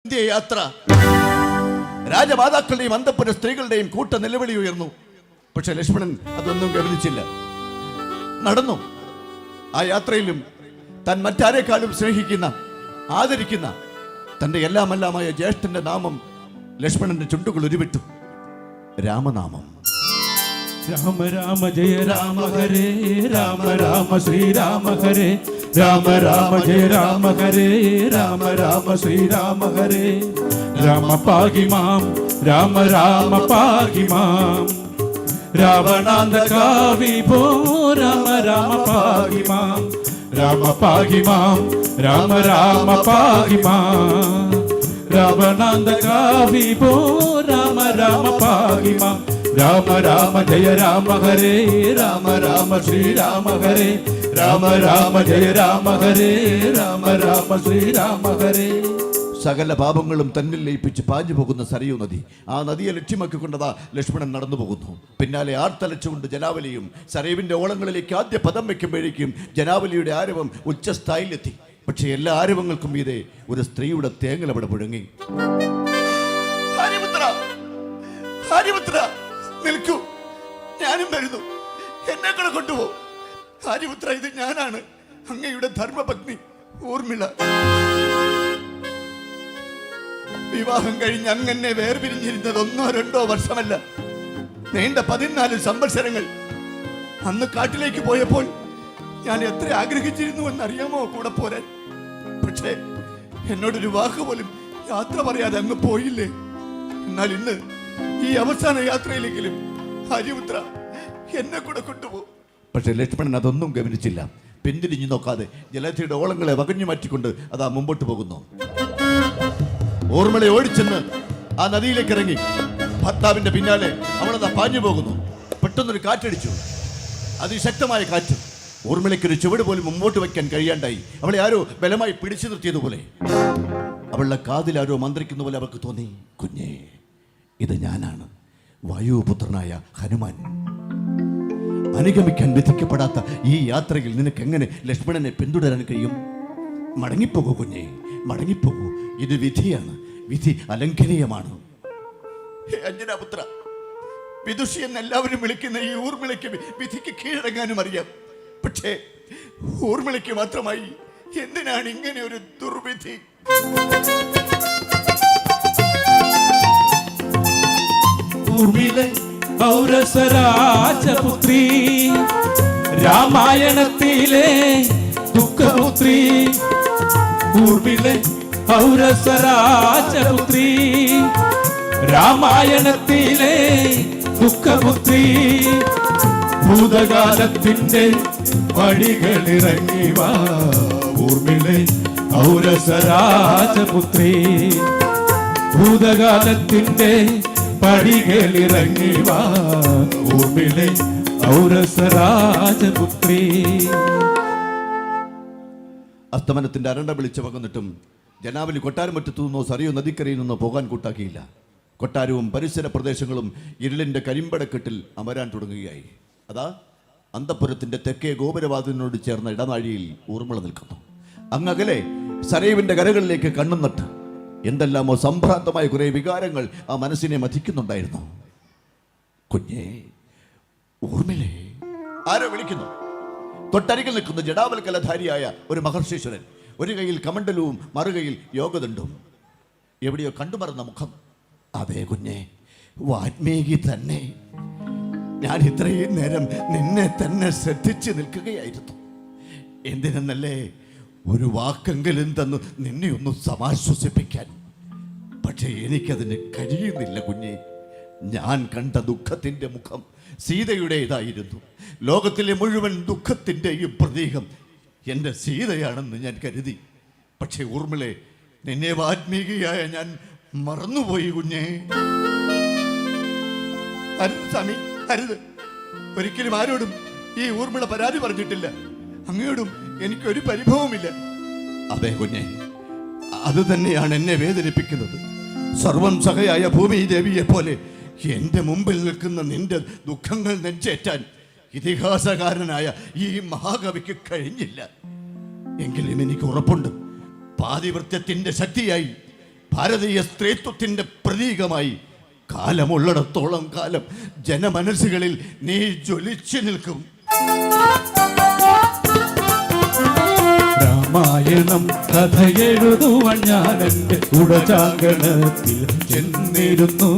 യാത്ര രാജമാതാക്കളുടെയും അന്തപ്പുര സ്ത്രീകളുടെയും കൂട്ട നിലവിളി ഉയർന്നു. പക്ഷെ ലക്ഷ്മണൻ അതൊന്നും ഗവനിച്ചില്ല. നടന്നു. ആ യാത്രയിലും താൻ മറ്റാരെക്കാളും സ്നേഹിക്കുന്ന, ആദരിക്കുന്ന തന്റെ എല്ലാമെല്ലാമായ ജ്യേഷ്ഠന്റെ നാമം ലക്ഷ്മണന്റെ ചുണ്ടുകൾ ഉരുവിട്ടു. രാമനാമം. രാമ രാമ ജയ രാമ ഹരേ രാമ രാമ ശ്രീരാമ ഹരേ രാമ രാമ ജയ രാമ ഹരേ രാമ രാമ ശ്രീരാമ ഹരേ രാമ പാഹി മാം രാമ രാമ പാഹി മാം രാവണാന്തക വിഭോ രാമ രാമ പാഹി മാം രാമ പാഹി മാം രാമ രാമ പാഹി മാം രാവണാന്തക വിഭോ രാമ രാമ പാഹി മാം രാമ രാമ ജയ രാമ ഹരേ രാമ രാമ ശ്രീരാമ ഹരേ രാമ രാമ ജയ രാമ ഹരേ രാമ രാമ ശ്രീരാമ ഹരേ. സകല പാപങ്ങളും തന്നിൽ ലയിപ്പിച്ച് പാഞ്ഞു പോകുന്ന സരയൂ നദി. ആ നദിയെ ലക്ഷ്യമാക്കിക്കൊണ്ടതാ ലക്ഷ്മണൻ നടന്നു പോകുന്നു. പിന്നാലെ ആർത്തലച്ചുകൊണ്ട് ജനാവലിയും. സരയുവിന്റെ ഓളങ്ങളിലേക്ക് ആദ്യ പദം വയ്ക്കുമ്പോഴേക്കും ജനാവലിയുടെ ആരവം ഉച്ചസ്ഥായിലെത്തി. പക്ഷെ എല്ലാ ആരവങ്ങൾക്കും മീതെ ഒരു സ്ത്രീയുടെ തേങ്ങൽ അവിടെ മുഴങ്ങി. നിൽക്കൂ, ഞാനും വരുന്നു, എന്നെ കൂടെ കൊണ്ടുപോ. ആര്യപുത്ര, ഇത് ഞാനാണ്, അങ്ങയുടെ ധർമ്മപത്നി ഊർമിള. വിവാഹം കഴിഞ്ഞ് അങ്ങനെ വേർപിരിഞ്ഞിരുന്നത് 1-2 വർഷമല്ല, നീണ്ട 14 സംവത്സരങ്ങൾ. അന്ന് കാട്ടിലേക്ക് പോയപ്പോൾ ഞാൻ എത്ര ആഗ്രഹിച്ചിരുന്നു എന്നറിയാമോ കൂടെ പോരാൻ. പക്ഷേ എന്നോടൊരു വാക്ക് പോലും യാത്ര പറയാതെ അങ്ങ് പോയില്ലേ. എന്നാൽ ഇന്ന് ഈ അവസാന യാത്രയിലെങ്കിലും ആര്യപുത്ര എന്നെ കൂടെ കൊണ്ടുപോ. പക്ഷെ ലക്ഷ്മണൻ അതൊന്നും ഗവനിച്ചില്ല. പിന്തിരിഞ്ഞു നോക്കാതെ ജലധിയുടെ ഓളങ്ങളെ വകഞ്ഞു മാറ്റിക്കൊണ്ട് അതാ മുമ്പോട്ട് പോകുന്നു. ഊർമിളയെ ഓടിച്ചെന്ന് ആ നദിയിലേക്ക് ഇറങ്ങി. ഭർത്താവിന്റെ പിന്നാലെ അവളതാ പാഞ്ഞു പോകുന്നു. പെട്ടെന്നൊരു കാറ്റടിച്ചു, അതിശക്തമായ കാറ്റ്. ഊർമിളയ്ക്കൊരു ചുവട് പോലും മുമ്പോട്ട് വയ്ക്കാൻ കഴിയാണ്ടായി. അവളെ ആരോ ബലമായി പിടിച്ചു നിർത്തിയതുപോലെ. അവളുടെ കാതിൽ ആരോ മന്ത്രിക്കുന്ന പോലെ അവൾക്ക് തോന്നി. കുഞ്ഞേ, ഇത് ഞാനാണ്, വായുപുത്രനായ ഹനുമാൻ. അനുഗമിക്കാൻ വിധിക്കപ്പെടാത്ത ഈ യാത്രയിൽ നിനക്ക് എങ്ങനെ ലക്ഷ്മണനെ പിന്തുടരാൻ കഴിയും? മടങ്ങിപ്പോകൂ കുഞ്ഞേ, മടങ്ങിപ്പോകൂ. ഇത് വിധിയാണ്, വിധി അലംഘനീയമാണ്. അഞ്ജനാപുത്ര, വിദുഷി എന്ന് എല്ലാവരും വിളിക്കുന്ന ഈ ഊർമിളയ്ക്ക് വിധിക്ക് കീഴടങ്ങാനും അറിയാം. പക്ഷേ ഊർമിളയ്ക്ക് മാത്രമായി എന്തിനാണ് ഇങ്ങനെ ഒരു ദുർവിധി? ഊർമിള ഔരസരാജപുത്രി, രാമായണത്തിലെ ദുഃഖപുത്രി. ഊർമിള ഔരസരാജപുത്രി, രാമായണത്തിലെ ദുഃഖപുത്രി. ഭൂതകാലത്തിന്റെ വഴികളിറങ്ങി വാ ഊർമിള ഔരസരാജപുത്രി. ഭൂതകാലത്തിന്റെ പടികളിറങ്ങി വാ ഊർമിള ഔരസരാജപുത്രി. അസ്തമനത്തിന്റെ അരണ്ട വിളിച്ചു പകന്നിട്ടും ജനാവലി കൊട്ടാരമറ്റത്തു നിന്നോ സരയൂ നദിക്കരയിൽ നിന്നോ പോകാൻ കൂട്ടാക്കിയില്ല. കൊട്ടാരവും പരിസര പ്രദേശങ്ങളും ഇരുളിന്റെ കരിമ്പടക്കെട്ടിൽ അമരാൻ തുടങ്ങുകയായി. അതാ അന്തപുരത്തിന്റെ തെക്കേ ഗോപുരവാതിലിനോട് ചേർന്ന ഇടനാഴിയിൽ ഊർമിള നിൽക്കുന്നു. അങ്ങകലെ സരയുവിന്റെ കരകളിലേക്ക് കണ്ണും നട്ട് എന്തെല്ലാമോ സംഭ്രാന്തമായ കുറെ വികാരങ്ങൾ ആ മനസ്സിനെ മഥിക്കുന്നുണ്ടായിരുന്നു. കുഞ്ഞേ, ഊർമിളേ, ആരോ വിളിക്കുന്നു. തൊട്ടരികിൽ നിൽക്കുന്ന ജടാവൽക്കലധാരിയായ ഒരു മഹർഷീശ്വരൻ. ഒരു കൈയിൽ കമണ്ഡലവും മറുകൈയിൽ യോഗദണ്ഡവും. എവിടെയോ കണ്ടുമറന്ന മുഖം. അതേ കുഞ്ഞേ, വാൽമീകി തന്നെ. ഞാൻ ഇത്രയും നേരം നിന്നെ തന്നെ ശ്രദ്ധിച്ച് നിൽക്കുകയായിരുന്നു. എന്തിനെന്നല്ലേ, ഒരു വാക്കെങ്കിലും തന്നു നിന്നെ ഒന്ന് സമാശ്വസിപ്പിക്കാൻ. പക്ഷേ എനിക്കതിന് കഴിയുന്നില്ല കുഞ്ഞേ. ഞാൻ കണ്ട ദുഃഖത്തിൻ്റെ മുഖം സീതയുടേതായിരുന്നു. ലോകത്തിലെ മുഴുവൻ ദുഃഖത്തിൻ്റെയും പ്രതീകം എൻ്റെ സീതയാണെന്ന് ഞാൻ കരുതി. പക്ഷേ ഊർമിളെ, നിന്നെ വാൽമീകിയായ ഞാൻ മറന്നുപോയി കുഞ്ഞേ. അരുത് സ്വാമി, അരുത്. ഒരിക്കലും ആരോടും ഈ ഊർമിള പരാതി പറഞ്ഞിട്ടില്ല. അങ്ങയോടും എനിക്കൊരു പരിഭവമില്ല. അതെ കുഞ്ഞെ, അത് തന്നെയാണ് എന്നെ വേദനിപ്പിക്കുന്നത്. സർവം സഹയായ ഭൂമി ദേവിയെ പോലെ എൻ്റെ മുമ്പിൽ നിൽക്കുന്ന നിന്റെ ദുഃഖങ്ങൾ നെഞ്ചേറ്റാൻ ഇതിഹാസകാരനായ ഈ മഹാകവിക്ക് കഴിഞ്ഞില്ല. എങ്കിലും എനിക്ക് ഉറപ്പുണ്ട്, പാതിവൃത്യത്തിൻ്റെ ശക്തിയായി ഭാരതീയ സ്ത്രീത്വത്തിന്റെ പ്രതീകമായി കാലമുള്ളിടത്തോളം കാലം ജനമനസ്സുകളിൽ നീ ജ്വലിച്ചു നിൽക്കും. രാമായണം കഥ എഴുതുവാൻ ഞാൻ എൻ്റെ ഉടജാങ്കണത്തിൽ ചെന്നിരുന്നു.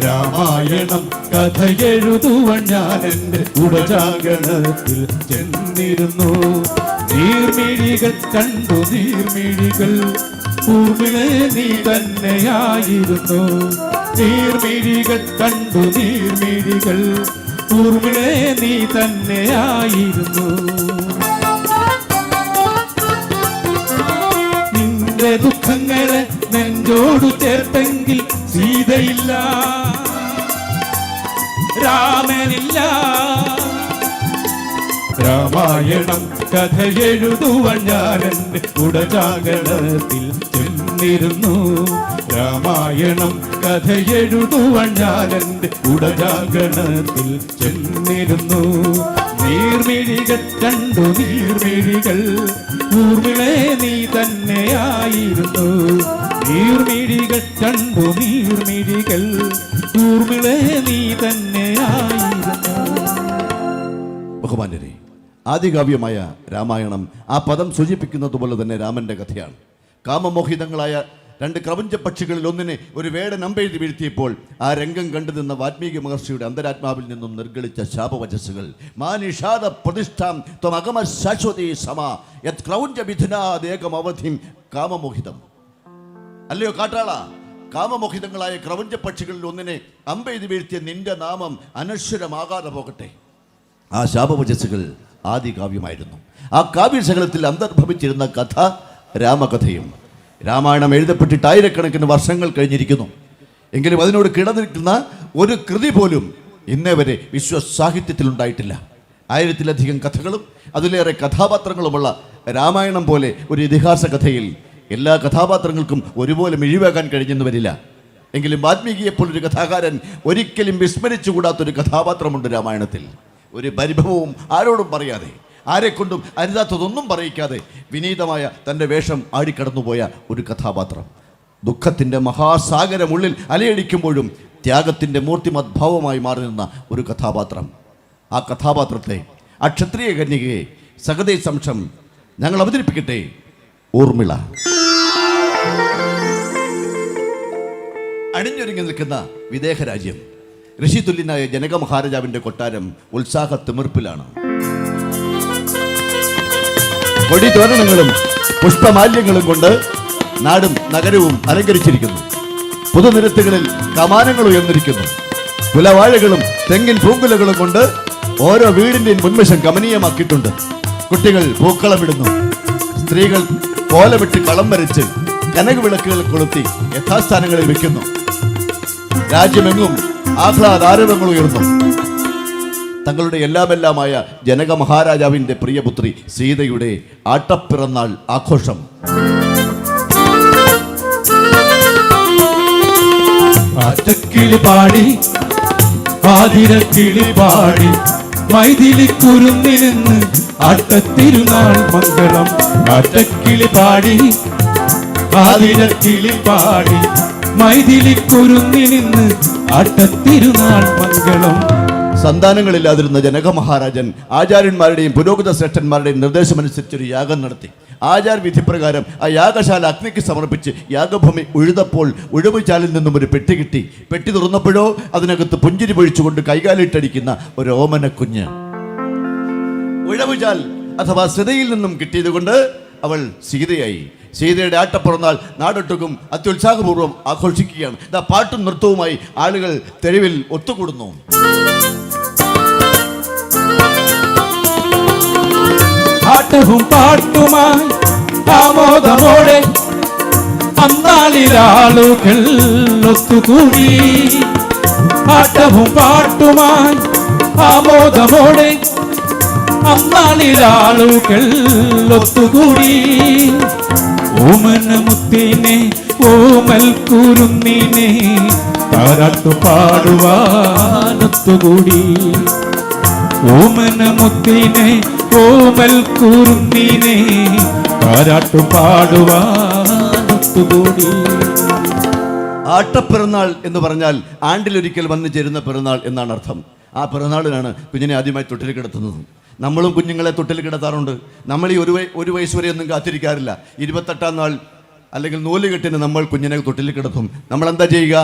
രാമായണം കഥ എഴുതുവാൻ ഞാൻ എൻ്റെ ഉടജാങ്കണത്തിൽ ചെന്നിരുന്നു. നീർമിഴികൾ കണ്ടു നീർമിഴികൾ ഊർമിളെ നീ തന്നെയായിരുന്നു. നീർമിഴികൾ കണ്ടു നീർമിഴികൾ ഊർമിളെ നീ തന്നെയായിരുന്നു. നിന്റെ ദുഃഖങ്ങളെ നെഞ്ചോടു ചേർത്തെങ്കിൽ സീതയില്ല, രാമനില്ല. രാമായണം കഥ എഴുതുവാൻ ഞാൻ എൻ്റെ ഉടജാങ്കണത്തിൽ ചെന്നിരുന്നു. രാമായണം കഥ എഴുതുവാൻ ഞാൻ എൻ്റെ ഉടജാങ്കണത്തിൽ ചെന്നിരുന്നു. നീർമിഴികൾ കണ്ടു നീർമിഴികൾ ഊർമിളെ നീ തന്നെയായിരുന്നു. നീർമിഴികൾ കണ്ടു നീർമിഴികൾ ഊർമിളെ നീ തന്നെയായിരുന്നു. ബഹുമാന്യരെ, ആദികാവ്യമായ രാമായണം ആ പദം സൂചിപ്പിക്കുന്നത് പോലെ തന്നെ രാമന്റെ കഥയാണ്. കാമമോഹിതങ്ങളായ രണ്ട് ക്രപഞ്ച പക്ഷികളിൽ ഒന്നിനെ ഒരു വേടൻ അമ്പെഴുതി വീഴ്ത്തിയപ്പോൾ ആ രംഗം കണ്ടു നിന്ന വാൽമീകി മഹർഷിയുടെ അന്തരാത്മാവിൽ നിന്നും നിർഗളിച്ച ശാപവചസ്സുകൾ മാനിഷാദ പ്രതിഷ്ഠാം ത്വമഗമ ശാശ്വതീ സമ യത് ക്രൗഞ്ച മിഥുനാദേകം അവധിം കാമമോഹിതം. അല്ലയോ കാട്ടാള, കാമമോഹിതങ്ങളായ ക്രപഞ്ച പക്ഷികളിൽ ഒന്നിനെ അമ്പെഴുതി വീഴ്ത്തിയ നിന്റെ നാമം അനശ്വരമാകാതെ പോകട്ടെ. ആ ശാപവചസ്സുകൾ ആദികാവ്യമായിരുന്നു. ആ കാവ്യശകലത്തിൽ അന്തർഭവിച്ചിരുന്ന കഥ രാമകഥയും. രാമായണം എഴുതപ്പെട്ടിട്ട് ആയിരക്കണക്കിന് വർഷങ്ങൾ കഴിഞ്ഞിരിക്കുന്നു. എങ്കിലും അതിനോട് കിടന്നിരിക്കുന്ന ഒരു കൃതി പോലും ഇന്നേ വരെ വിശ്വസാഹിത്യത്തിൽ ഉണ്ടായിട്ടില്ല. 1000-ലധികം കഥകളും അതിലേറെ കഥാപാത്രങ്ങളുമുള്ള രാമായണം പോലെ ഒരു ഇതിഹാസ കഥയിൽ എല്ലാ കഥാപാത്രങ്ങൾക്കും ഒരുപോലെ മിഴിവാകാൻ കഴിഞ്ഞെന്ന് വരില്ല. എങ്കിലും വാൽമീകിയെപ്പോലൊരു കഥാകാരൻ ഒരിക്കലും വിസ്മരിച്ചുകൂടാത്തൊരു കഥാപാത്രമുണ്ട് രാമായണത്തിൽ. ഒരു പരിഭവവും ആരോടും പറയാതെ, ആരെക്കൊണ്ടും അരുതാത്തതൊന്നും പറയിക്കാതെ വിനീതമായ തൻ്റെ വേഷം ആടിക്കടന്നുപോയ ഒരു കഥാപാത്രം. ദുഃഖത്തിൻ്റെ മഹാസാഗരമുള്ളിൽ അലയടിക്കുമ്പോഴും ത്യാഗത്തിൻ്റെ മൂർത്തിമദ്ഭാവമായി മാറി നിന്ന ഒരു കഥാപാത്രം. ആ കഥാപാത്രത്തെ, ആ ക്ഷത്രിയ കന്യകയെ സഹദേ സംശം ഞങ്ങൾ അവതരിപ്പിക്കട്ടെ. ഊർമിള. അണിഞ്ഞൊരുങ്ങി നിൽക്കുന്ന വിദേഹരാജ്യം. ഋഷിതുല്യനായ ജനക മഹാരാജാവിന്റെ കൊട്ടാരം ഉത്സാഹ തിമിർപ്പിലാണ്. കൊടിതോരണങ്ങളും പുഷ്പമാല്യങ്ങളും കൊണ്ട് നാടും നഗരവും അലങ്കരിച്ചിരിക്കുന്നു. പുതുനിരത്തുകളിൽ കമാനങ്ങൾ ഉയർന്നിരിക്കുന്നു. കുലവാഴകളും തെങ്ങിൻ പൂങ്കുലകളും കൊണ്ട് ഓരോ വീടിന്റെയും മുൻവശം കമനീയമാക്കിയിട്ടുണ്ട്. കുട്ടികൾ പൂക്കളമിടുന്നു. സ്ത്രീകൾ കോലമിട്ട് കളം വരച്ച് കനകവിളക്കുകൾ കൊളുത്തി യഥാസ്ഥാനങ്ങളിൽ വെക്കുന്നു. രാജ്യമെങ്ങും ആഹ്ലാദാരവങ്ങൾ ഉയർന്നു. തങ്ങളുടെ എല്ലാമെല്ലാമായ ജനക മഹാരാജാവിന്റെ പ്രിയപുത്രി സീതയുടെ ആട്ടപ്പിറന്നാൾ ആഘോഷം. ആറ്റക്കിളി പാടി ആതിരക്കിളി പാടി മൈഥിലി കുരുന്നിരുന്ന് ആട്ടത്തിരുന്നാൾ മംഗളം. ആറ്റക്കിളി പാടി ആതിരക്കിളി പാടി മൈഥിലി കുരുന്നിരുന്ന് ആട്ടത്തിരുന്നാൾ മംഗളം. സന്താനങ്ങളില്ലാതിരുന്ന ജനക മഹാരാജൻ ആചാര്യന്മാരുടെയും പുരോഹിത ശ്രേഷ്ഠന്മാരുടെയും നിർദ്ദേശമനുസരിച്ചൊരു യാഗം നടത്തി. ആചാര വിധിപ്രകാരം ആ യാഗശാല അഗ്നിക്ക് സമർപ്പിച്ച് യാഗഭൂമി ഉഴുതപ്പോൾ ഉഴവുചാലിൽ നിന്നും ഒരു പെട്ടി കിട്ടി. പെട്ടി തുറന്നപ്പോഴോ അതിനകത്ത് പുഞ്ചിരി പൊഴിച്ചുകൊണ്ട് കൈകാലിട്ടടിക്കുന്ന ഒരു ഓമന കുഞ്ഞ്. ഉഴവുചാൽ അഥവാ സീതയിൽ നിന്നും കിട്ടിയത് കൊണ്ട് അവൾ സീതയായി. സീതയുടെ ആട്ടപ്പിറന്നാൾ നാടൊട്ടുക്കും അത്യുത്സാഹപൂർവ്വം ആഘോഷിക്കുകയാണ്. പാട്ടും നൃത്തവുമായി ആളുകൾ തെരുവിൽ ഒത്തുകൂടുന്നു. ആട്ടവും പാട്ടുമായി ആമോദമോടെ അന്നാളിലാളുകൾ ഒത്തുകൂടി. ആട്ടവും പാട്ടുമായി ആമോദമോടെ അന്നാളിലാളുകൾ ഒത്തുകൂടി. ഓമന മുത്തിനെ ഓമൽ കുരുന്നിനെ താരാട്ടു പാടുവാനൊത്തുകൂടി. ഓമന മുത്തിനെ ഓമൽ കുരുന്നിനെ താരാട്ടു പാടുവാനൊത്തുകൂടി. ആട്ടപ്പിറന്നാൾ എന്ന് പറഞ്ഞാൽ ആണ്ടിലൊരിക്കൽ വന്നു ചേരുന്ന പിറന്നാൾ എന്നാണ് അർത്ഥം. ആ പിറന്നാളിനാണ് കുഞ്ഞിനെ ആദ്യമായി തൊട്ടിൽ കിടത്തുന്നത്. നമ്മളും കുഞ്ഞുങ്ങളെ തൊട്ടിൽ കിടത്താറുണ്ട്. നമ്മൾ ഈ ഒരു വയസ്സ് വരെ ഒന്നും കാത്തിരിക്കാറില്ല. 28-ാം നാൾ അല്ലെങ്കിൽ നൂലുകെട്ടിന് നമ്മൾ കുഞ്ഞിനെ തൊട്ടിൽ കിടത്തും. നമ്മളെന്താ ചെയ്യുക?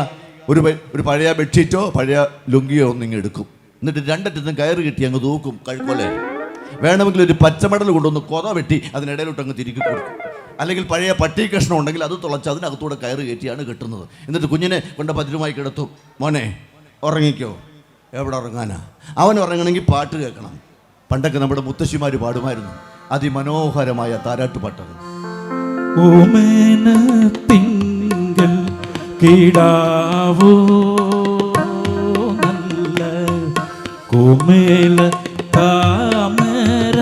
ഒരു പഴയ ബെഡ്ഷീറ്റോ പഴയ ലുങ്കിയോ ഒന്നിങ്ങ് എടുക്കും. എന്നിട്ട് രണ്ടറ്റത്തും കയറ് കെട്ടി അങ്ങ് തൂക്കും കഴുക്കൊലെ. വേണമെങ്കിൽ ഒരു പച്ചമടൽ കൊണ്ടൊന്ന് കൊറ വെട്ടി അതിനിടയിലോട്ട് അങ്ങ് തിരികെ കൊടുക്കും. അല്ലെങ്കിൽ പഴയ പട്ടി കഷ്ണം ഉണ്ടെങ്കിൽ അത് തുളച്ച് അതിനകത്തൂടെ കയറ് കയറ്റിയാണ് കെട്ടുന്നത്. എന്നിട്ട് കുഞ്ഞിനെ കൊണ്ട് ഭദ്രമായി കിടത്തും. മോനെ ഉറങ്ങിക്കോ. എവിടെ ഉറങ്ങാനാ? അവൻ ഉറങ്ങണമെങ്കിൽ പാട്ട് കേൾക്കണം. പണ്ടൊക്കെ നമ്മുടെ മുത്തശ്ശിമാർ പാടുമായിരുന്നു അതിമനോഹരമായ താരാട്ടുപാട്ടുകൾ. തിങ്കൾ കിടാവോ നല്ല കോമേല താമര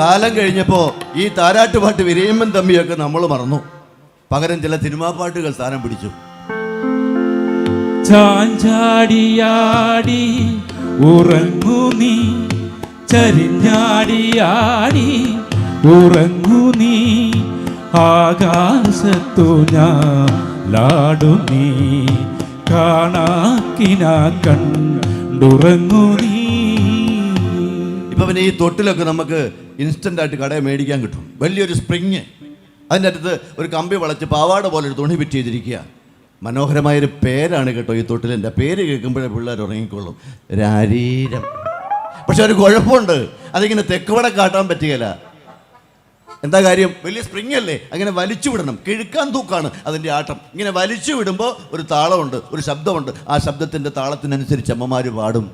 കാലം കഴിഞ്ഞപ്പോൾ ഈ താരാട്ടുപാട്ട് വിരയമ്മൻ തമ്മിയൊക്കെ നമ്മൾ മറന്നു. പകരം ചില സിനിമാ പാട്ടുകൾ സ്ഥാനം പിടിച്ചു. ചാഞ്ചാടിയാടി ഉറങ്ങു നീ, ചരിഞ്ഞാടിയാടി ഉറങ്ങു നീ, ആകാശത്തു ഞാലാടു നീ, കാണാക്കിന കണ്ടുറങ്ങു നീ. ഇപ്പൊ പിന്നെ ഈ തൊട്ടിലൊക്കെ നമുക്ക് ഇൻസ്റ്റന്റ് ആയിട്ട് കടയിൽ മേടിക്കാൻ കിട്ടും. വലിയൊരു സ്പ്രിങ്, അതിൻ്റെ അടുത്ത് ഒരു കമ്പി വളച്ച് പാവാട പോലെ ഒരു തുണി പിറ്റ് ചെയ്തിരിക്കുക. മനോഹരമായൊരു പേരാണ് കേട്ടോ ഈ തൊട്ടിലിൻ്റെ. പേര് കേൾക്കുമ്പോഴേ പിള്ളേർ ഉറങ്ങിക്കൊള്ളും. രാരീരം. പക്ഷെ ഒരു കുഴപ്പമുണ്ട്, അതിങ്ങനെ തെക്കുവട കാട്ടാൻ പറ്റുകയില്ല. എന്താ കാര്യം? വലിയ സ്പ്രിങ് അല്ലേ, അങ്ങനെ വലിച്ചു വിടണം. കിഴുക്കാൻ തൂക്കാണ് അതിൻ്റെ ആട്ടം. ഇങ്ങനെ വലിച്ചു വിടുമ്പോൾ ഒരു താളമുണ്ട്, ഒരു ശബ്ദമുണ്ട്. ആ ശബ്ദത്തിൻ്റെ താളത്തിനനുസരിച്ച് അമ്മമാർ പാടും.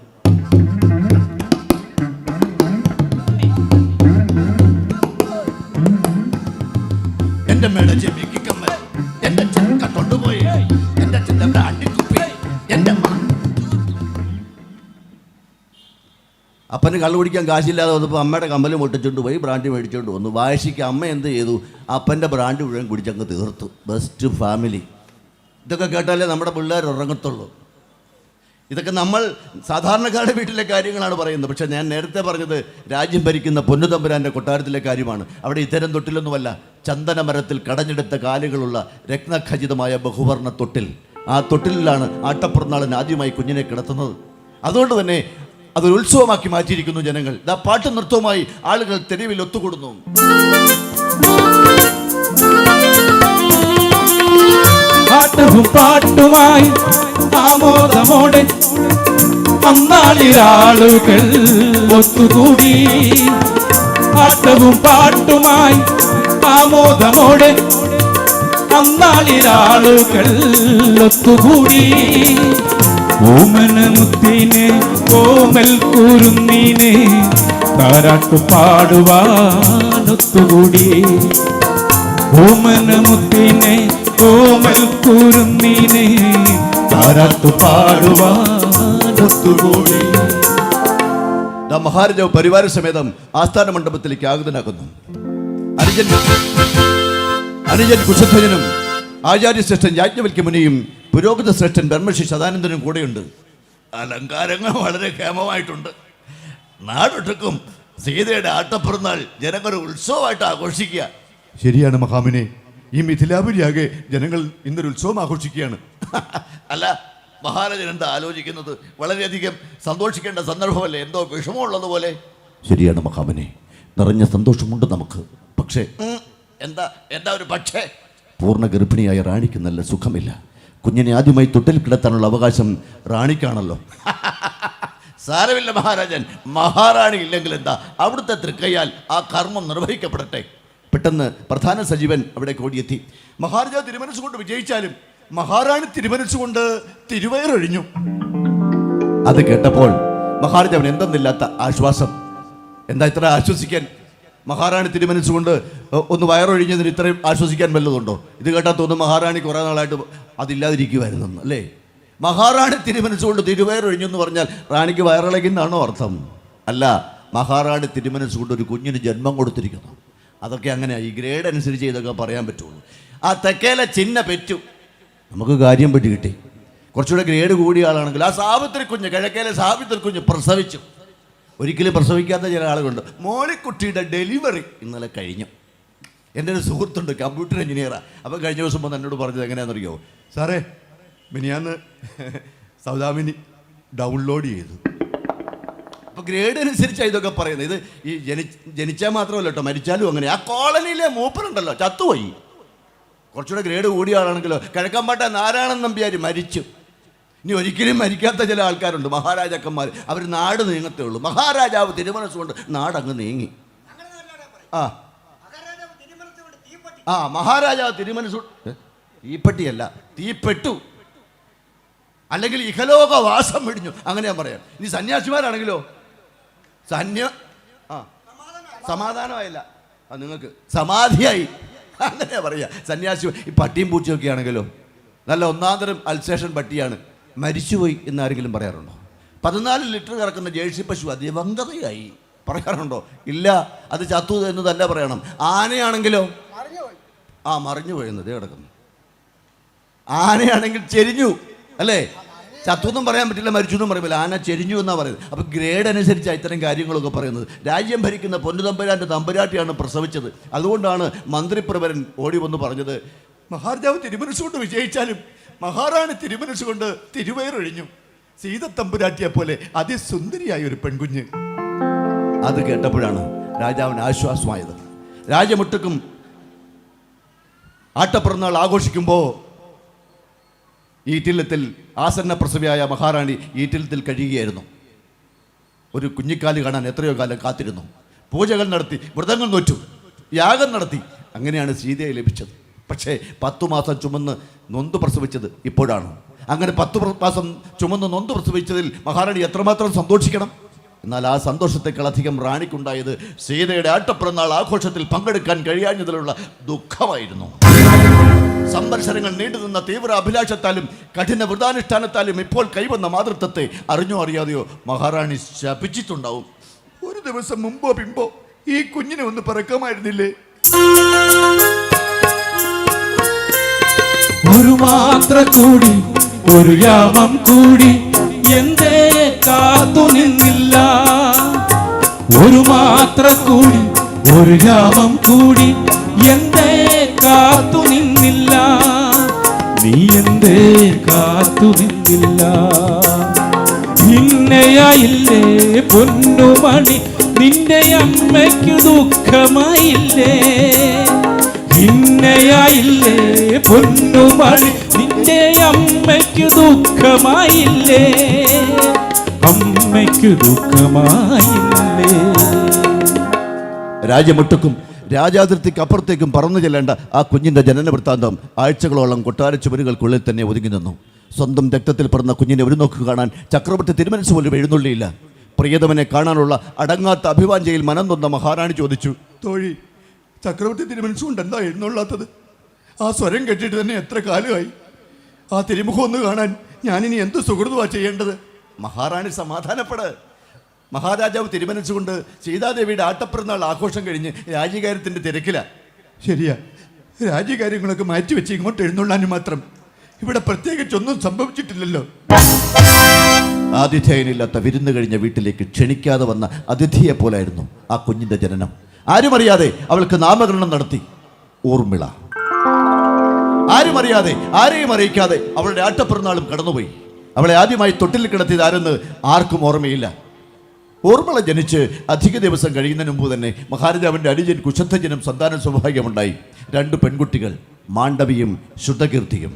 എൻ്റെ മേടെ ചെമ്മിക്ക് കമ്മൽ, എൻ്റെ ചെക്ക കൊണ്ടുപോയി, എൻ്റെ അച്ഛൻ്റെ ബ്രാൻഡി കുപ്പി, എൻ്റെ അപ്പന് കള്ളു കുടിക്കാൻ കാശില്ലാതെ വന്നപ്പോൾ അമ്മയുടെ കമ്മൽ പൊട്ടിച്ചുകൊണ്ട് പോയി ബ്രാൻഡി മേടിച്ചുകൊണ്ട് വന്നു. വാശിക്ക് അമ്മ എന്ത് ചെയ്തു? അപ്പൻ്റെ ബ്രാൻഡ് മുഴുവൻ കുടിച്ചങ്ങ് തീർത്തു. Best family. ഇതൊക്കെ കേട്ടാലേ നമ്മുടെ പിള്ളേർ ഉറങ്ങത്തുള്ളൂ. ഇതൊക്കെ നമ്മൾ സാധാരണക്കാരുടെ വീട്ടിലെ കാര്യങ്ങളാണ് പറയുന്നത്. പക്ഷേ ഞാൻ നേരത്തെ പറഞ്ഞത് രാജ്യം ഭരിക്കുന്ന പൊന്നുതമ്പുരാൻ്റെ കൊട്ടാരത്തിലെ കാര്യമാണ്. അവിടെ ഇത്തരം തൊട്ടിലൊന്നുമല്ല, ചന്ദനമരത്തിൽ കടഞ്ഞെടുത്ത കാലുകളുള്ള രത്നഖചിതമായ ബഹുവർണ്ണ തൊട്ടിൽ. ആ തൊട്ടിലാണ് ആട്ടപ്പിറന്നാളിന് ആദ്യമായി കുഞ്ഞിനെ കിടത്തുന്നത്. അതുകൊണ്ട് തന്നെ അതൊരു ഉത്സവമാക്കി മാറ്റിയിരിക്കുന്നു ജനങ്ങൾ. ഇതാ പാട്ടും നൃത്തവുമായി ആളുകൾ തെരുവിൽ ഒത്തുകൂടുന്നു. പാട്ടും പാട്ടുമായി ആമോദമോടെ അന്നാളിലാളുകൾ ഒത്തുകൂടി. ആട്ടവും പാട്ടുമായി ആമോദമോടെ അന്നാളിലാളുകൾ ഒത്തുകൂടി. ഓമനമുത്തിനെ കോമൽ കുരുന്നീനെ താരാട്ടു പാടുവാനൊത്തുകൂടി. ഓമനമുത്തിനെ കോമൽ കുരുന്നീനെ താരാട്ടു പാടുവാനൊത്തുകൂടി. മഹാരാജാവ് പരിവാര സമേതം ആസ്ഥാന മണ്ഡപത്തിലേക്ക് ആഗതനാക്കുന്നു. അനുജൻ കുശധ്വജനും ആചാര്യശ്രേഷ്ഠൻ യാജ്ഞവൽക്യ മുനിയും പുരോഗത ശ്രേഷ്ഠൻ ബ്രഹ്മർഷി സദാനന്ദനും കൂടെയുണ്ട്. അലങ്കാരങ്ങൾ വളരെ ക്ഷേമമായിട്ടുണ്ട്. നാടൊട്ടുക്കും സീതയുടെ ആട്ടപ്പിറന്നാൾ ജനങ്ങൾ ഉത്സവമായിട്ട് ആഘോഷിക്കുക. ശരിയാണ് മഹാമുനെ, ഈ മിഥിലാപുരിയാകെ ജനങ്ങൾ ഇന്നൊരു ഉത്സവം ആഘോഷിക്കുകയാണ്. അല്ല, മഹാരാജൻ എന്താ ആലോചിക്കുന്നത്? വളരെയധികം സന്തോഷിക്കേണ്ട സന്ദർഭമല്ലേ? എന്തോ വിഷമമുള്ളതുപോലെ. ശരിയാണ് മഹാമുനെ, നിറഞ്ഞ സന്തോഷമുണ്ട് നമുക്ക്. പക്ഷേ എന്താ ഒരു പക്ഷേ? പൂർണ്ണ ഗർഭിണിയായ റാണിക്ക് നല്ല സുഖമില്ല. കുഞ്ഞിനെ ആദ്യമായി തൊട്ടിൽ കിടത്താനുള്ള അവകാശം റാണിക്കാണല്ലോ. സാരമില്ല മഹാരാജൻ, മഹാറാണി ഇല്ലെങ്കിൽ എന്താ, അവിടുത്തെ തൃക്കൈയാൽ ആ കർമ്മം നിർവഹിക്കപ്പെടട്ടെ. പെട്ടെന്ന് പ്രധാന സജീവൻ അവിടെ ഓടിയെത്തി. മഹാരാജാവ് തിരുമനസ്സുകൊണ്ട് വിജയിച്ചാലും മഹാറാണി തിരുമനസ്സുകൊണ്ട് തിരുവയറൊഴിഞ്ഞു. അത് കേട്ടപ്പോൾ മഹാരാജാവിന് എന്തെന്നില്ലാത്ത ആശ്വാസം. എന്താ ഇത്ര ആശ്വസിക്കാൻ? മഹാറാണി തിരുമനസ്സുകൊണ്ട് ഒന്ന് വയറൊഴിഞ്ഞതിന് ഇത്രയും ആശ്വസിക്കാൻ വല്ലതുണ്ടോ? ഇത് കേട്ടാൽ തോന്നും മഹാറാണി കുറേ നാളായിട്ട് അതില്ലാതിരിക്കുമായിരുന്നു അല്ലേ? മഹാറാണി തിരുമനസ്സുകൊണ്ട് തിരുവയറൊഴിഞ്ഞു എന്ന് പറഞ്ഞാൽ റാണിക്ക് വയറിളകുന്നാണോ അർത്ഥം? അല്ല, മഹാറാണി തിരുമനസ്സുകൊണ്ട് ഒരു കുഞ്ഞിന് ജന്മം കൊടുത്തിരിക്കുന്നു. അതൊക്കെ അങ്ങനെ ഈ ഗ്രേഡ് അനുസരിച്ച് ഇതൊക്കെ പറയാൻ പറ്റുള്ളൂ. ആ തെക്കേലെ ചിന്ന പെറ്റു, നമുക്ക് കാര്യം പറ്റി കിട്ടി. കുറച്ചുകൂടെ ഗ്രേഡ് കൂടിയ ആളാണെങ്കിൽ ആ സാവിത്രി കുഞ്ഞ്, കിഴക്കേലെ സാവിത്രി കുഞ്ഞ് പ്രസവിച്ചു. ഒരിക്കലും പ്രസവിക്കാത്ത ചില ആളുകളുണ്ട്. മോളിക്കുട്ടിയുടെ ഡെലിവറി ഇന്നലെ കഴിഞ്ഞു. എൻ്റെ ഒരു സുഹൃത്തുണ്ട്, കമ്പ്യൂട്ടർ എഞ്ചിനീയറാണ്. അപ്പോൾ കഴിഞ്ഞ ദിവസം വന്ന് എന്നോട് പറഞ്ഞത് എങ്ങനെയാണെന്നറിയോ? സാറേ, മിനിയാന്ന് സൗദാമിനി ഡൗൺലോഡ് ചെയ്തു. അപ്പോൾ ഗ്രേഡ് അനുസരിച്ചാണ് ഇതൊക്കെ പറയുന്നത്. ഇത് ഈ ജനിച്ചാൽ മാത്രമല്ല കേട്ടോ, മരിച്ചാലും അങ്ങനെ. ആ കോളനിയിലെ മൂപ്പറുണ്ടല്ലോ, ചത്തുപോയി. കുറച്ചുകൂടെ ഗ്രേഡ് കൂടിയ ആളാണെങ്കിലോ, കിഴക്കമ്പാട്ട നാരായണൻ നമ്പ്യാർ മരിച്ചു. ഇനി ഒരിക്കലും മരിക്കാത്ത ചില ആൾക്കാരുണ്ട്, മഹാരാജാക്കന്മാർ. അവർ നാട് നീങ്ങത്തേ ഉള്ളൂ. മഹാരാജാവ് തിരുമനസ്സുകൊണ്ട് നാടങ്ങ് നീങ്ങി. മഹാരാജാവ് തിരുമനസ്സുകൊണ്ട് തീപ്പെട്ടിയല്ല, തീപ്പെട്ടു. അല്ലെങ്കിൽ ഇഹലോകവാസം വെടിഞ്ഞു, അങ്ങനെ ഞാൻ പറയാം. ഇനി സന്യാസിമാരാണെങ്കിലോ സമാധാനമായില്ല, നിങ്ങൾക്ക് സമാധിയായി, അങ്ങനെ പറയാ. സന്യാസി ഈ പട്ടിയും പൂച്ചയൊക്കെ ആണെങ്കിലോ നല്ല ഒന്നാന്തരം അൽസേഷൻ പട്ടിയാണ്, മരിച്ചുപോയി എന്നാരെങ്കിലും പറയാറുണ്ടോ? 14 ലിറ്റർ കറക്കുന്ന ജേഴ്സി പശു ദിവംഗതയായി പറയാറുണ്ടോ? ഇല്ല, അത് ചത്തു എന്നതല്ല പറയണം. ആനയാണെങ്കിലോ മറിഞ്ഞു പോയെന്നത് കിടക്കുന്നു. ആനയാണെങ്കിൽ ചെരിഞ്ഞു, അല്ലേ? ചത്തുവെന്നും പറയാൻ പറ്റില്ല, മരിച്ചു എന്നും പറയുമ്പോൾ ആന ചെരിഞ്ഞു എന്നാണ് പറയുന്നത്. അപ്പോൾ ഗ്രേഡ് അനുസരിച്ചാണ് ഇത്തരം കാര്യങ്ങളൊക്കെ പറയുന്നത്. രാജ്യം ഭരിക്കുന്ന പൊന്നുതമ്പുരാൻ്റെ തമ്പുരാട്ടിയാണ് പ്രസവിച്ചത്. അതുകൊണ്ടാണ് മന്ത്രിപ്രവരൻ ഓടി വന്ന് പറഞ്ഞത്, മഹാരാജാവ് തിരുമനസ്സുകൊണ്ട് വിജയിച്ചാലും മഹാറാണി തിരുമനസ്സുകൊണ്ട് തിരുവയറൊഴിഞ്ഞു. സീത തമ്പുരാട്ടിയെ പോലെ അതിസുന്ദരിയായ ഒരു പെൺകുഞ്ഞ്. അത് കേട്ടപ്പോഴാണ് രാജാവിന് ആശ്വാസമായത്. രാജമൊട്ടുക്കും ആട്ടപ്പിറന്നാൾ ആഘോഷിക്കുമ്പോൾ ഈറ്റില്ലത്തിൽ ആസന്ന പ്രസവിയായ മഹാറാണി ഈറ്റില്ലത്തിൽ കഴിയുകയായിരുന്നു. ഒരു കുഞ്ഞിക്കാല് കാണാൻ എത്രയോ കാലം കാത്തിരുന്നു. പൂജകൾ നടത്തി, വ്രതങ്ങൾ നോറ്റു, യാഗം നടത്തി. അങ്ങനെയാണ് സീതയെ ലഭിച്ചത്. പക്ഷേ 10 മാസം ചുമന്ന് നൊന്ത് പ്രസവിച്ചത് ഇപ്പോഴാണ്. അങ്ങനെ 10 മാസം ചുമന്ന് നൊന്ത് പ്രസവിച്ചതിൽ മഹാറാണി എത്രമാത്രം സന്തോഷിക്കണം. എന്നാൽ ആ സന്തോഷത്തെക്കാളധികം റാണിക്കുണ്ടായത് സീതയുടെ ആട്ടപ്പിറന്നാൾ ആഘോഷത്തിൽ പങ്കെടുക്കാൻ കഴിയാഞ്ഞതിലുള്ള ദുഃഖമായിരുന്നു. സംവത്സരങ്ങൾ നീണ്ടുനിന്ന തീവ്ര അഭിലാഷത്താലും കഠിന വ്രതാനുഷ്ഠാനത്താലും ഇപ്പോൾ കൈവന്ന മാതൃത്വത്തെ അറിഞ്ഞോ അറിയാതെയോ മഹാറാണി ശപിച്ചിട്ടുണ്ടാവും. ഒരു ദിവസം മുമ്പോ പിമ്പോ ഈ കുഞ്ഞിനെ ഒന്ന് പിറക്കമായിരുന്നില്ലേ? ഒരു മാത്ര കൂടി, ഒരു യാമം കൂടി, എന്തേ കാത്തു നിന്നില്ല? ഒരു മാത്ര കൂടി, ഒരു യാമം കൂടി, എന്തേ കാത്തു നിന്നില്ല? നീ എന്തേ കാത്തു നിന്നില്ല? ഭിന്നയായില്ലേ പൊന്നുമണി, നിന്റെ അമ്മയ്ക്ക് ദുഃഖമായില്ലേ? ഭിന്നയായില്ലേ പൊന്നുമണി, നിന്റെ അമ്മയ്ക്ക് ദുഃഖമായില്ലേ? അമ്മയ്ക്ക് ദുഃഖമായില്ലേ? രാജമൊട്ടുക്കും രാജാതിർത്തിക്ക് അപ്പുറത്തേക്കും പറന്നു ചെല്ലേണ്ട ആ കുഞ്ഞിൻ്റെ ജനന വൃത്താന്തം ആഴ്ചകളോളം കൊട്ടാര ചുവരുകൾക്കുള്ളിൽ തന്നെ ഒതുങ്ങി നിന്നു. സ്വന്തം രക്തത്തിൽ പിറന്ന കുഞ്ഞിനെ ഒരു നോക്ക് കാണാൻ ചക്രവർത്തി തിരുമനസ് പോലും എഴുന്നള്ളിയില്ല. പ്രിയതമനെ കാണാനുള്ള അടങ്ങാത്ത അഭിവാഞ്ചയിൽ മനം നൊന്ന മഹാറാണി ചോദിച്ചു, തോഴി, ചക്രവർത്തി തിരുമനസ്സുകൊണ്ട് എന്താ എഴുന്നള്ളാത്തത്? ആ സ്വരം കേട്ടിട്ട് തന്നെ എത്ര കാലമായി. ആ തിരുമുഖം ഒന്ന് കാണാൻ ഞാനിനി എന്ത് സുഹൃത്തുവാ ചെയ്യേണ്ടത്? മഹാറാണി സമാധാനപ്പെട്. മഹാരാജാവ് തിരുമനസ്സുകൊണ്ട് സീതാദേവിയുടെ ആട്ടപ്പിറന്നാൾ ആഘോഷം കഴിഞ്ഞ് രാജ്യകാര്യത്തിൻ്റെ തിരക്കിലാണ്. ശരിയാ, രാജ്യകാര്യങ്ങളൊക്കെ മാറ്റിവെച്ച് ഇങ്ങോട്ട് എഴുന്നള്ളാനും മാത്രം. ഇവിടെ പ്രത്യേകിച്ചൊന്നും സംഭവിച്ചിട്ടില്ലല്ലോ. ആതിഥേയനില്ലാത്ത വിരുന്ന് കഴിഞ്ഞ വീട്ടിലേക്ക് ക്ഷണിക്കാതെ വന്ന അതിഥിയെ പോലായിരുന്നു ആ കുഞ്ഞിൻ്റെ ജനനം. ആരും അറിയാതെ അവൾക്ക് നാമകരണം നടത്തി ഊർമിള. ആരും അറിയാതെ, ആരെയും അറിയിക്കാതെ അവളുടെ ആട്ടപ്പിറന്നാളും കടന്നുപോയി. അവളെ ആദ്യമായി തൊട്ടിൽ കിടത്തിയത് ആരെന്ന് ആർക്കും ഓർമ്മയില്ല. ഊർമിള ജനിച്ച് അധിക ദിവസം കഴിയുന്നതിന് മുമ്പ് തന്നെ മഹാരാജാവിൻ്റെ അനുജൻ കുശധ്വജനും സന്താന സൗഭാഗ്യമുണ്ടായി. 2 പെൺകുട്ടികൾ, മാണ്ഡവിയും ശുദ്ധകീർത്തിയും.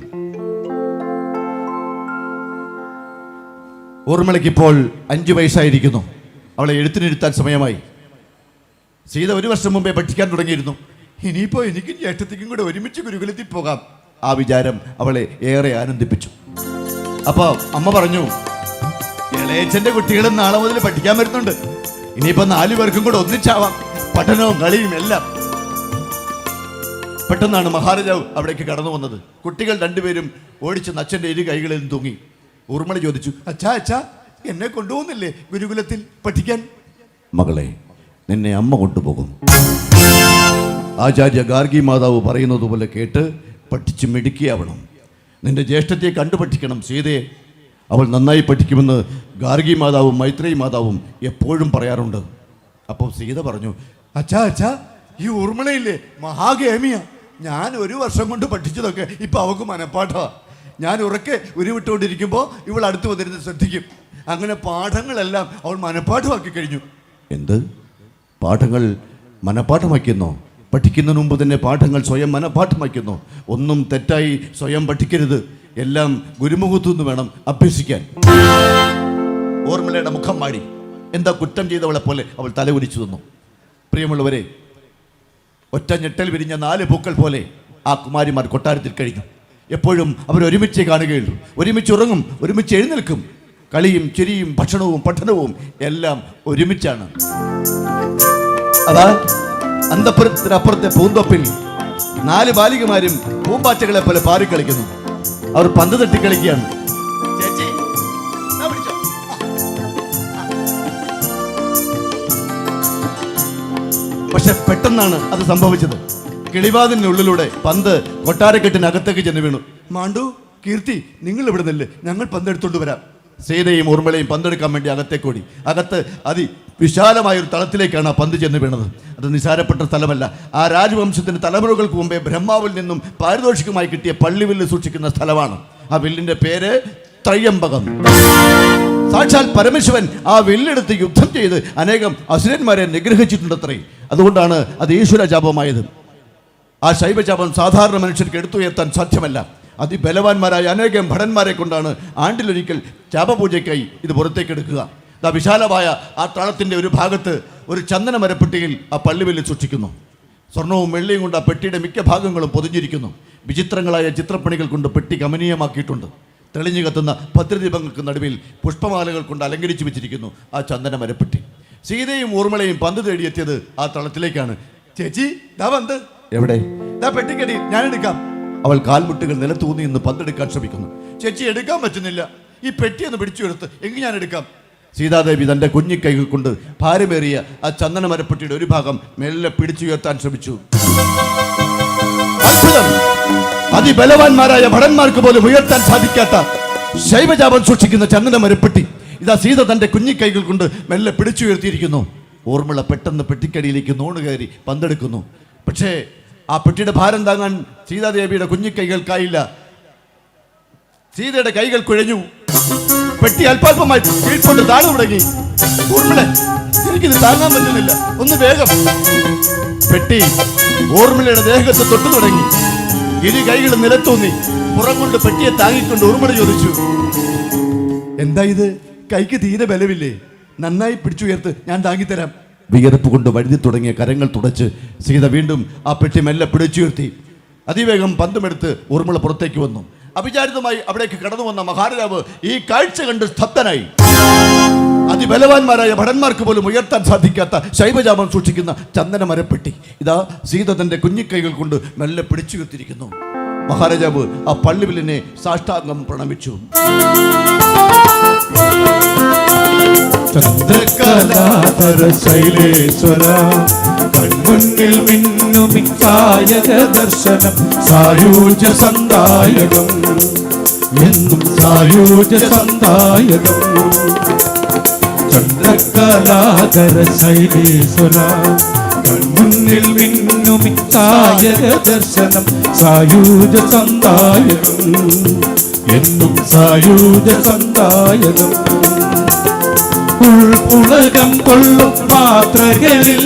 ഊർമിളയ്ക്കിപ്പോൾ 5 വയസ്സായിരിക്കുന്നു. അവളെ എഴുത്തിനിരുത്താൻ സമയമായി. സീത 1 വർഷം മുമ്പേ പഠിക്കാൻ തുടങ്ങിയിരുന്നു. ഇനിയിപ്പോൾ എനിക്കും ജ്യേഷ്ഠത്തിക്കും കൂടെ ഒരുമിച്ച് ഗുരുകുലത്തിൽ പോകാം. ആ വിചാരം അവളെ ഏറെ ആനന്ദിപ്പിച്ചു. അപ്പോൾ അമ്മ പറഞ്ഞു, ഇളയച്ചൻ്റെ കുട്ടികളും നാളെ മുതൽ പഠിക്കാൻ വരുന്നുണ്ട്. ഇനിയിപ്പോൾ 4 പേർക്കും കൂടെ ഒന്നിച്ചാവാം, പഠനവും കളിയും എല്ലാം. പെട്ടെന്നാണ് മഹാരാജാവ് അവിടേക്ക് കടന്നു വന്നത്. കുട്ടികൾ 2 പേരും ഓടിച്ചെന്ന് അച്ഛൻ്റെ 2 കൈകളിലും തൂങ്ങി. ഊർമിള ചോദിച്ചു, അച്ഛാ അച്ഛാ, എന്നെ കൊണ്ടുപോകുന്നില്ലേ ഗുരുകുലത്തിൽ പഠിക്കാൻ? മകളെ, നിന്നെ അമ്മ കൊണ്ടുപോകും. ആചാര്യ ഗാർഗി മാതാവ് പറയുന്നത് പോലെ കേട്ട് പഠിച്ച് മിടുക്കിയാവണം. നിന്റെ ജ്യേഷ്ഠത്തെ കണ്ടു പഠിക്കണം സീതയെ. അവൾ നന്നായി പഠിക്കുമെന്ന് ഗാർഗി മാതാവും മൈത്രേയി മാതാവും എപ്പോഴും പറയാറുണ്ട്. അപ്പോൾ സീത പറഞ്ഞു, അച്ഛാ അച്ഛാ, ഈ ഊർമിളയില്ലേ മഹാഗേമിയ. ഞാൻ ഒരു വർഷം കൊണ്ട് പഠിച്ചതൊക്കെ ഇപ്പൊ അവക്ക് മനപ്പാഠമാണ്. ഞാൻ ഉറക്കെ ഉരുവിട്ടുകൊണ്ടിരിക്കുമ്പോൾ ഇവൾ അടുത്ത് വന്നിരുന്ന് ശ്രദ്ധിക്കും. അങ്ങനെ പാഠങ്ങളെല്ലാം അവൾ മനപ്പാഠമാക്കി കഴിഞ്ഞു. എന്ത് പാഠങ്ങൾ മനപ്പാഠമാക്കിയെന്നോ? പഠിക്കുന്നതിന് മുമ്പ് തന്നെ പാഠങ്ങൾ സ്വയം മനപ്പാഠമാക്കുന്നു. ഒന്നും തെറ്റായി സ്വയം പഠിക്കരുത്. എല്ലാം ഗുരുമുഖത്തു നിന്ന് വേണം അഭ്യസിക്കാൻ. ഓർമ്മലയുടെ മുഖം മാടി. എന്താ കുറ്റം ചെയ്തവളെ പോലെ അവൾ തല ഉരിച്ചു തന്നു. പ്രിയമുള്ളവരെ, ഒറ്റ ഞെട്ടൽ വിരിഞ്ഞ 4 പൂക്കൾ പോലെ ആ കുമാരിമാർ കൊട്ടാരത്തിൽ കഴിഞ്ഞു. എപ്പോഴും അവർ ഒരുമിച്ച് കാണുകയുള്ളൂ. ഒരുമിച്ച് ഉറങ്ങും, ഒരുമിച്ച് എഴുന്നേൽക്കും. കളിയും ചിരിയും ഭക്ഷണവും പഠനവും എല്ലാം ഒരുമിച്ചാണ്. അതാ അന്തപ്പുരത്തിനപ്പുറത്തെ പൂന്തോപ്പിൽ 4 ബാലികമാരും പൂമ്പാറ്റകളെ പോലെ പാറിക്കളിക്കുന്നു. അവർ പന്ത് തട്ടി കളിക്കുകയാണ്. ചേച്ചി, ദാ പിടിച്ചോ. പക്ഷെ പെട്ടെന്നാണ് അത് സംഭവിച്ചത്. കിളിവാതിനുള്ളിലൂടെ പന്ത് കൊട്ടാരക്കെട്ടിനകത്തേക്ക് ചെന്ന് വീണു. മാണ്ടു, കീർത്തി, നിങ്ങൾ ഇവിടെ നില്ല്, ഞങ്ങൾ പന്തെടുത്തോണ്ട് വരാം. സീതയും ഊർമിളയും പന്തെടുക്കാൻ വേണ്ടി അകത്തേക്കോടി. അകത്ത് വിശാലമായൊരു തളത്തിലേക്കാണ് ആ പന്ത് ചെന്ന് വീണത്. അത് നിസാരപ്പെട്ട സ്ഥലമല്ല. ആ രാജവംശത്തിന് തലമുറകൾക്ക് മുമ്പേ ബ്രഹ്മാവിൽ നിന്നും പാരിതോഷികമായി കിട്ടിയ പള്ളിവില്ല് സൂക്ഷിക്കുന്ന സ്ഥലമാണ്. ആ വില്ലിന്റെ പേര് ത്രയംബകം. സാക്ഷാൽ പരമശിവൻ ആ വില്ലെടുത്ത് യുദ്ധം ചെയ്ത് അനേകം അസുരന്മാരെ നിഗ്രഹിച്ചിട്ടുണ്ടത്രേ. അതുകൊണ്ടാണ് അത് ഈശ്വര ജാപമായത്. ആ ശൈവജാപം സാധാരണ മനുഷ്യർക്ക് എടുത്തുയർത്താൻ സാധ്യമല്ല. അതിബലവാന്മാരായ അനേകം ഭടന്മാരെ കൊണ്ടാണ് ആണ്ടിലൊരിക്കൽ ജാപപൂജയ്ക്കായി ഇത് പുറത്തേക്കെടുക്കുക. ആ വിശാലമായ ആ തളത്തിൻ്റെ ഒരു ഭാഗത്ത് ഒരു ചന്ദന മരപ്പെട്ടിയിൽ ആ പള്ളിവില്ല് സൂക്ഷിക്കുന്നു. സ്വർണവും വെള്ളിയും കൊണ്ട് ആ പെട്ടിയുടെ മിക്ക ഭാഗങ്ങളും പൊതിഞ്ഞിരിക്കുന്നു. വിചിത്രങ്ങളായ ചിത്രപ്പണികൾ കൊണ്ട് പെട്ടി കമനീയമാക്കിയിട്ടുണ്ട്. തെളിഞ്ഞു കത്തുന്ന ഭദ്രദീപങ്ങൾക്ക് നടുവിൽ പുഷ്പമാലകൾ കൊണ്ട് അലങ്കരിച്ചു വെച്ചിരിക്കുന്നു ആ ചന്ദന മരപ്പെട്ടി. സീതയും ഊർമിളയും പന്ത് തേടിയെത്തിയത് ആ തളത്തിലേക്കാണ്. ചേച്ചി, ദാ പന്ത്. എവിടെ? ദാ പെട്ടിക്കടി, ഞാൻ എടുക്കാം. അവൾ കാൽമുട്ടുകൾ നിലത്തൂന്നി നിന്ന് പന്തെടുക്കാൻ ശ്രമിക്കുന്നു. ചേച്ചി, എടുക്കാൻ പറ്റുന്നില്ല. ഈ പെട്ടിയൊന്ന് പിടിച്ചെടുത്ത് എങ്കിൽ ഞാൻ എടുക്കാം. സീതാദേവി തൻ്റെ കുഞ്ഞിക്കൈകൾ കൊണ്ട് ഭാരമേറിയ ആ ചന്ദന മരപ്പെട്ടിയുടെ ഒരു ഭാഗം മെല്ലെ പിടിച്ചുയർത്താൻ ശ്രമിച്ചു. അത്ഭുതം! അതിബലവാന്മാരായ ഭടന്മാർക്ക് പോലും ഉയർത്താൻ സാധിക്കാത്ത ശൈവജാപം സൂക്ഷിക്കുന്ന ചന്ദന മരപ്പെട്ടി ഇതാ സീത തൻ്റെ കുഞ്ഞിക്കൈകൾ കൊണ്ട് മെല്ലെ പിടിച്ചുയർത്തിയിരിക്കുന്നു. ഊർമിള പെട്ടെന്ന് പെട്ടിക്കടിയിലേക്ക് നോണ് കയറി പന്തെടുക്കുന്നു. പക്ഷേ ആ പെട്ടിയുടെ ഭാരം താങ്ങാൻ സീതാദേവിയുടെ കുഞ്ഞിക്കൈകൾക്കായില്ല. സീതയുടെ കൈകൾ കുഴഞ്ഞു. പെട്ടി അല്പാൽപമായി കീഴ്പോട്ട് താഴെ തുടങ്ങി. ഊർമിള, എനിക്കിത് താങ്ങാൻ പറ്റുന്നില്ല, ഒന്ന് വേഗം. പെട്ടി ഊർമിളയുടെ ദേഹത്ത് തൊട്ടു തുടങ്ങി. ഇരു കൈകളും നിലത്തൂന്നി പുറം കൊണ്ട് പെട്ടിയെ താങ്ങിക്കൊണ്ട് ഊർമിള ചോദിച്ചു, എന്താ ഇത്? കൈക്ക് തീരെ ബലമില്ലേ? നന്നായി പിടിച്ചുയർത്ത്, ഞാൻ താങ്ങിത്തരാം. വിയർപ്പ് കൊണ്ട് വഴുതി തുടങ്ങിയ കരങ്ങൾ തുടച്ച് സീത വീണ്ടും ആ പെട്ടി മെല്ലെ പിടിച്ചുയർത്തി. അതിവേഗം പന്തുമെടുത്ത് ഊർമിള പുറത്തേക്ക് വന്നു. അവിചാരിതമായി അവിടേക്ക് കടന്നു വന്ന മഹാരാജാവ് ഈ കാഴ്ച കണ്ട് സ്തബ്ധനായി. അതിബലവാന്മാരായ ഭടന്മാർക്ക് പോലും ഉയർത്താൻ സാധിക്കാത്ത ശൈവജാപം സൂക്ഷിക്കുന്ന ചന്ദന മരപ്പെട്ടി ഇതാ സീത തന്റെ കുഞ്ഞിക്കൈകൾ കൊണ്ട് മെല്ലെ പിടിച്ചുയർത്തിയിരിക്കുന്നു. മഹാരാജാവ് ആ പള്ളിവില്ലിനെ സാഷ്ടാംഗം പ്രണമിച്ചു. ചന്ദ്രകലാധര ശൈലേശ്വര കൺമുന്നിൽ മിന്നുമിക്കായക ദർശനം സായൂജ സന്ദായകം എന്നും സായൂജ സന്ദായകം. ചന്ദ്രകലാധര ശൈലേശ്വര കൺമുന്നിൽ മിന്നുമിക്കായക ദർശനം സായൂജ സന്ദായകം എന്നും സായൂജ സന്ദായകം. ഉൾപുളകം കൊള്ളും പാത്രകളിൽ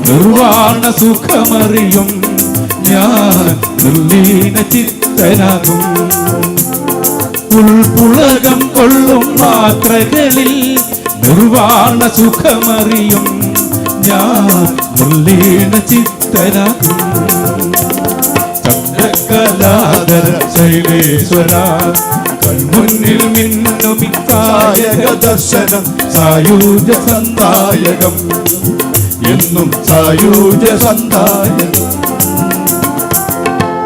നിർവാണ സുഖമറിയും ഞാൻ നിർലീന ചിത്തനാകും. ഉൾപുളകം കൊള്ളും പാത്രകളിൽ നിർവാണ സുഖമറിയും ഞാൻ നിർലീന ചിത്തനാകും. ചന്ദ്രകലാധര ശൈലേശ്വര കൺമുന്നിൽ മിന്നുമിക്കായക ദർശനം സായൂജ സന്ദായകം എന്നും സായൂജ സന്ദായകം.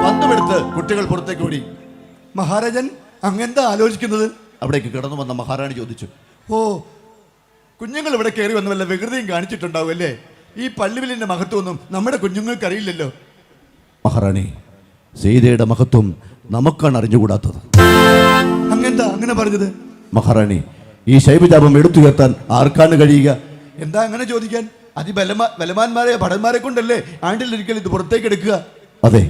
പന്തുമെടുത്ത് കുട്ടികൾ പുറത്തേക്ക് ഓടി. മഹാരാജൻ, അങ്ങെന്താ ആലോചിക്കുന്നത്? അവിടേക്ക് കടന്നു വന്ന മഹാറാണി ചോദിച്ചു. ഓ, കുഞ്ഞുങ്ങൾ ഇവിടെ കയറി വന്ന് വല്ല വികൃതിയും കാണിച്ചിട്ടുണ്ടാവും അല്ലേ? ഈ പള്ളിവില്ലിന്റെ മഹത്വമൊന്നും നമ്മുടെ കുഞ്ഞുങ്ങൾക്ക് അറിയില്ലല്ലോ. മഹാറാണി, സീതയുടെ മഹത്വം നമുക്കാണ് അറിഞ്ഞുകൂടാത്തത്. അങ്ങെന്താ അങ്ങനെ പറഞ്ഞത്? മഹാറാണി, ഈ ശൈവജാപം എടുത്തുയർത്താൻ ആർക്കാണ് കഴിയുക? എന്താ അങ്ങനെ ചോദിക്കാൻ? ബലവാന്മാരായ ഭടന്മാരെ കൊണ്ടല്ലേ ആണ്ടിലൊരിക്കൽ ഇത് പുറത്തേക്ക് എടുക്കുക? അതെ,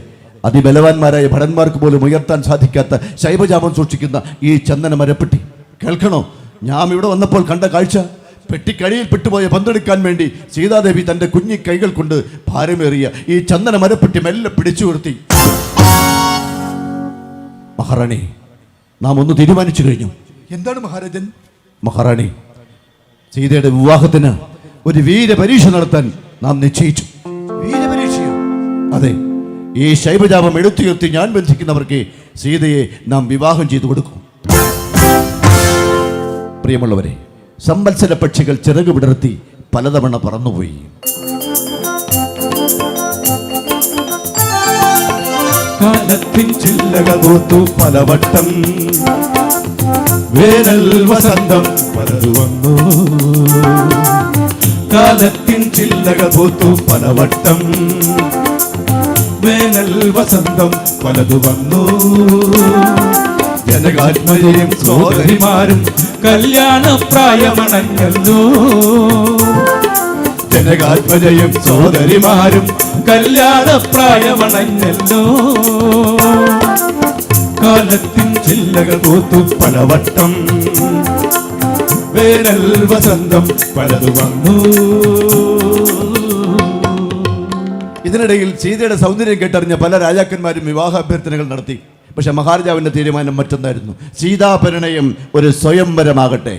അതിബലവാന്മാരായ ഭടന്മാർക്ക് പോലും ഉയർത്താൻ സാധിക്കാത്ത ശൈവജാമം സൂക്ഷിക്കുന്ന ഈ ചന്ദന മരപ്പെട്ടി കേൾക്കണോ? ഞാൻ ഇവിടെ വന്നപ്പോൾ കണ്ട കാഴ്ച, പെട്ടിക്കഴിയിൽ പെട്ടുപോയ പന്തെടുക്കാൻ വേണ്ടി സീതാദേവി തന്റെ കുഞ്ഞി കൈകൾ കൊണ്ട് ഭാരമേറിയ ഈ ചന്ദന മരപ്പെട്ടി മെല്ലെ പിടിച്ചു നിർത്തി. മഹാറാണി, നാം ഒന്ന് തീരുമാനിച്ചു കഴിഞ്ഞു. എന്താണ് മഹാരാജൻ? മഹാറാണി, സീതയുടെ വിവാഹത്തിന് ഒരു വീരപരീക്ഷ നടത്താൻ നാം നിശ്ചയിച്ചു. വീരപരീക്ഷയോ? അതെ, ഈ ശൈവജാപം എടുത്തുയർത്തി ഞാൻ ബന്ധിക്കുന്നവർക്ക് സീതയെ നാം വിവാഹം ചെയ്തു കൊടുക്കും. പ്രിയമുള്ളവരെ, സംവത്സര പക്ഷികൾ ചിറകു വിടർത്തി പലതവണ പറന്നുപോയി. കാലത്തിൻ ചില്ലകൾ പൂത്തു പലവട്ടം, വേനൽ വസന്തം പലതു വന്നു. കാലത്തിൻ ചില്ലകൾ പൂത്തു പലവട്ടം, വേനൽ വസന്തം പലതു വന്നു. ജനകാത്മജയും സോദരിമാരും കല്യാണ പ്രായമണഞ്ഞല്ലോ. ജനകാത്മജയും സോദരിമാരും കല്യാണ പ്രായമണഞ്ഞല്ലോ. കാലത്തിൻ ചില്ലകൾ പൂത്തു പലവട്ടം, വേനൽ വസന്തം പലതു വന്നു. ഇതിനിടയിൽ സീതയുടെ സൗന്ദര്യം കേട്ടറിഞ്ഞ പല രാജാക്കന്മാരും വിവാഹാഭ്യർത്ഥനകൾ നടത്തി. പക്ഷെ മഹാരാജാവിന്റെ തീരുമാനം മറ്റൊന്നായിരുന്നു. സീതാപരിണയം ഒരു സ്വയംവരമാകട്ടെ.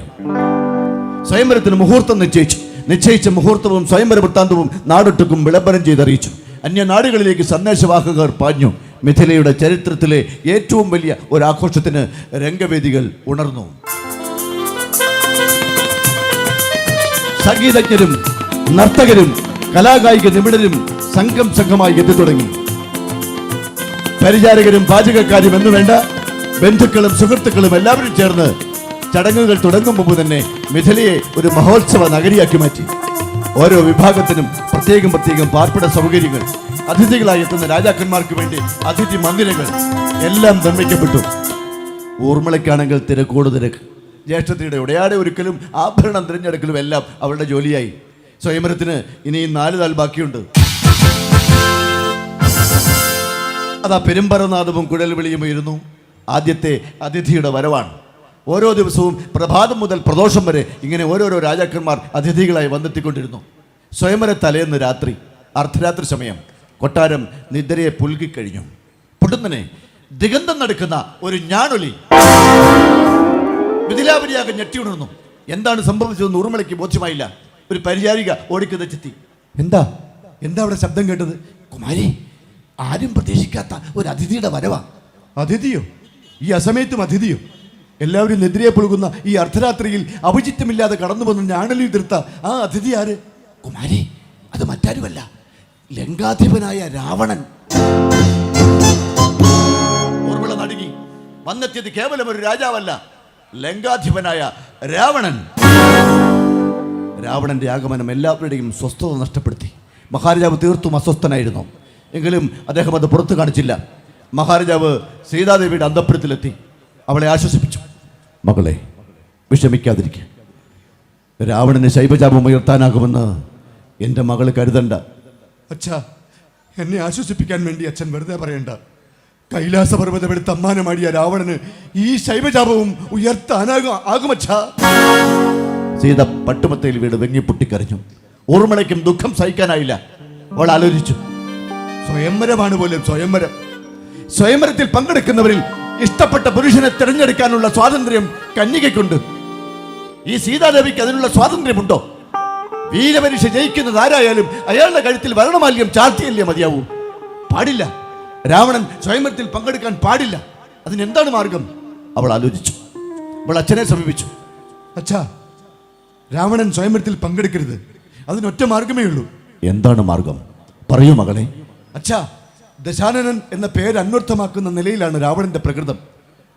സ്വയംവരത്തിന് മുഹൂർത്തം നിശ്ചയിച്ച മുഹൂർത്തവും സ്വയംവര വൃത്താന്തവും നാടൊട്ടുക്കും വിളംബരം ചെയ്തറിയിച്ചു. അന്യനാടുകളിലേക്ക് സന്ദേശവാഹകർ പാഞ്ഞു. മിഥിലയുടെ ചരിത്രത്തിലെ ഏറ്റവും വലിയ ഒരാഘോഷത്തിന് രംഗവേദികൾ ഉണർന്നു. സംഗീതജ്ഞരും നർത്തകരും കലാകായിക നിപുണരും സംഘമായി എത്തി തുടങ്ങി. പരിചാരകരും പാചകക്കാരും എന്നു വേണ്ട ബന്ധുക്കളും സുഹൃത്തുക്കളും എല്ലാവരും ചേർന്ന് ചടങ്ങുകൾ തുടങ്ങും മുമ്പ് തന്നെ മിഥിലയെ ഒരു മഹോത്സവ നഗരിയാക്കി മാറ്റി. ഓരോ വിഭാഗത്തിനും പ്രത്യേകം പാർപ്പിട സൗകര്യങ്ങൾ, അതിഥികളായി എത്തുന്ന രാജാക്കന്മാർക്ക് വേണ്ടി അതിഥി മന്ദിരങ്ങൾ എല്ലാം നിർമ്മിക്കപ്പെട്ടു. ഊർമിളയ്ക്കാണെങ്കിൽ തിരക്ക്. ജ്യേഷ്ഠത്തിയുടെ ഉടയാടെ ഒരുക്കലും ആഭരണം തിരഞ്ഞെടുക്കലും എല്ലാം അവളുടെ ജോലിയായി. സ്വയംവരത്തിന് ഇനിയും 4 നാൾ ബാക്കിയുണ്ട്. അതാ പെരുമ്പറനാദവും കുഴൽ വിളിയും ഉയരുന്നു. ആദ്യത്തെ അതിഥിയുടെ വരവാണ്. ഓരോ ദിവസവും പ്രഭാതം മുതൽ പ്രദോഷം വരെ ഇങ്ങനെ ഓരോരോ രാജാക്കന്മാർ അതിഥികളായി വന്നെത്തിക്കൊണ്ടിരുന്നു. സ്വയംവര തലേന്ന് രാത്രി, അർദ്ധരാത്രി സമയം, കൊട്ടാരം നിദ്രയെ പുൽകിക്കഴിഞ്ഞു. പൊടുന്നനെ ദിഗന്ധം നടക്കുന്ന ഒരു ഞാണൊലി മിഥിലാപുരിയാകെ ഞെട്ടിയുണർന്നു. എന്താണ് സംഭവിച്ചതെന്ന് ഊർമിളയ്ക്ക് ബോധ്യമായില്ല. ഒരു പരിചാരിക ഓടിക്കതെത്തി. എന്താ അവിടെ ശബ്ദം കേട്ടത്? കുമാരി, ആരും പ്രതീക്ഷിക്കാത്ത ഒരു അതിഥിയുടെ വരവാ. അതിഥിയോ? ഈ അസമയത്തും അതിഥിയോ? എല്ലാവരും നിദ്രയെ പുളുകുന്ന ഈ അർദ്ധരാത്രിയിൽ അഭിജിത്തമില്ലാതെ കടന്നു വന്ന് ഞാണലി തീർത്ത ആ അതിഥി ആര്? കുമാരി, അത് മറ്റാരുമല്ല, ലങ്കാധിപനായ രാവണൻ. ഊർമിള നടുങ്ങി. വന്നെത്തിയത് കേവലം ഒരു രാജാവല്ല, ലങ്കാധിപനായ രാവണൻ. രാവണന്റെ ആഗമനം എല്ലാവരുടെയും സ്വസ്ഥത നഷ്ടപ്പെടുത്തി. മഹാരാജാവ് തീർത്തും അസ്വസ്ഥനായിരുന്നു. എങ്കിലും അദ്ദേഹം അത് പുറത്തു കാണിച്ചില്ല. മഹാരാജാവ് സീതാദേവിയുടെ അന്തഃപുരത്തിലെത്തി അവളെ ആശ്വസിപ്പിച്ചു. മകളെ, വിഷമിക്കാതിരിക്കുക. രാവണന് ശൈവജാപം ഉയർത്താനാകുമെന്ന് എൻ്റെ മകള് കരുതണ്ട. അച്ഛാ, എന്നെ ആശ്വസിപ്പിക്കാൻ വേണ്ടി അച്ഛൻ വെറുതെ പറയണ്ട. കൈലാസപർവ്വതമെടുത്ത് അമ്മാനമാടിയ രാവണന് ഈ ശൈവജാപവും ഉയർത്താനാകുമച്ഛാ. സീത പട്ടുമത്തയിൽ വീട് വെങ്ങിപ്പൊട്ടിക്കരഞ്ഞു. ഊർമിളയ്ക്കും ദുഃഖം സഹിക്കാനായില്ല. അവൾ ആലോചിച്ചു. സ്വയംവരമാണ് പോലും സ്വയംവരം. സ്വയംവരത്തിൽ പങ്കെടുക്കുന്നവരിൽ ഇഷ്ടപ്പെട്ട പുരുഷനെ തിരഞ്ഞെടുക്കാനുള്ള സ്വാതന്ത്ര്യം കന്യകയ്ക്കുണ്ട്. ഈ സീതാദേവിക്ക് അതിനുള്ള സ്വാതന്ത്ര്യമുണ്ടോ? വീരപരീക്ഷ ജയിക്കുന്നത് ആരായാലും അയാളുടെ കഴുത്തിൽ വർണ്ണമാല്യം ചാർത്തിയല്ലേ മതിയാവൂ. പാടില്ല. രാവണൻ സ്വയംവരത്തിൽ പങ്കെടുക്കാൻ പാടില്ല. അതിനെന്താണ് മാർഗം? അവൾ ആലോചിച്ചു. അവൾ അച്ഛനെ സമീപിച്ചു. അച്ഛാ, രാവണൻ സ്വയംവരത്തിൽ പങ്കെടുക്കരുത്. അതിനൊറ്റ മാർഗമേ ഉള്ളൂ. എന്താണ് മാർഗം? പറയൂ മകളെ. അച്ഛാ, ദശാനനൻ എന്ന പേര് അന്വർത്ഥമാക്കുന്ന നിലയിലാണ് രാവണന്റെ പ്രകൃതം.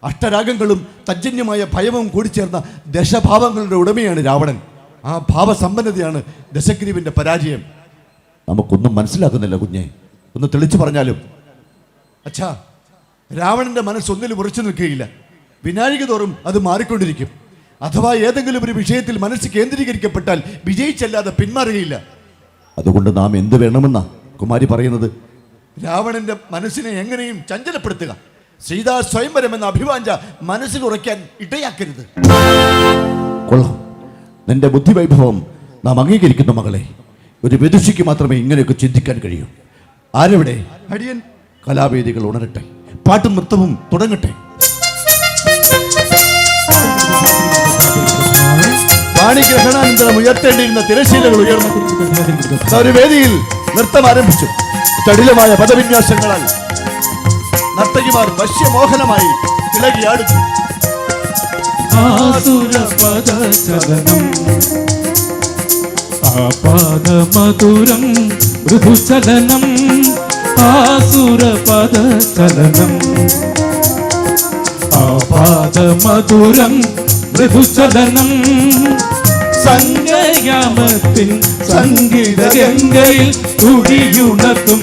അഷ്ടരാഗങ്ങളും തജ്ജന്യമായ ഭയവും കൂടിച്ചേർന്ന ദശഭാവങ്ങളുടെ ഉടമയാണ് രാവണൻ. ആ ഭാവസമ്പന്നതയാണ് ദശഗ്രീവിന്റെ പരാജയം. നമുക്കൊന്നും മനസ്സിലാക്കുന്നില്ല കുഞ്ഞെ, ഒന്ന് തെളിച്ചു പറഞ്ഞാലും. അച്ഛാ, രാവണന്റെ മനസ്സൊന്നിലും ഉറച്ചു നിൽക്കുകയില്ല. വിനാഴിക തോറും അത് മാറിക്കൊണ്ടിരിക്കും. അഥവാ ഏതെങ്കിലും ഒരു വിഷയത്തിൽ മനസ്സ് കേന്ദ്രീകരിക്കപ്പെട്ടാൽ വിജയിച്ചല്ലാതെ പിന്മാറുകയില്ല. അതുകൊണ്ട് നാം എന്ത് വേണമെന്നാ കുമാരി പറയുന്നത്? രാവണന്റെ മനസ്സിനെ എങ്ങനെയും ചഞ്ചലപ്പെടുത്തുക. സീതാ സ്വയംവരം എന്ന അഭിവാഞ്ച മനസ്സിൽ ഉറയ്ക്കാൻ ഇടയാക്കരുത്. കൊള്ളാം, നിന്റെ ബുദ്ധിവൈഭവം നാം അംഗീകരിക്കുന്നു മകളെ. ഒരു വിദുഷിക്ക് മാത്രമേ ഇങ്ങനെയൊക്കെ ചിന്തിക്കാൻ കഴിയൂ. ആരെവിടെ? അടിയൻ. കലാവേദികൾ ഉണരട്ടെ, പാട്ടും നൃത്തവും തുടങ്ങട്ടെ. പാണിഗ്രഹണാനന്തരം ഉയർത്തേണ്ടിയിരുന്ന തിരശീലകൾ ഉയർന്നു. ഒരു വേദിയിൽ നൃത്തം ആരംഭിച്ചു. ചടിലമായ പദവിന്യാസങ്ങളാൽ നർത്തകിമാർ വശ്യമോഹനമായി ഇളകിയാടുന്നു. ആപാദമധുരം മൃദുചലനം, ആസുരപദചലനം, ആപാദമധുരം മൃദുചലനം, സംഗയാമത്തിൻ സംഗീതഗംഗയിൽ തുടിയുണർത്തും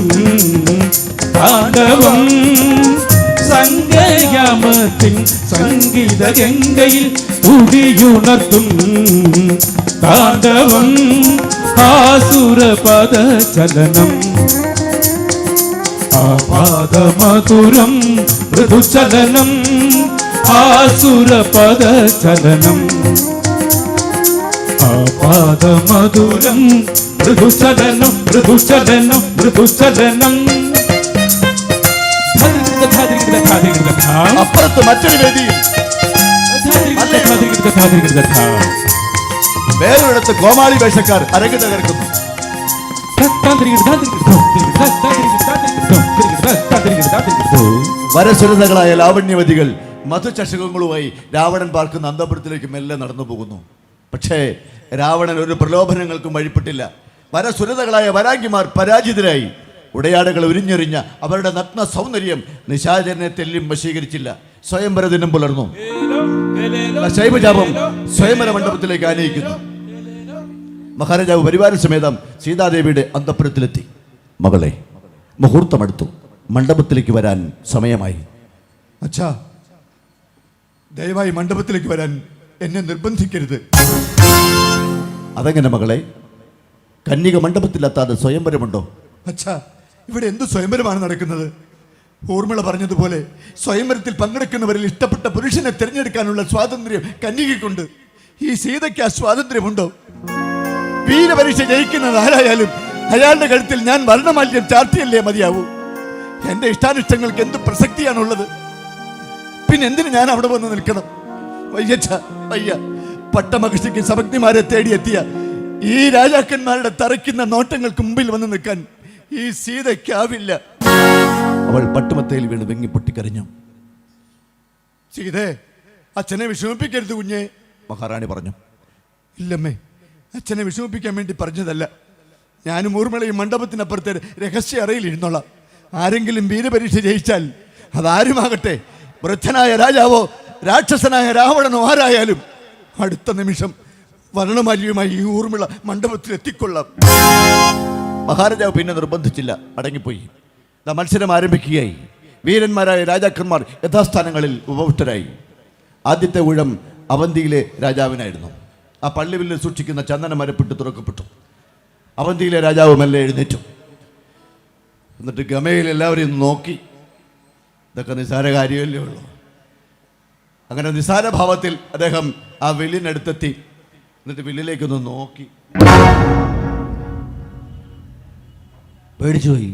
താണ്ഡവം, സംഗയാമത്തിൻ സംഗീതഗംഗയിൽ തുടിയുണർത്തും താണ്ഡവം, ആസുരപദചലനം, ആപാദമധുരം മൃദുചലനം, ആസുരപദചലനം, ആപാദമധുരം മൃദുചലനം, മൃദുചലനം, മൃദുചലനം. അപ്പുറത്ത് മറ്റൊരു വേദിയിൽ വേറൊരിടത്ത് കോമാളി വേഷക്കാർ അരങ്ങ് തകർക്കുന്നു. വരസുരതകളായ ലാവണ്യവതികൾ മധുചഷകങ്ങളുമായി രാവണൻ പാർക്കുന്ന അന്തപുരത്തിലേക്ക് മെല്ലെ നടന്നു പോകുന്നു. പക്ഷേ രാവണൻ ഒരു പ്രലോഭനങ്ങൾക്കും വഴിപ്പെട്ടില്ല. വരസുരതകളായ വരാങ്കിമാർ പരാജിതരായി. ഉടയാടകൾ ഉരിഞ്ഞെറിഞ്ഞ അവരുടെ നഗ്ന സൗന്ദര്യം നിശാചരനെ തെല്ലും വശീകരിച്ചില്ല. സ്വയംവര ദിനം പുലർന്നു. ശൈവജാപം സ്വയംവര മണ്ഡപത്തിലേക്ക് ആനയിക്കുന്നു. മഹാരാജാവ് പരിവാര സമേതം സീതാദേവിയുടെ അന്തഃപുരത്തിലെത്തി. മകളെ, മുഹൂർത്തമെടുത്തു. മണ്ഡപത്തിലേക്ക് വരാൻ സമയമായി. അച്ഛാ, ദയവായി മണ്ഡപത്തിലേക്ക് വരാൻ എന്നെ നിർബന്ധിക്കരുത്. അതെങ്ങനെ മകളെ? കന്യക മണ്ഡപത്തിലെത്താതെ സ്വയംവരമുണ്ടോ? അച്ഛാ, ഇവിടെ എന്ത് സ്വയംവരമാണ് നടക്കുന്നത്? ഊർമിള പറഞ്ഞതുപോലെ സ്വയംവരത്തിൽ പങ്കെടുക്കുന്നവരിൽ ഇഷ്ടപ്പെട്ട പുരുഷനെ തിരഞ്ഞെടുക്കാനുള്ള സ്വാതന്ത്ര്യം കന്യകയ്ക്കുണ്ട്. ഈ സീതയ്ക്ക് ആ സ്വാതന്ത്ര്യമുണ്ടോ? വീരപരീക്ഷ ജയിക്കുന്നത് ആരായാലും അയാളുടെ കഴുത്തിൽ ഞാൻ വർണ്ണമാല്യം ചാർത്തിയല്ലേ മതിയാവൂ. എന്റെ ഇഷ്ടാനിഷ്ടങ്ങൾക്ക് എന്ത് പ്രസക്തിയാണുള്ളത്? പിന്നെ എന്തിന് ഞാൻ അവിടെ വന്ന് നിൽക്കണം? വയ്യച്ഛ, വയ്യ. പട്ടമഹിഷിക്ക് സഭജ്ഞമാരെ തേടിയെത്തിയ ഈ രാജാക്കന്മാരുടെ തറയ്ക്കുന്ന നോട്ടങ്ങൾക്ക് മുമ്പിൽ വന്ന് നിൽക്കാൻ ഈ സീതയ്ക്കാവില്ല. അവൾ പട്ടുമത്തയിൽ വീണ് വെങ്ങി പൊട്ടിക്കരഞ്ഞു. സീതേ, അച്ഛനെ വിഷമിപ്പിക്കരുത് കുഞ്ഞെ, മഹാറാണി പറഞ്ഞു. ഇല്ലമ്മേ, അച്ഛനെ വിഷമിപ്പിക്കാൻ വേണ്ടി പറഞ്ഞതല്ല. ഞാനും ഊർമിളയും മണ്ഡപത്തിനപ്പുറത്തെ രഹസ്യ അറയിൽ ഇരുന്നോളാം. ആരെങ്കിലും വീരപരീക്ഷ ജയിച്ചാൽ അതാരുമാകട്ടെ, വൃദ്ധനായ രാജാവോ രാക്ഷസനായ രാവണനോ ആരായാലും അടുത്ത നിമിഷം വർണ്ണമാല്യവുമായി ഈ ഊർമിള മണ്ഡപത്തിൽ എത്തിക്കൊള്ളാം. മഹാരാജാവ് പിന്നെ നിർബന്ധിച്ചില്ല, അടങ്ങിപ്പോയി. മത്സരം ആരംഭിക്കുകയായി. വീരന്മാരായ രാജാക്കന്മാർ യഥാസ്ഥാനങ്ങളിൽ ഉപവിഷ്ടരായി. ആദ്യത്തെ ഊഴം അവന്തിയിലെ രാജാവിനായിരുന്നു. ആ പള്ളിവില്ലിൽ സൂക്ഷിക്കുന്ന ചന്ദന മരപ്പെട്ട് തുറക്കപ്പെട്ടു. അവന്തിയിലെ രാജാവ് മെല്ലെ എഴുന്നേറ്റു. എന്നിട്ട് ഗമയിൽ എല്ലാവരെയും നോക്കി. ഇതൊക്കെ നിസ്സാര കാര്യമല്ലേ ഉള്ളൂ. അങ്ങനെ നിസ്സാര ഭാവത്തിൽ അദ്ദേഹം ആ വില്ലിനടുത്തെത്തി. എന്നിട്ട് വില്ലിലേക്കൊന്ന് നോക്കി. പേടിച്ചുപോയി.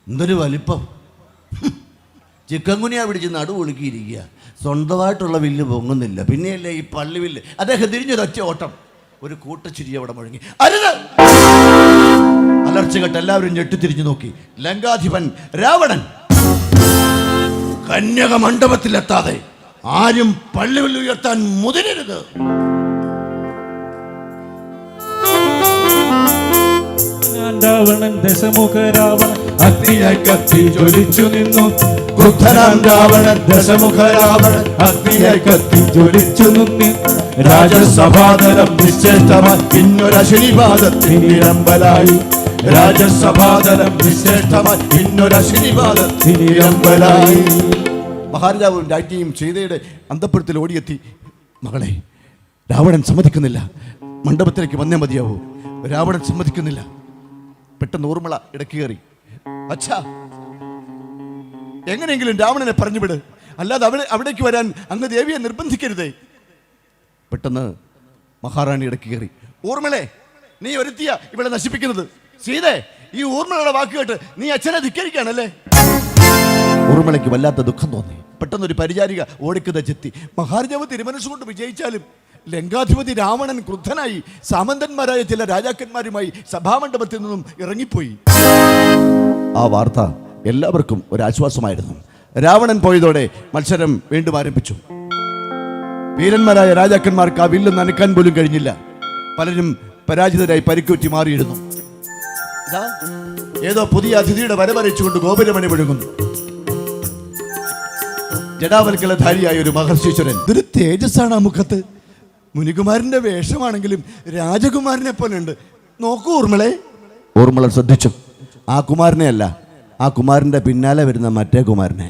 എന്തൊരു വലിപ്പം! ചിക്കൻ കുനിയാ പിടിച്ച് നടു ഒളുക്കിയിരിക്കുക. സ്വന്തമായിട്ടുള്ള വില്ല് പൊങ്ങുന്നില്ല, പിന്നെയല്ലേ ഈ പള്ളി വില്ല്. അദ്ദേഹം തിരിഞ്ഞൊരൊറ്റ ഓട്ടം. ഒരു കൂട്ടച്ചിരി അവിടെ മുഴങ്ങി. അരുത്! അലർച്ച കേട്ട് എല്ലാവരും ഞെട്ടിത്തിരിഞ്ഞു നോക്കി. ലങ്കാധിപൻ രാവണൻ കന്യക മണ്ഡപത്തിലെത്താതെ ആരും പള്ളിവില്ല് ഉയർത്താൻ മുതിരരുത്. രാവണൻ ദശമുഖ രാവണൻ അഗ്നിയായി കത്തി ജ്വലിച്ചു നിന്നു. ക്രുദ്ധനാം രാവണൻ ദശമുഖ രാവണൻ അഗ്നിയായി കത്തി ജ്വലിച്ചു നിന്നു. രാജസഭാതലം നിശ്ചേഷ്ടമായി പിന്നൊരശനിപാദത്തിനിരമ്പലായി. രാജസഭാതലം നിശ്ചേഷ്ടമായി പിന്നൊരശനിപാദത്തിനിരമ്പലായി. മഹാരാജാവും രാജ്ഞിയും സീതയുടെ അന്തഃപുരത്തിൽ ഓടിയെത്തി. മകളെ, രാവണൻ സമ്മതിക്കുന്നില്ല. മണ്ഡപത്തിലേക്ക് വന്നേ മതിയാവൂ. രാവണൻ സമ്മതിക്കുന്നില്ല. പെട്ടെന്ന് ഊർമിള ഇടയ്ക്ക് കയറി. അച്ഛാ, എങ്ങനെയെങ്കിലും രാവണനെ പറഞ്ഞുവിട്, അല്ലാതെ അവിടേക്ക് വരാൻ അങ്ങ് ദേവിയെ നിർബന്ധിക്കരുതേ. പെട്ടെന്ന് മഹാറാണി ഇടയ്ക്ക് കയറി. ഊർമിളെ, നീ ഒരുത്തിയ ഇവിടെ നശിപ്പിക്കുന്നത്. സീതേ, ഈ ഊർമിളയുടെ വാക്ക് കേട്ട് നീ അച്ഛനെ ധിക്കരിക്കാണല്ലേ? ഊർമിളയ്ക്ക് വല്ലാത്ത ദുഃഖം തോന്നി. പെട്ടെന്നൊരു പരിചാരിക ഓടിക്കുന്ന ചെത്തി. മഹാരാജാവ് തിരുമനസ്സുകൊണ്ട് വിജയിച്ചാലും ലങ്കാധിപതി രാവണൻ ക്രുദ്ധനായി സാമന്തന്മാരായ ചില രാജാക്കന്മാരുമായി സഭാമണ്ഡപത്തിൽ നിന്നും ഇറങ്ങിപ്പോയി. ആ വാർത്ത എല്ലാവർക്കും ഒരാശ്വാസമായിരുന്നു. രാവണൻ പോയതോടെ മത്സരം വീണ്ടും ആരംഭിച്ചു. വീരന്മാരായ രാജാക്കന്മാർക്ക് ആ വില്ല് നനക്കാൻ പോലും കഴിഞ്ഞില്ല. പലരും പരാജിതരായി പരിക്കുറ്റി മാറിയിരുന്നു. ഏതോ പുതിയ അതിഥിയുടെ വരവരച്ചുകൊണ്ട് ഗോപുരമണി മുഴങ്ങുന്നു. ജടാവൽക്കലധാരിയായ ഒരു മഹർഷീശ്വരൻ. ഇതൊരു തേജസ്സാണ് ആ മുഖത്ത്. മുനികുമാരന്റെ വേഷമാണെങ്കിലും രാജകുമാരനെ പോലെ ഉണ്ട്. നോക്കൂ ഊർമിളെ. ഊർമിള ശ്രദ്ധിച്ചു. ആ കുമാരനെ അല്ല, ആ കുമാരന്റെ പിന്നാലെ വരുന്ന മറ്റേ കുമാരനെ.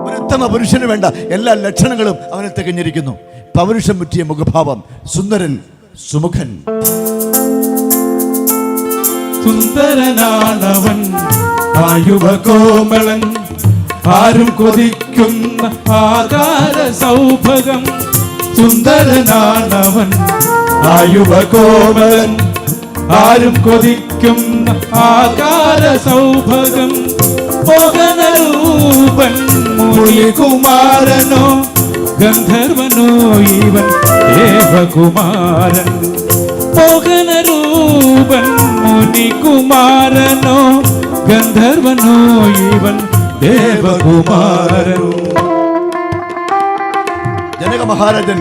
ഒരു ഉത്തമ പുരുഷന് വേണ്ട എല്ലാ ലക്ഷണങ്ങളും അവനെ തികഞ്ഞിരിക്കുന്നു. പൗരുഷം മുറ്റിയ മുഖഭാവം, സുന്ദരൻ, സുമുഖൻ. സുന്ദരനാണവൻ, ആയുവ കോമളൻ, ആരും കൊതിക്കുന്ന ആകാര സൗഭഗം. സുന്ദരനാണവൻ, ആയുവ കോമളൻ, ആരും കൊതിക്കുന്ന ആകാര സൗഭഗം. മോഹനരൂപൻ, മുനികുമാരനോ ഗന്ധർവനോ ഇവൻ ദേവകുമാരൻ. മോഹനരൂപൻ, മുനികുമാരനോ ഗന്ധർവനോ ഇവൻ ദേവകുമാരൻ. ജനക മഹാരാജൻ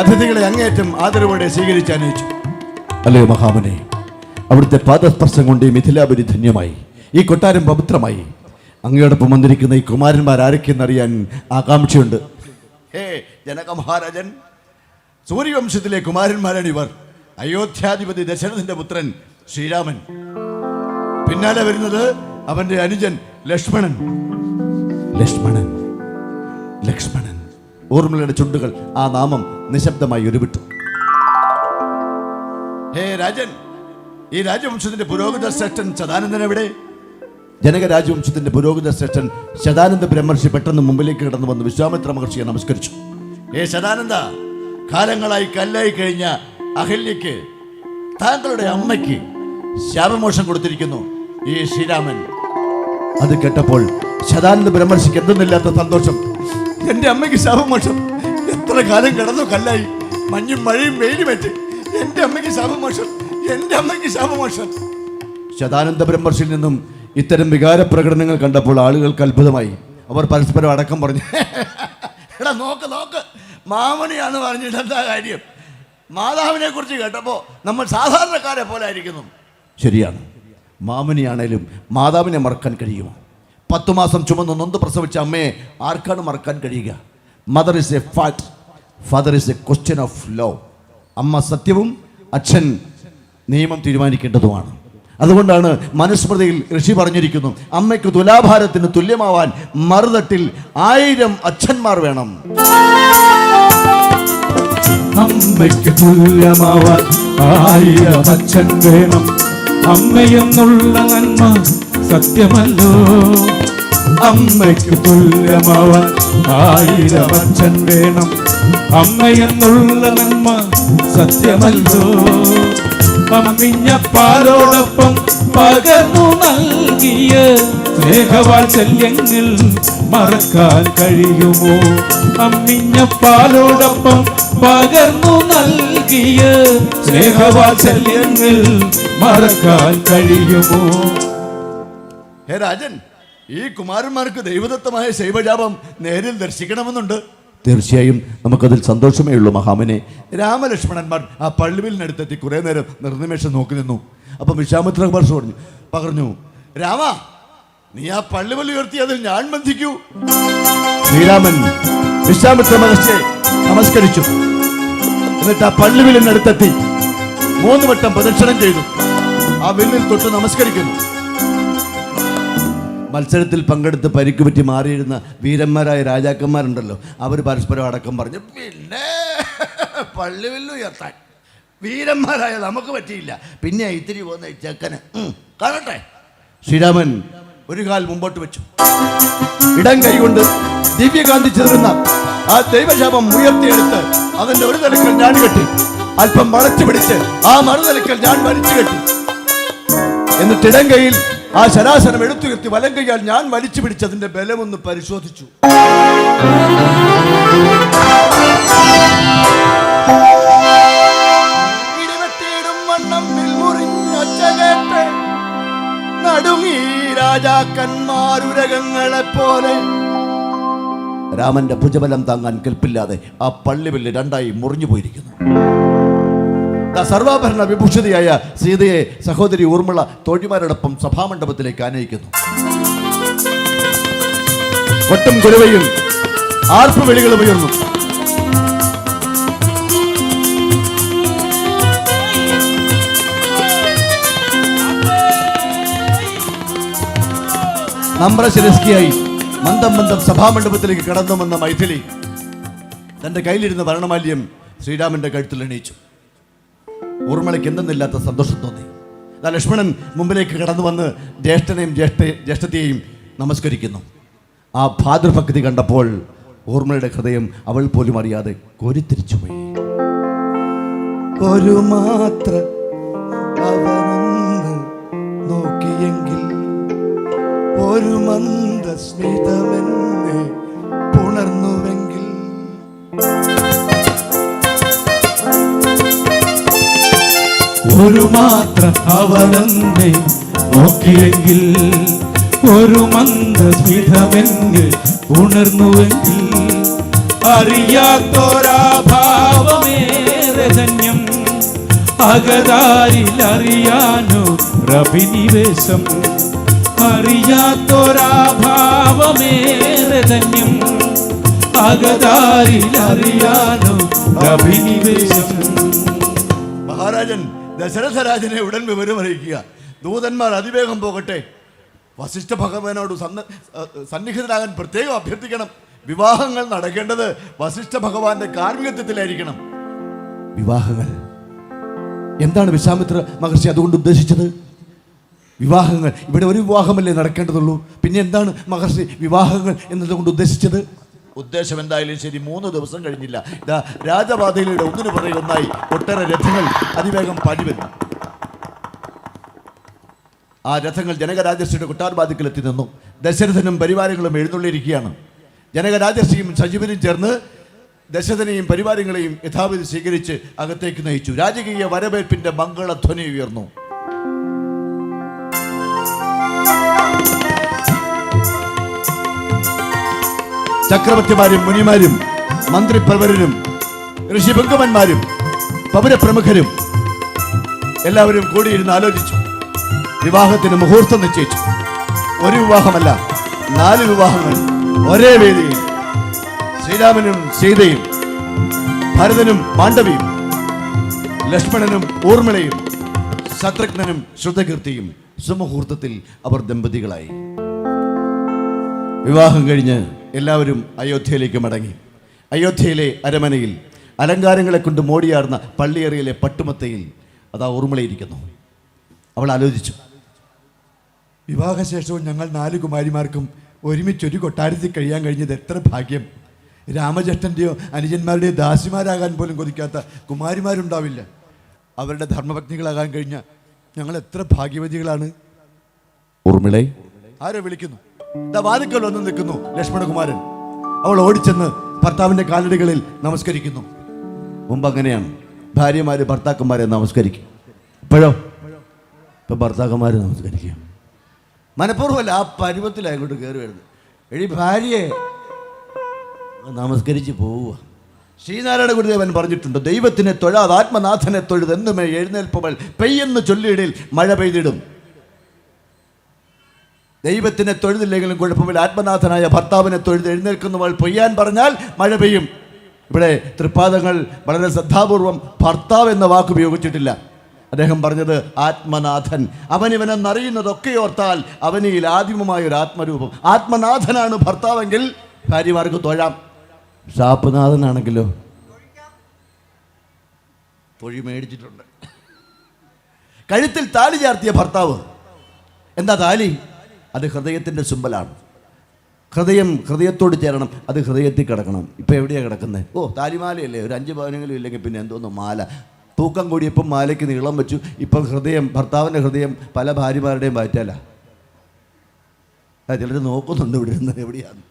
അതിഥികളെ അങ്ങേറ്റം ആദരവോടെ സ്വീകരിച്ചനയിച്ചു. അല്ലയോ മഹാമുനെ, അവിടുത്തെ പാദസ്പർശം കൊണ്ട് ഈ മിഥിലാപുരി ധന്യമായി, ഈ കൊട്ടാരം പവിത്രമായി. അങ്ങയോടൊപ്പം വന്നിരിക്കുന്ന ഈ കുമാരന്മാർ ആരൊക്കെയെന്നറിയാൻ ആകാംക്ഷയുണ്ട്. ഹേ ജനക മഹാരാജൻ, സൂര്യവംശത്തിലെ കുമാരന്മാരാണ് ഇവർ. അയോധ്യാധിപതി ദശരഥന്റെ പുത്രൻ ശ്രീരാമൻ. പിന്നാലെ വരുന്നത് അവന്റെ അനുജൻ ലക്ഷ്മണൻ. ലക്ഷ്മണൻ, ലക്ഷ്മണൻ. ഊർമിളയുടെ ചുണ്ടുകൾ ആ നാമം നിശബ്ദമായി ഉരുവിട്ടു. ഹേ രാജൻ, ഈ രാജവംശത്തിന്റെ പുരോഹിത ശ്രേഷ്ഠൻ ശതാനന്ദൻ എവിടെ? ജനക രാജവംശത്തിന്റെ പുരോഹിത ശ്രേഷ്ഠൻ ശതാനന്ദ ബ്രഹ്മർഷി പെട്ടെന്ന് മുമ്പിലേക്ക് കടന്നു വന്ന് വിശ്വാമിത്ര മഹർഷിയെ നമസ്കരിച്ചു. ഹേ ശതാനന്ദ, കാലങ്ങളായി കല്ലായി കഴിഞ്ഞ അഹല്യയ്ക്ക്, താങ്കളുടെ അമ്മയ്ക്ക് ശാപമോഷം കൊടുത്തിരിക്കുന്നു ഈ ശ്രീരാമൻ. അത് കേട്ടപ്പോൾ ശതാനന്ദ ബ്രഹ്മർഷിക്ക് എന്തെന്നില്ലാത്ത സന്തോഷം. എന്റെ അമ്മയ്ക്ക് ശാപമോഷം? എത്ര കാലം കിടന്നു കല്ലായി, മഞ്ഞും മഴയും വെയിലുമേറ്റ്. എന്റെ അമ്മയ്ക്ക് ശാപമോഷം, എന്റെ അമ്മയ്ക്ക് ശാപമോഷം. ശതാനന്ദ ബ്രഹ്മർഷിയിൽ നിന്നും ഇത്തരം വികാര പ്രകടനങ്ങൾ കണ്ടപ്പോൾ ആളുകൾക്ക് അത്ഭുതമായി. അവർ പരസ്പരം അടക്കം പറഞ്ഞു, എടാ നോക്ക് നോക്ക്, മാമണിയാന്ന് പറഞ്ഞിട്ട് എന്താ കാര്യം? മാതാവിനെ കുറിച്ച് കേട്ടപ്പോൾ നമ്മൾ സാധാരണക്കാരെ പോലെ ആയിരിക്കുന്നു. ശരിയാണ്, മാമനിയാണേലും മാതാവിനെ മറക്കാൻ കഴിയുമോ? 10 മാസം ചുമന്ന് നൊന്ത് പ്രസവിച്ച അമ്മയെ ആർക്കാണ് മറക്കാൻ കഴിയുക? Mother is a fact, father is a question of law. അമ്മ സത്യവും അച്ഛൻ നിയമം തീരുമാനിക്കേണ്ടതുമാണ്. അതുകൊണ്ടാണ് മനുസ്മൃതിയിൽ ഋഷി പറഞ്ഞിരിക്കുന്നു, അമ്മയ്ക്ക് തുലാഭാരത്തിന് തുല്യമാവാൻ മറുതട്ടിൽ 1000 അച്ഛന്മാർ വേണം. അമ്മയ്ക്ക് തുല്യമാവാൻ 1000 അച്ഛൻ വേണം. അമ്മയെന്നുള്ള നന്മ സത്യമല്ലോ. അമ്മയ്ക്ക് തുല്യമാവാൻ 1000 അച്ഛൻ വേണം. അമ്മയെന്നുള്ള നന്മ സത്യമല്ലോ. അമ്മിഞ്ഞ പാലോടൊപ്പം പകർന്നു നൽകിയ സ്നേഹവാത്സല്യങ്ങൾ മറക്കാൻ കഴിയുമോ? അമ്മിഞ്ഞ പാലോടൊപ്പം പകർന്നു നൽകിയ സ്നേഹവാത്സല്യങ്ങൾ മറക്കാൻ കഴിയുമോ? ഹേ രാജൻ, ഈ കുമാരന്മാർക്ക് ദൈവദത്തമായ ശൈവജാപം നേരിൽ ദർശിക്കണമെന്നുണ്ട്. തീർച്ചയായും നമുക്കതിൽ സന്തോഷമേ ഉള്ളൂ മഹാമനെ. രാമലക്ഷ്മണന്മാർ ആ പള്ളിവിലിനടുത്തെത്തി കുറെ നേരം നിർനിമേഷം നോക്കി നിന്നു. അപ്പം വിശ്വാമിത്ര മഹർഷി പറഞ്ഞു, രാമ, നീ ആ പള്ളിവിൽ ഉയർത്തി അതിൽ ഞാൻ ബന്ധിക്കൂ. ശ്രീരാമൻ വിശ്വാമിത്ര മഹർഷിയെ നമസ്കരിച്ചു. എന്നിട്ട് ആ പള്ളിവിലിനടുത്തെത്തി 3 വട്ടം പ്രദക്ഷിണം ചെയ്തു. ആ വില്ലിൽ തൊട്ട് നമസ്കരിക്കുന്നു. മത്സരത്തിൽ പങ്കെടുത്ത് പരിക്ക് പറ്റി മാറിയിരുന്ന വീരന്മാരായ രാജാക്കന്മാരുണ്ടല്ലോ, അവർ പരസ്പരം അടക്കം പറഞ്ഞു, പിന്നെ പള്ളിവില്ല് ഉയർത്താൻ വീരന്മാരായ നമുക്ക് പറ്റിയില്ല, പിന്നെ ഇത്തിരി പോകുന്ന ഈ ചെക്കന് കാണട്ടെ. ശ്രീരാമൻ ഒരു കാൽ മുമ്പോട്ട് വെച്ചു. ഇടം കൈകൊണ്ട് ദിവ്യകാന്തി ചെറുന്ന ആ ദൈവശാപം ഉയർത്തിയെടുത്ത് അതിന്റെ ഒരു തലക്കൽ ഞാൻ കെട്ടി, അല്പം വളച്ചു പിടിച്ച് ആ മറുതലക്കൽ ഞാൻ വലിച്ചു കെട്ടി. എന്നിട്ട് ഇടം കൈയിൽ ആ ശരാസനം എടുത്തുയർത്തി വലം കൈയാൽ ഞാൻ വലിച്ചു പിടിച്ച് അതിന്റെ ബലമൊന്ന് പരിശോധിച്ചു. നടുങ്ങി രാജാക്കന്മാരുരകങ്ങളെ പോലെ. രാമന്റെ ഭുജബലം താങ്ങാൻ കെൽപ്പില്ലാതെ ആ പള്ളിവില്ല് രണ്ടായി മുറിഞ്ഞു പോയിരിക്കുന്നു. സർവാഭരണ വിഭൂഷിതയായ സീതയെ സഹോദരി ഊർമിള തോഴിമാരോടൊപ്പം സഭാമണ്ഡപത്തിലേക്ക് ആനയിക്കുന്നു. കൊട്ടും കുരുവയും ആർപ്പുവിളികളും ഉയർന്നു. നമ്രശിരസ്കിയായി മന്ദം മന്ദം സഭാമണ്ഡപത്തിലേക്ക് കടന്നു വന്ന മൈഥിലി തന്റെ കയ്യിലിരുന്ന വർണ്ണമാല്യം ശ്രീരാമന്റെ കഴുത്തിൽ എണീച്ചു. ഊർമിളയ്ക്ക് എന്തെന്നില്ലാത്ത സന്തോഷം തോന്നി. ലക്ഷ്മണൻ മുമ്പിലേക്ക് കടന്നു വന്ന് ജ്യേഷ്ഠനെയും ജ്യേഷ്ഠത്തെയും നമസ്കരിക്കുന്നു. ആ ഭാതൃഭക്തി കണ്ടപ്പോൾ ഊർമിളയുടെ ഹൃദയം അവൾ പോലും അറിയാതെ കോരിത്തിരിച്ചുപോയി. ഒരു മാത്ര അവനൊന്ന് നോക്കിയെങ്കിൽ ഒരു മന്ദസ്മിതമെന്നെ പുണർന്നുവെങ്കിൽ. ഒരു മാത്രം അവനെന്നെ നോക്കിയെങ്കിൽ ഒരു മന്ദസ്മിതമെന്നെ ഉണർന്നുവെങ്കിൽ. അറിയാത്തൊരാഭാവമേറെ ധന്യം അകതാരിൽ അറിയാനോ അഭിനിവേശം. അറിയാത്തൊരാഭാവമേറെ ധന്യം അകതാരിൽ അറിയാനോ അഭിനിവേശം. മഹാരാജൻ ദശരഥരാജനെ ഉടൻ വിവരം അറിയിക്കുക. ദൂതന്മാർ അതിവേഗം പോകട്ടെ. വസിഷ്ഠ ഭഗവാനോട് സന്നിഹിതനാകാൻ പ്രത്യേകം അഭ്യർത്ഥിക്കണം. വിവാഹങ്ങൾ നടക്കേണ്ടത് വസിഷ്ഠ ഭഗവാന്റെ കാർമ്മികത്വത്തിലായിരിക്കണം. വിവാഹങ്ങൾ എന്താണ് വിശ്വാമിത്ര മഹർഷി അതുകൊണ്ട് ഉദ്ദേശിച്ചത്? വിവാഹങ്ങൾ ഇവിടെ ഒരു വിവാഹമല്ലേ നടക്കേണ്ടതുള്ളൂ, പിന്നെ എന്താണ് മഹർഷി വിവാഹങ്ങൾ എന്നതുകൊണ്ട് ഉദ്ദേശിച്ചത്? ഉദ്ദേശം എന്തായാലും ശരി, 3 ദിവസം കഴിഞ്ഞില്ല. ഇതാ രാജപാതയിലൂടെ ഒന്നിനു പുറകെ ഒന്നായി ഒട്ടേറെ രഥങ്ങൾ അതിവേഗം പടിവരുന്നു. ആ രഥങ്ങൾ ജനകരാജർഷിയുടെ കൊട്ടാരവാതിക്കൽ എത്തി നിന്നു. ദശരഥനും പരിവാരങ്ങളും എഴുന്നള്ളിയിരിക്കുകയാണ്. ജനകരാജർഷിയും സജീവനും ചേർന്ന് ദശരഥനെയും പരിവാരങ്ങളെയും യഥാവിധി സ്വീകരിച്ച് അകത്തേക്ക് നയിച്ചു. രാജകീയ വരവേൽപ്പിന്റെ മംഗളധ്വനി ഉയർന്നു. ചക്രവർത്തിമാരും മുനിമാരും മന്ത്രിപ്രവരരും ഋഷിഭംഗമന്മാരും പൗരപ്രമുഖരും എല്ലാവരും കൂടിയിരുന്ന് ആലോചിച്ചു. വിവാഹത്തിന് മുഹൂർത്തം നിശ്ചയിച്ചു. ഒരു വിവാഹമല്ല, 4 വിവാഹങ്ങൾ ഒരേ വേദിയിൽ. ശ്രീരാമനും സീതയും, ഭരതനും മാണ്ഡവിയും, ലക്ഷ്മണനും ഊർമിളയും, ശത്രുഘ്നനും ശ്രുതകീർത്തിയും സുമുഹൂർത്തത്തിൽ അവർ ദമ്പതികളായി. വിവാഹം കഴിഞ്ഞ് എല്ലാവരും അയോധ്യയിലേക്ക് മടങ്ങി. അയോധ്യയിലെ അരമനയിൽ അലങ്കാരങ്ങളെ കൊണ്ട് മോടിയാർന്ന പള്ളിയേറിയിലെ പട്ടുമത്തയിൽ അതാ ഊർമിളയിരിക്കുന്നു. അവൾ ആലോചിച്ചു, വിവാഹശേഷവും ഞങ്ങൾ 4 കുമാരിമാർക്കും ഒരുമിച്ചൊരു കൊട്ടാരത്തിൽ കഴിയാൻ കഴിഞ്ഞത് എത്ര ഭാഗ്യം. രാമജ്യേഷ്ഠൻ്റെയോ അനുജന്മാരുടെയോ ദാസിമാരാകാൻ പോലും കൊതിക്കാത്ത കുമാരിമാരുണ്ടാവില്ല. അവരുടെ ധർമ്മപത്നികളാകാൻ കഴിഞ്ഞ ഞങ്ങൾ എത്ര ഭാഗ്യവതികളാണ്. ഊർമിളെ, ആരോ വിളിക്കുന്നു. വാതിക്കൽ വന്ന് നിൽക്കുന്നു ലക്ഷ്മണകുമാരൻ. അവൾ ഓടിച്ചെന്ന് ഭർത്താവിന്റെ കാലടികളിൽ നമസ്കരിക്കുന്നു. മുമ്പ് അങ്ങനെയാണ്, ഭാര്യമാര് ഭർത്താക്കന്മാരെ നമസ്കരിക്കും. ഇപ്പോഴോ ഇപ്പൊ ഭർത്താക്കന്മാരെ നമസ്കരിക്കും. മനഃപൂർവ്വമല്ല, ആ പരുവത്തിലായിക്കോട്ട് കയറി വരുന്നത്. എഴി ഭാര്യയെ നമസ്കരിച്ച് പോവുക. ശ്രീനാരായണ ഗുരുദേവൻ പറഞ്ഞിട്ടുണ്ട്, ദൈവത്തിനെ തൊഴാതെ ആത്മനാഥനെ തൊഴുത് എന്നുമേ എഴുന്നേൽപ്പവൾ പെയ്യെന്ന് ചൊല്ലിയിടയിൽ മഴ പെയ്തിടും. ദൈവത്തിനെ തൊഴുതില്ലെങ്കിലും കുഴപ്പമില്ല, ആത്മനാഥനായ ഭർത്താവിനെ തൊഴുത് എഴുന്നേൽക്കുന്നവൾ പെയ്യാൻ പറഞ്ഞാൽ മഴ പെയ്യും. ഇവിടെ തൃപ്പാദങ്ങൾ വളരെ ശ്രദ്ധാപൂർവം ഭർത്താവ് എന്ന വാക്ക് ഉപയോഗിച്ചിട്ടില്ല. അദ്ദേഹം പറഞ്ഞത് ആത്മനാഥൻ. അവനിവനെന്നറിയുന്നതൊക്കെ ഓർത്താൽ അവനിൽ ആദിമമായൊരു ആത്മരൂപം. ആത്മനാഥനാണ് ഭർത്താവെങ്കിൽ ഭാര്യമാർക്ക് തൊഴാം. ഷാപ്പുനാഥനാണെങ്കിലോ തൊഴി മേടിച്ചിട്ടുണ്ട്. കഴുത്തിൽ താലി ചാർത്തിയ ഭർത്താവ്. എന്താ താലി? അത് ഹൃദയത്തിൻ്റെ സിമ്പലാണ്. ഹൃദയത്തോട് ചേരണം, അത് ഹൃദയത്തിൽ കിടക്കണം. ഇപ്പം എവിടെയാണ് കിടക്കുന്നത്? താലിമാലയല്ലേ, ഒരു 5 പവനെങ്കിലും ഇല്ലെങ്കിൽ പിന്നെ എന്തോന്നു മാല. തൂക്കം കൂടിയപ്പം മാലയ്ക്ക് നീളം വെച്ചു. ഇപ്പം ഭർത്താവിൻ്റെ ഹൃദയം പല ഭാര്യമാരുടെയും മാറ്റല. ചിലർ നോക്കുന്നുണ്ട് ഇവിടെ ഇരുന്ന് എവിടെയാണ്.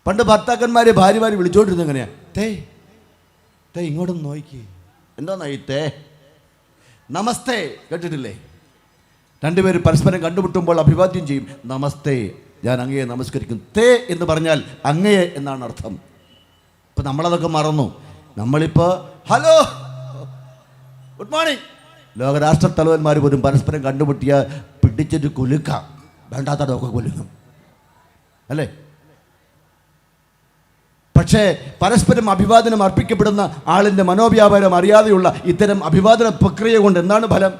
പണ്ട് ഭർത്താക്കന്മാരെ ഭാര്യമാർ വിളിച്ചോണ്ടിരുന്നത് എങ്ങനെയാ? തേ ഇങ്ങോട്ടൊന്ന് നോക്കി. എന്താ തേ? നമസ്തേ കേട്ടിട്ടില്ലേ? രണ്ടുപേര് പരസ്പരം കണ്ടുമുട്ടുമ്പോൾ അഭിവാദ്യം ചെയ്യും. നമസ്തേ, ഞാൻ അങ്ങയെ നമസ്കരിക്കും. തേ എന്ന് പറഞ്ഞാൽ അങ്ങയെ എന്നാണ് അർത്ഥം. ഇപ്പം നമ്മളതൊക്കെ മറന്നു. നമ്മളിപ്പോൾ ഹലോ, ഗുഡ് മോർണിംഗ്. ലോകരാഷ്ട്ര തലവന്മാർ പോലും പരസ്പരം കണ്ടുമുട്ടിയ പിടിച്ചിട്ട് കുലുക്കാം, വേണ്ടാത്തതൊക്കെ കുലുക്കും അല്ലേ? പക്ഷേ പരസ്പരം അഭിവാദനം അർപ്പിക്കപ്പെടുന്ന ആളിൻ്റെ മനോവ്യാപാരം അറിയാതെയുള്ള ഇത്തരം അഭിവാദന പ്രക്രിയ കൊണ്ട് എന്താണ് ഫലം?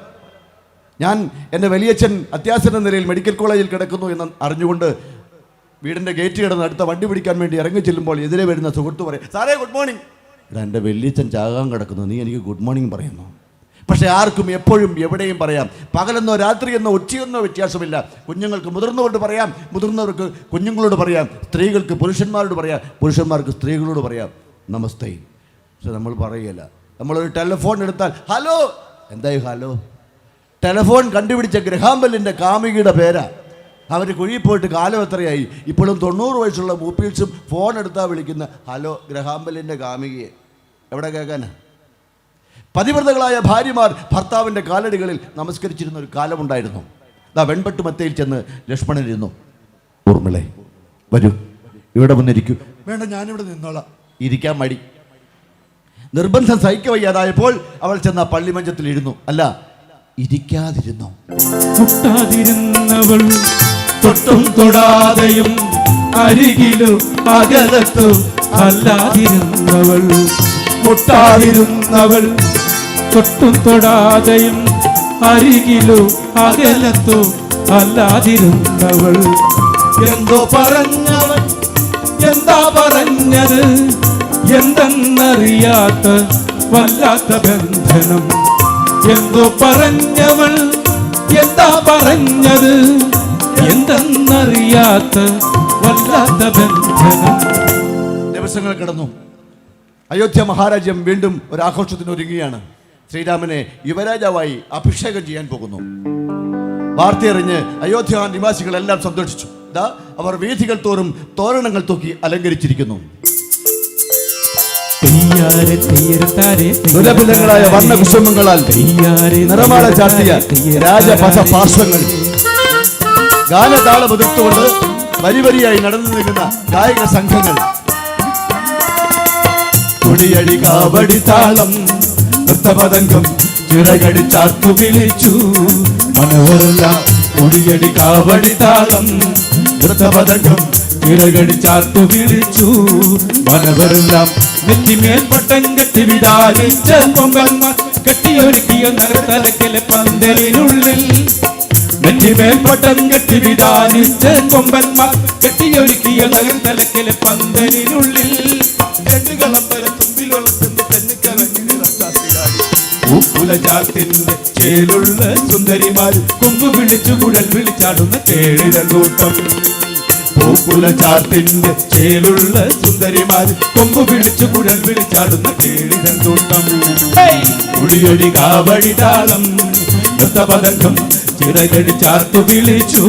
ഞാൻ എൻ്റെ വലിയച്ഛൻ അത്യാസന്ന നിലയിൽ മെഡിക്കൽ കോളേജിൽ കിടക്കുന്നു എന്ന് അറിഞ്ഞുകൊണ്ട് വീടിൻ്റെ ഗേറ്റ് കിടന്ന് അടുത്ത വണ്ടി പിടിക്കാൻ വേണ്ടി ഇറങ്ങി ചെല്ലുമ്പോൾ എതിരെ വരുന്ന സുഹൃത്ത് പറയും, സാറേ ഗുഡ് മോർണിംഗ്. ഇവിടെ എൻ്റെ വലിയച്ഛൻ ചാകാൻ കിടക്കുന്നു, നീ എനിക്ക് ഗുഡ് മോർണിംഗ് പറയുന്നു. പക്ഷേ ആർക്കും എപ്പോഴും എവിടെയും പറയാം. പകലെന്നോ രാത്രിയെന്നോ ഉച്ചയെന്നോ വ്യത്യാസമില്ല. കുഞ്ഞുങ്ങൾക്ക് മുതിർന്നവരോട് പറയാം, മുതിർന്നവർക്ക് കുഞ്ഞുങ്ങളോട് പറയാം, സ്ത്രീകൾക്ക് പുരുഷന്മാരോട് പറയാം, പുരുഷന്മാർക്ക് സ്ത്രീകളോട് പറയാം നമസ്തേ. പക്ഷെ നമ്മൾ പറയുകയില്ല. നമ്മളൊരു ടെലിഫോൺ എടുത്താൽ ഹലോ, എന്തായി ഹലോ? ടെലിഫോൺ കണ്ടുപിടിച്ച ഗ്രഹാംബെല്ലിൻ്റെ കാമുകിയുടെ പേരാ. അവർ കുഴിയിൽ പോയിട്ട് കാലം എത്രയായി? ഇപ്പോഴും 90 വയസ്സുള്ള മൂപ്പീൽസും ഫോൺ എടുത്താൽ വിളിക്കുന്ന ഹലോ ഗ്രഹാംബെല്ലിൻ്റെ കാമുകിയെ. എവിടെ കേൾക്കാനാ? പതിവ്രതകളായ ഭാര്യമാർ ഭർത്താവിൻ്റെ കാലടികളിൽ നമസ്കരിച്ചിരുന്ന ഒരു കാലമുണ്ടായിരുന്നു. വെൺപട്ടുമത്തയിൽ ചെന്ന് ലക്ഷ്മണൻ ഇരുന്നു. ഊർമിളേ വരൂ, ഇവിടെ വന്നിരിക്കൂ. വേണ്ട, ഞാനിവിടെ നിന്നോളാം. ഇരിക്കാൻ മടി. നിർബന്ധം സഹിക്കവയ്യാതായപ്പോൾ അവൾ ചെന്ന പള്ളിമഞ്ചത്തിൽ ഇരുന്നു. അല്ല, ഇരിക്കാതിരുന്നു. മുട്ടാതിരുന്നവൾ തൊട്ടും തൊടാതെയും അരികിലും അകലത്തും അല്ലാതിരുന്നവൾ. മുട്ടാതിരുന്നവൾ തൊട്ടും തൊടാതെയും അരികിലും അകലത്തും അല്ലാതിരുന്നവൾ. എന്തോ പറഞ്ഞവൻ എന്താ പറഞ്ഞത്? എന്തെന്നറിയാത്ത വല്ലാത്ത ബന്ധനം. എന്തോ പറഞ്ഞവൾ എന്താ പറഞ്ഞത്? എന്തെന്നറിയാത്ത വല്ലാത്ത ബന്ധനം. ദിവസങ്ങൾ കടന്നു. അയോധ്യ മഹാരാജ്യം വീണ്ടും ഒരു ആഘോഷത്തിന് ഒരുങ്ങുകയാണ്. ശ്രീരാമനെ യുവരാജാവായി അഭിഷേകം ചെയ്യാൻ പോകുന്നു. വാർത്തയറിഞ്ഞ് അയോധ്യ നിവാസികളെല്ലാം സന്തോഷിച്ചു. അവർ വീഥികൾ തോറും തോരണങ്ങൾ തൂക്കി അലങ്കരിച്ചിരിക്കുന്നു. ദുരഭിലങ്ങളായ വർണ്ണകുസുമങ്ങളാൽ നിറമാല ചാർത്തിയ രാജപഥ പാർശ്വങ്ങൾ ഗാനതാളം ഉതിർത്തുകൊണ്ട് വരിവരിയായി നടന്നു നിൽക്കുന്ന ഗായക സംഘങ്ങൾ. കൊടിയടി കാവടി താളം നൃത്തപതംഗം ചിറകടി ചാർത്തു വിളിച്ചു മനോഹരെല്ലാം. കൊടിയടി കാവടി താളം നൃത്തപതംഗം ചിറകടി ചാർത്തു വിളിച്ചു മനോഹരെല്ലാം. നെറ്റിമേൽ പട്ടം കെട്ടി വിടാനിച്ച കൊമ്പന്മാർ കെട്ടിയൊരുക്കിയ നഗരതലക്കിലെ പന്തലിനുള്ളിൽ. നെറ്റിമേൽ പട്ടം കെട്ടി വിടാനിച്ച കൊമ്പന്മാർ കെട്ടിയൊരുക്കിയ നഗരതലക്കിലെ പന്തലിനുള്ളിൽ. ചേലുള്ള സുന്ദരിമാർ കൊമ്പ് വിളിച്ചു കുഴൽ വിളിച്ചാടുന്ന കേളിതൻ കൂട്ടം. പൂക്കുലചാർത്തിന്റെ ചേലുള്ള സുന്ദരിമാർ കൊമ്പ് വിളിച്ചു കുഴൽ വിളിച്ചാടുന്ന കേളിതൻ കൂട്ടം. കുടിയടി കാവടി താളം നൃത്തപതംഗം ചിറകടി ചാർത്തു വിളിച്ചു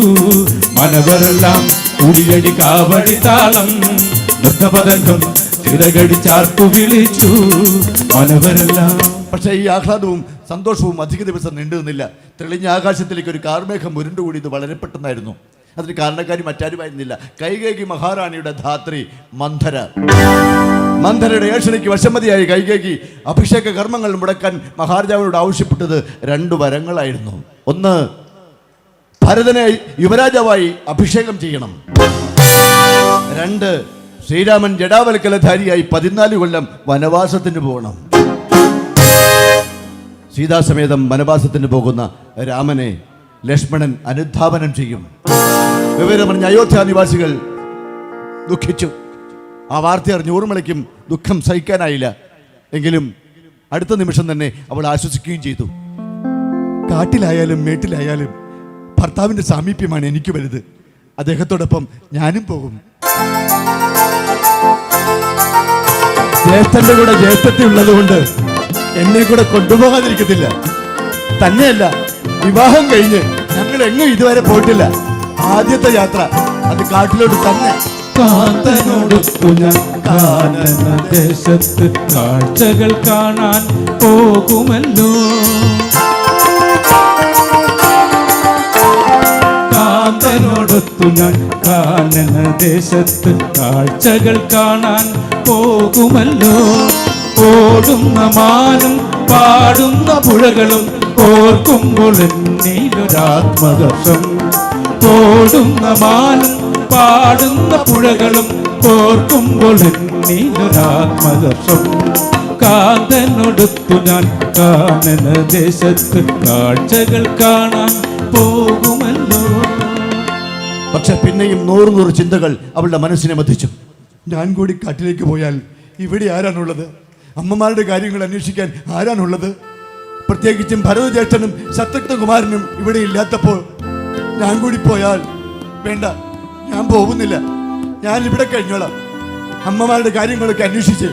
മനവരെല്ലാം. കുടിയടി കാവടി താളം നൃത്തപതംഗം ചിറകടി ചാർത്തു വിളിച്ചു മനവരെല്ലാം. പക്ഷേ ഈ ആഹ്ലാദവും സന്തോഷവും അധിക ദിവസം നീണ്ടു നിന്നില്ല. തെളിഞ്ഞ ആകാശത്തിലേക്ക് ഒരു കാർമേഘം ഉരുണ്ടുകൂടിയത് വളരെ പെട്ടെന്നായിരുന്നു. അതിന് കാരണക്കാരി മറ്റാരുമായിരുന്നില്ല, കൈകേയി മഹാറാണിയുടെ ധാത്രി മന്ധര. മന്ധരയുടെ ഏഷണിക്ക് വശമതിയായി കൈകേയി അഭിഷേക കർമ്മങ്ങൾ മുടക്കാൻ മഹാരാജാവിനോട് ആവശ്യപ്പെട്ടത് 2 വരങ്ങളായിരുന്നു. ഒന്ന്, ഭരതനെ യുവരാജാവായി അഭിഷേകം ചെയ്യണം. 2, ശ്രീരാമൻ ജടാവൽക്കലധാരിയായി 14 കൊല്ലം വനവാസത്തിന് പോകണം. സീതാസമേതം വനവാസത്തിന് പോകുന്ന രാമനെ ലക്ഷ്മണൻ അനുധാവനം ചെയ്യും. വിവരമറിഞ്ഞ അയോധ്യ നിവാസികൾ ദുഃഖിച്ചു. ആ വാർത്ത അറിഞ്ഞ് ഊർമിളയ്ക്കും ദുഃഖം സഹിക്കാനായില്ല. എങ്കിലും അടുത്ത നിമിഷം തന്നെ അവൾ ആശ്വസിക്കുകയും ചെയ്തു. കാട്ടിലായാലും മേട്ടിലായാലും ഭർത്താവിന്റെ സാമീപ്യമാണ് എനിക്ക് വലുത്. അദ്ദേഹത്തോടൊപ്പം ഞാനും പോകും. ജ്യേഷ്ഠന്റെ കൂടെ ജ്യേഷ്ഠത്തി ഉള്ളതുകൊണ്ട് എന്നെ കൂടെ കൊണ്ടുപോകാതിരിക്കത്തില്ല. തന്നെയല്ല, വിവാഹം കഴിഞ്ഞ് ഞങ്ങൾ എങ്ങും ഇതുവരെ പോയിട്ടില്ല. ആദ്യത്തെ യാത്ര അത് കാട്ടിലോട്ട് തന്നെ. കാന്തനോടൊത്തു ഞാൻ കാനന ദേശത്ത് കാഴ്ചകൾ കാണാൻ പോകുമല്ലോ. കാന്തനോടൊത്തു ഞാൻ കാനന ദേശത്ത് കാഴ്ചകൾ കാണാൻ പോകുമല്ലോ. ഓടുന്ന മാനും പാടുന്ന പുഴകളും ഓർക്കുമ്പോൾ എന്നിലൊരാത്മഹർഷം. ഓടുന്ന മാനും പാടുന്ന പുഴകളും ഓർക്കുമ്പോൾ എന്നിലൊരാത്മഹർഷം. കാന്തനോടൊത്തു ഞാൻ കാനന ദേശത്ത് കാഴ്ചകൾ കാണാൻ പോകുമല്ലോ. പക്ഷെ പിന്നെയും 100 ചിന്തകൾ അവളുടെ മനസ്സിനെ മഥിച്ചു. ഞാൻ കൂടി കാട്ടിലേക്ക് പോയാൽ ഇവിടെ ആരാണുള്ളത്? അമ്മമാരുടെ കാര്യങ്ങൾ അന്വേഷിക്കാൻ ആരാണുള്ളത്? പ്രത്യേകിച്ചും ഭരതജ്യേഷ്ഠനും ശത്രുഘ്നകുമാരനും ഇവിടെ ഇല്ലാത്തപ്പോൾ ഞാൻ കൂടി പോയാൽ വേണ്ട, ഞാൻ പോകുന്നില്ല. ഞാൻ ഇവിടെ കഴിഞ്ഞോളാം. അമ്മമാരുടെ കാര്യങ്ങളൊക്കെ അന്വേഷിച്ച്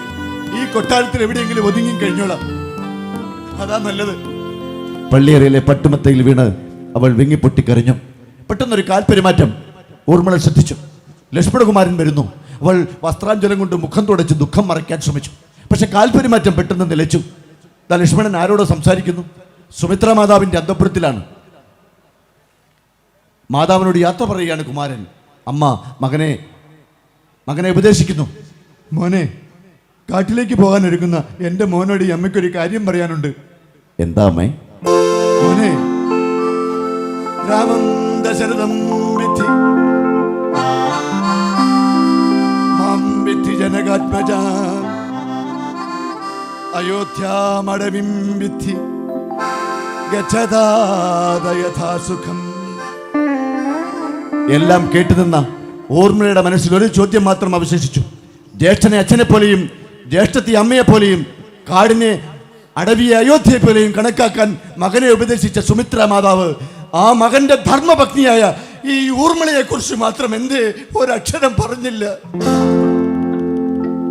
ഈ കൊട്ടാരത്തിൽ എവിടെയെങ്കിലും ഒതുങ്ങി കഴിഞ്ഞോളാം. അതാ നല്ലത്. പള്ളിയറയിലെ പട്ടുമത്തയിൽ വീണ് അവൾ വിങ്ങിപ്പൊട്ടിക്കരഞ്ഞു. പെട്ടെന്നൊരു കാൽപെരുമാറ്റം ഊർമിള ശ്രദ്ധിച്ചു. ലക്ഷ്മണകുമാരൻ വരുന്നു. അവൾ വസ്ത്രാഞ്ജലം കൊണ്ട് മുഖം തുടച്ച് ദുഃഖം മറയ്ക്കാൻ ശ്രമിച്ചു. പക്ഷെ കാൽപെരുമാറ്റം പെട്ടെന്ന് നിലച്ചു. ലക്ഷ്മണൻ ആരോടോ സംസാരിക്കുന്നു. സുമിത്ര മാതാവിന്റെ അന്തഃപുരത്തിലാണ്. മാതാവിനോട് യാത്ര പറയുകയാണ് കുമാരൻ. അമ്മ മകനെ ഉപദേശിക്കുന്നു. മോനെ, കാട്ടിലേക്ക് പോകാൻ ഒരുങ്ങുന്ന എൻ്റെ മോനോട് ഈ അമ്മയ്ക്കൊരു കാര്യം പറയാനുണ്ട്. എന്താ അമ്മേ? മോനെ, രാമം ദശരഥം വിധി മാം വിധി ജനകാത്മജ അയോധ്യാമടവിം വിധി ഗച്ഛതാദ യഥാസുഖം. എല്ലാം കേട്ടുനിന്ന ഊർമിളയുടെ മനസ്സിൽ ഒരു ചോദ്യം മാത്രം അവശേഷിച്ചു. ജ്യേഷ്ഠനെ അച്ഛനെ പോലെയും ജ്യേഷ്ഠത്തി അമ്മയെ പോലെയും കാടിനെ അടവിയെ അയോധ്യയെ പോലെയും കണക്കാക്കാൻ മകനെ ഉപദേശിച്ച സുമിത്ര മാതാവ് ആ മകന്റെ ധർമ്മപത്നിയായ ഈ ഊർമിളയെ കുറിച്ച് മാത്രം എന്തേ ഒരക്ഷരം പറഞ്ഞില്ല?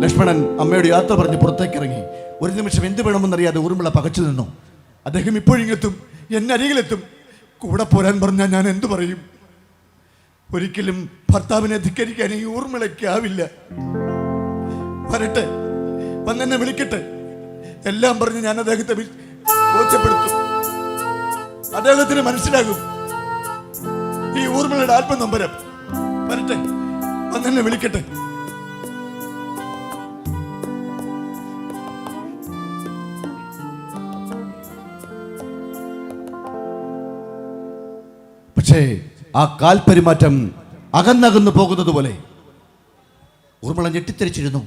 ലക്ഷ്മണൻ അമ്മയോട് യാത്ര പറഞ്ഞ് പുറത്തേക്കിറങ്ങി. ഒരു നിമിഷം എന്ത് വേണമെന്നറിയാതെ ഊർമിള പകച്ചു നിന്നു. അദ്ദേഹം ഇപ്പോഴിങ്ങെത്തും, എന്നെ അരികിലെത്തും. കൂടെ പോരാൻ പറഞ്ഞാൽ ഞാൻ എന്തു പറയും? ഒരിക്കലും ഭർത്താവിനെ ധിക്കരിക്കാൻ ഈ ഊർമിളയ്ക്കാവില്ല. വരട്ടെ, വന്നെന്നെ വിളിക്കട്ടെ. എല്ലാം പറഞ്ഞ് ഞാൻ അദ്ദേഹത്തെ ബോധ്യപ്പെടുത്തും. അദ്ദേഹത്തിന് മനസ്സിലാകും ഈ ഊർമിളയുടെ ആത്മനൊമ്പരം. വരട്ടെ, വന്നെന്നെ വിളിക്കട്ടെ. പക്ഷേ ആ കാൽപെരുമാറ്റം അകന്നകന്നു പോകുന്നത് പോലെ ഊർമിള ഞെട്ടിത്തെറിച്ചിരുന്നു.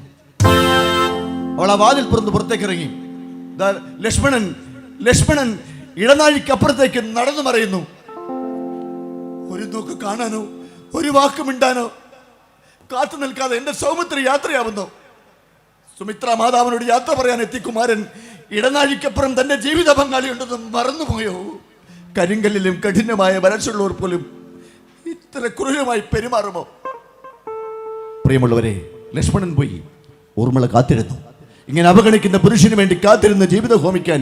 അവൾ ആ വാതിൽ പുറന്ന് പുറത്തേക്കിറങ്ങി. ലക്ഷ്മണൻ ഇടനാഴിക്കപ്പുറത്തേക്ക് നടന്നു മറയുന്നു. ഒരു നോക്ക് കാണാനോ ഒരു വാക്ക് മിണ്ടാനോ കാത്തു നിൽക്കാതെ എന്റെ സൗമിത്രി യാത്രയാവുന്നു. സുമിത്ര മാതാവിനോട് യാത്ര പറയാൻ എത്തി കുമാരൻ ഇടനാഴിക്കപ്പുറം തന്റെ ജീവിത പങ്കാളി ഉണ്ടെന്ന് മറന്നുപോയോ? കരിങ്കല്ലിലും കഠിനമായ വരച്ചുള്ളവർ പോലും ഇത്ര ക്രൂരമായി പെരുമാറുമോ? പ്രിയമുള്ളവരെ, ലക്ഷ്മണൻ പോയി. ഊർമിള കാത്തിരുന്നു. ഇങ്ങനെ അവഗണിക്കുന്ന പുരുഷന് വേണ്ടി കാത്തിരുന്ന് ജീവിതം ഹോമിക്കാൻ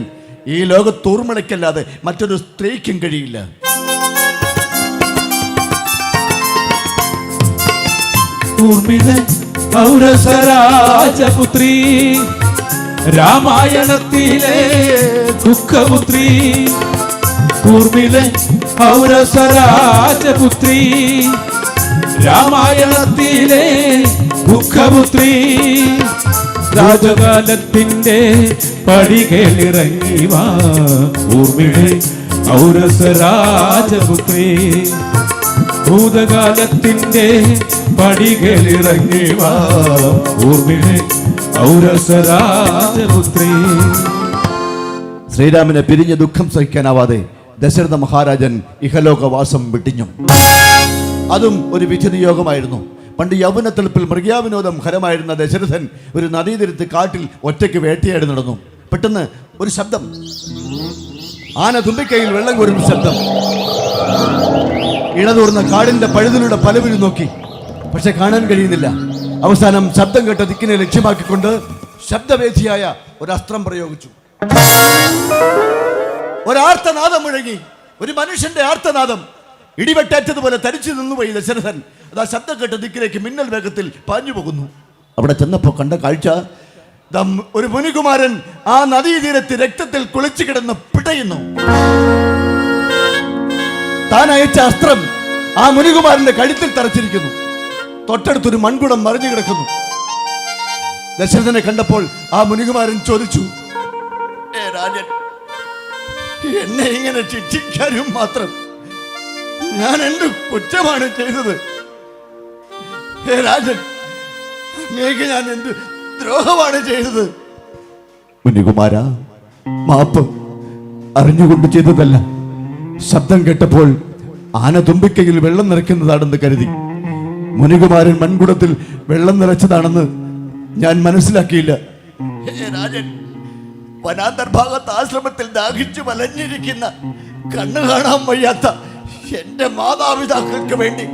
ഈ ലോകത്ത് ഊർമിളയ്ക്കല്ലാതെ മറ്റൊരു സ്ത്രീക്കും കഴിയില്ല. ഊർമിള പൗരസരാജപുത്രി, രാമായണത്തിലെ ദുഃഖപുത്രി. ഊർമിള പൗരസരാജപുത്രി, രാമായണത്തിലെ ദുഃഖപുത്രി. രാജകാലത്തിന്റെ പടികളിറങ്ങി വാ ഊർമിള പൗരസരാജപുത്രി. ഭൂതകാലത്തിന്റെ പടികളിറങ്ങി വാ ഊർമിള പൗരസരാജപുത്രി. ശ്രീരാമനെ പിരിഞ്ഞ ദുഃഖം സഹിക്കാനാവാതെ ദശരഥ മഹാരാജൻ ഇഹലോകവാസം വിട്ടിഞ്ഞു. അതും ഒരു വിധി നിയോഗമായിരുന്നു. പണ്ട് യൗവനത്തെളുപ്പിൽ മൃഗയാവിനോദം ഹരമായിരുന്ന ദശരഥൻ ഒരു നദീതീരത്ത് കാട്ടിൽ ഒറ്റയ്ക്ക് വേട്ടയാടി നടന്നു. പെട്ടെന്ന് ഒരു ശബ്ദം, ആന തുമ്പിക്കൈയിൽ വെള്ളം കോരുന്ന ശബ്ദം. ഇടതൂർന്ന കാടിന്റെ പഴുതിലൂടെ പലവരും നോക്കി, പക്ഷെ കാണാൻ കഴിയുന്നില്ല. അവസാനം ശബ്ദം കേട്ട ദിക്കിനെ ലക്ഷ്യമാക്കിക്കൊണ്ട് ശബ്ദവേദിയായ ഒരു അസ്ത്രം പ്രയോഗിച്ചു. ഒരാർത്തനാദം മുഴങ്ങി, ഒരു മനുഷ്യന്റെ ആർത്തനാദം. ഇടിവെട്ടേറ്റതുപോലെ തരിച്ചു നിന്നുപോയി ദശരഥൻ. അത് ആ ശബ്ദം കേട്ട ദിക്കിലേക്ക് മിന്നൽ വേഗത്തിൽ പാഞ്ഞു പോകുന്നു. അവിടെ ചെന്നപ്പോ കണ്ട കാഴ്ച, ഒരു മുനികുമാരൻ ആ നദീതീരത്ത് രക്തത്തിൽ കുളിച്ചു കിടന്ന് പിടയുന്നു. താൻ അയച്ച അസ്ത്രം ആ മുനികുമാരന്റെ കഴുത്തിൽ തറച്ചിരിക്കുന്നു. തൊട്ടടുത്തൊരു മൺകുടം മറിഞ്ഞു കിടക്കുന്നു. ദശരഥനെ കണ്ടപ്പോൾ ആ മുനികുമാരൻ ചോദിച്ചു, രാജൻ, എന്നെ ഇങ്ങനെ ശിക്ഷിക്കാനും മാത്രം ഞാൻ എന്ത് കുറ്റമാണ് ചെയ്തത്? രാജൻ, അങ്ങേക്ക് ഞാൻ എന്ത് ദ്രോഹമാണ് ചെയ്തത്? മുനികുമാര, മാപ്പ്. അറിഞ്ഞുകൊണ്ട് ചെയ്തതല്ല. ശബ്ദം കേട്ടപ്പോൾ ആന തുമ്പിക്കയിൽ വെള്ളം നിറയ്ക്കുന്നതാണെന്ന് കരുതി. മുനികുമാരൻ മൺകുടത്തിൽ വെള്ളം നിറച്ചതാണെന്ന് ഞാൻ മനസ്സിലാക്കിയില്ല. രാജൻ, വനാന്തർഭാഗത്ത് ആശ്രമത്തിൽ ദാഹിച്ചു വലഞ്ഞിരിക്കുന്ന, കണ്ണു കാണാൻ വയ്യാത്ത എന്റെ മാതാപിതാക്കൾക്ക് വേണ്ടി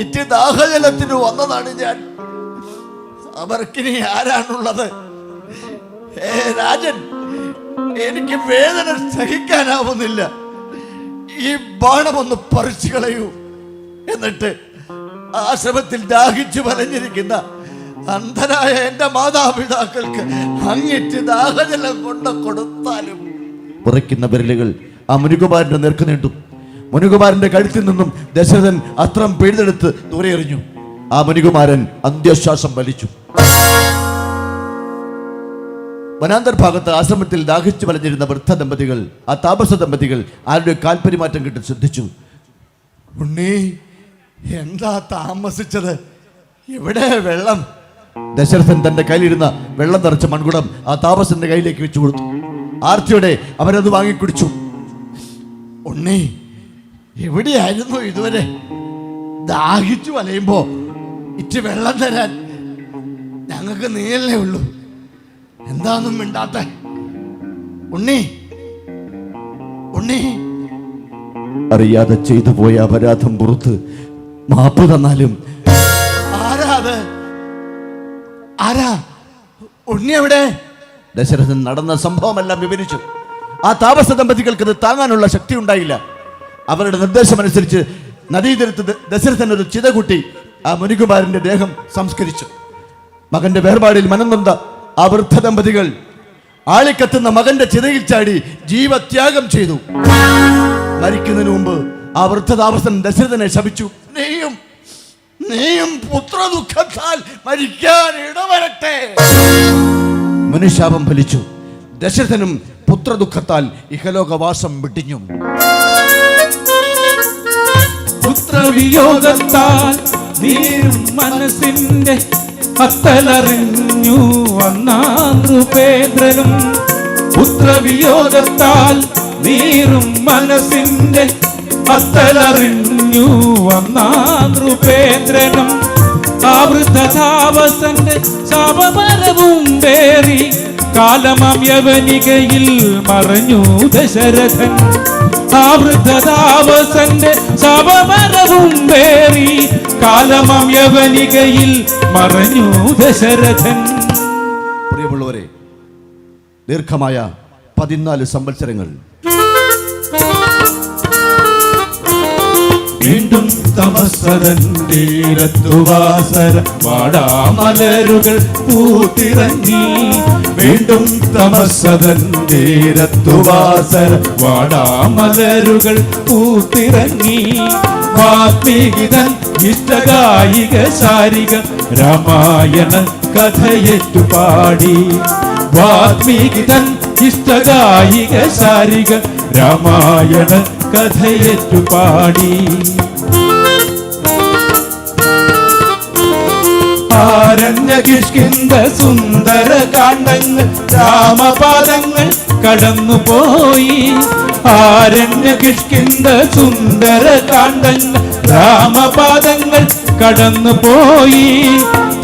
ഇറ്റ് ദാഹജലത്തിന് വന്നതാണ് ഞാൻ. അവർക്കിനി ആരാണുള്ളത്? രാജൻ, എനിക്ക് വേദന സഹിക്കാനാവുന്നില്ല. ഈ ബാണമൊന്ന് പറിച്ചു കളയൂ. എന്നിട്ട് ആശ്രമത്തിൽ ദാഹിച്ചു വലഞ്ഞിരിക്കുന്ന അന്ധനായ എന്റെ മാതാപിതാക്കൾക്ക് അങ്ങിട്ട് ദാഹജലം കൊണ്ട് കൊടുത്താലും. ഉറയ്ക്കുന്ന വിരലുകൾ ആ മുനികുമാരന്റെ നേർക്ക് നീണ്ടു. മുനികുമാരന്റെ കഴുത്തിൽ നിന്നും ദശരഥൻ അസ്ത്രം പിഴുതെടുത്ത് ദൂരെ എറിഞ്ഞു. ആ മുനികുമാരൻ അന്ത്യശ്വാസം വലിച്ചു. വനാന്തർഭാഗത്ത് ആശ്രമത്തിൽ ദാഹിച്ചു വലഞ്ഞിരുന്ന വൃദ്ധ ദമ്പതികൾ, ആ താപസ ദമ്പതികൾ ആരുടെ കാൽപരിമാറ്റം കിട്ടി ശ്രദ്ധിച്ചു. ഉണ്ണി, എന്താ താമസിച്ചത്? എവിടെ വെള്ളം? ദശരഥൻ തന്റെ കയ്യിലിരുന്ന വെള്ളം നിറച്ച മൺകുടം ആ താപസന്റെ കയ്യിലേക്ക് വെച്ചു കൊടുത്തു. ആർത്തിയോടെ അവരത് വാങ്ങിക്കുടിച്ചു. ഉണ്ണി, എവിടെയായിരുന്നു ഇതുവരെ? ദാഹിച്ചു വലയുമ്പോ ഇറ്റ് വെള്ളം തരാൻ ഞങ്ങൾക്ക് നീയല്ലേ ഉള്ളൂ. എന്താന്നും മിണ്ടാത്ത? ഉണ്ണി, ഉണ്ണി. അറിയാതെ ചെയ്തു പോയ അപരാധം പുറത്ത് മാപ്പ് തന്നാലും. ആരാ അത്? ആരാ? ഉണ്ണി എവിടെ? ദശരഥൻ നടന്ന സംഭവമെല്ലാം വിവരിച്ചു. ആ താപസ ദമ്പതികൾക്ക് അത് താങ്ങാനുള്ള ശക്തി ഉണ്ടായില്ല. അവരുടെ നിർദ്ദേശമനുസരിച്ച് നദീതീരത്ത് ദശരഥൻ ഒരു ചിത കൂട്ടി ആ മുനികുമാരന്റെ ദേഹം സംസ്കരിച്ചു. മകന്റെ വേർപാടിൽ മനംനൊന്ത ആ വൃദ്ധ ദമ്പതികൾ ആളിക്കത്തുന്ന മകന്റെ ചിതയിൽ ചാടി ജീവത്യാഗം ചെയ്തു. മരിക്കുന്നതിന് മുമ്പ് ആ വൃദ്ധ താപസൻ ദശരഥനെ ശപിച്ചു. നീയും പുത്രദുഃഖത്താൽ മരിക്കാൻ ഇടവരട്ടെ. മനുശാപം ഫലിച്ചു. ദശരഥനും പുത്രദുഃഖത്താൽ ഇഹലോകവാസം വിട്ടിഞ്ഞു. പുത്രവിയോഗത്താൽ നീരും മനസ്സിന്റെ അത്തലറിഞ്ഞു വന്നാം നൃപേന്ദ്രനും. പുത്രവിയോഗത്താൽ നീരും മനസ്സിന്റെ അത്തലറിഞ്ഞു വന്നാം നൃപേന്ദ്രനും. ആ വൃദ്ധതാപസന്റെ ശാപമരവും പേറി കാലമാം യവനികയിൽ മറഞ്ഞു ദശരഥൻ. ആ വൃദ്ധതാപസന്റെ ശാപമരവും പേറി കാലമാം യവനികയിൽ മറഞ്ഞു ദശരഥൻ. പ്രിയമുള്ളവരെ, ദീർഘമായ 14 സംവത്സരങ്ങൾ വീണ്ടും തമസ്സരന്തീരത്തുവാസര വാടാമലരുകൾ പൂത്തിറങ്ങി. വീണ്ടും തമസ്സരന്തീരത്തുവാസര വാടാമലരുകൾ പൂത്തിറങ്ങി. വാത്മീകിതൻ ഇഷ്ടഗായിക ശാരിക രാമായണ കഥയേറ്റുപാടി. വാത്മീകിതൻ ഇഷ്ടഗായിക ശാരിക രാമായണ കഥയേറ്റുപാടി. ആരണ്യ കിഷ്കിന്ധ സുന്ദര കാണ്ഡങ്ങൾ രാമപാദങ്ങൾ കടന്നുപോയി. ആരണ്യ കിഷ്കിന്ധ സുന്ദര കാണ്ഡങ്ങൾ രാമപാദങ്ങൾ കടന്നുപോയി.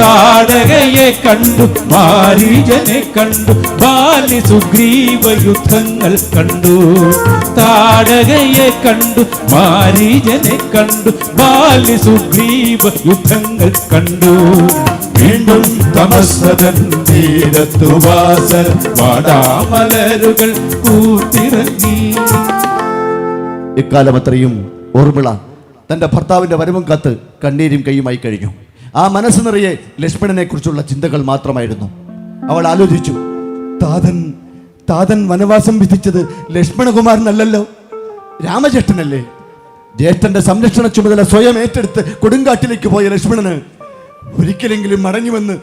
താടകയെ കണ്ടു, മാരീജനെ കണ്ടു, ബാലി സുഗ്രീവ യുദ്ധങ്ങൾ കണ്ടു. താടകയെ കണ്ടു, മാരീജനെ കണ്ടു, ബാലി സുഗ്രീവ യുദ്ധങ്ങൾ കണ്ടു. വീണ്ടും തമസ്സതൻ തീരത്തുവാസൽ വാടാമലരുകൾ പൂത്തിറങ്ങി. ഇക്കാലം അത്രയും ഊർമിള തൻ്റെ ഭർത്താവിൻ്റെ വരവും കാത്ത് കണ്ണീരും കൈയുമായി കഴിഞ്ഞു. ആ മനസ്സ് നിറയെ ലക്ഷ്മണനെ കുറിച്ചുള്ള ചിന്തകൾ മാത്രമായിരുന്നു. അവൾ ആലോചിച്ചു, താതൻ വനവാസം വിധിച്ചത് ലക്ഷ്മണകുമാരനല്ലല്ലോ, രാമജ്യേഷ്ഠനല്ലേ. ജ്യേഷ്ഠന്റെ സംരക്ഷണ ചുമതല സ്വയം ഏറ്റെടുത്ത് കൊടുങ്കാട്ടിലേക്ക് പോയ ലക്ഷ്മണന് ഒരിക്കലെങ്കിലും മടങ്ങിവന്ന്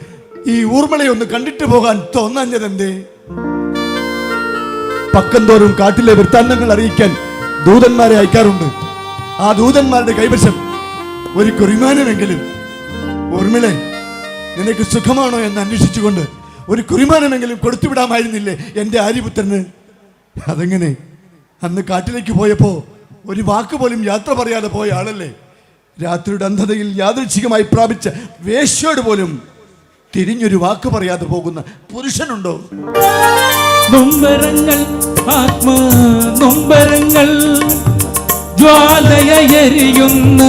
ഈ ഊർമിളയെ ഒന്ന് കണ്ടിട്ട് പോകാൻ തോന്നാഞ്ഞതെന്തേ? പക്കം തോറും കാട്ടിലെ വൃത്താന്തങ്ങൾ അറിയിക്കാൻ ദൂതന്മാരെ അയക്കാറുണ്ട്. ആ ദൂതന്മാരുടെ കൈവശം ഒരു കുറിമാനമെങ്കിലും, ഊർമിളെ നിനക്ക് സുഖമാണോ എന്ന് അന്വേഷിച്ചുകൊണ്ട് ഒരു കുറിമാനമെങ്കിലും കൊടുത്തുവിടാമായിരുന്നില്ലേ എൻ്റെ ആര്യപുത്രന്? അതെങ്ങനെ? അന്ന് കാട്ടിലേക്ക് പോയപ്പോ ഒരു വാക്ക് പോലും യാത്ര പറയാതെ പോയ ആളല്ലേ. രാത്രിയുടെ അന്ധതയിൽ യാദൃച്ഛികമായി പ്രാപിച്ച വേശ്യോട് പോലും തിരിഞ്ഞൊരു വാക്ക് പറയാതെ പോകുന്ന പുരുഷനുണ്ടോ? നൊമ്പരങ്ങൾ, ആത്മനൊമ്പരങ്ങൾ, ജ്വാലയെരിയുന്ന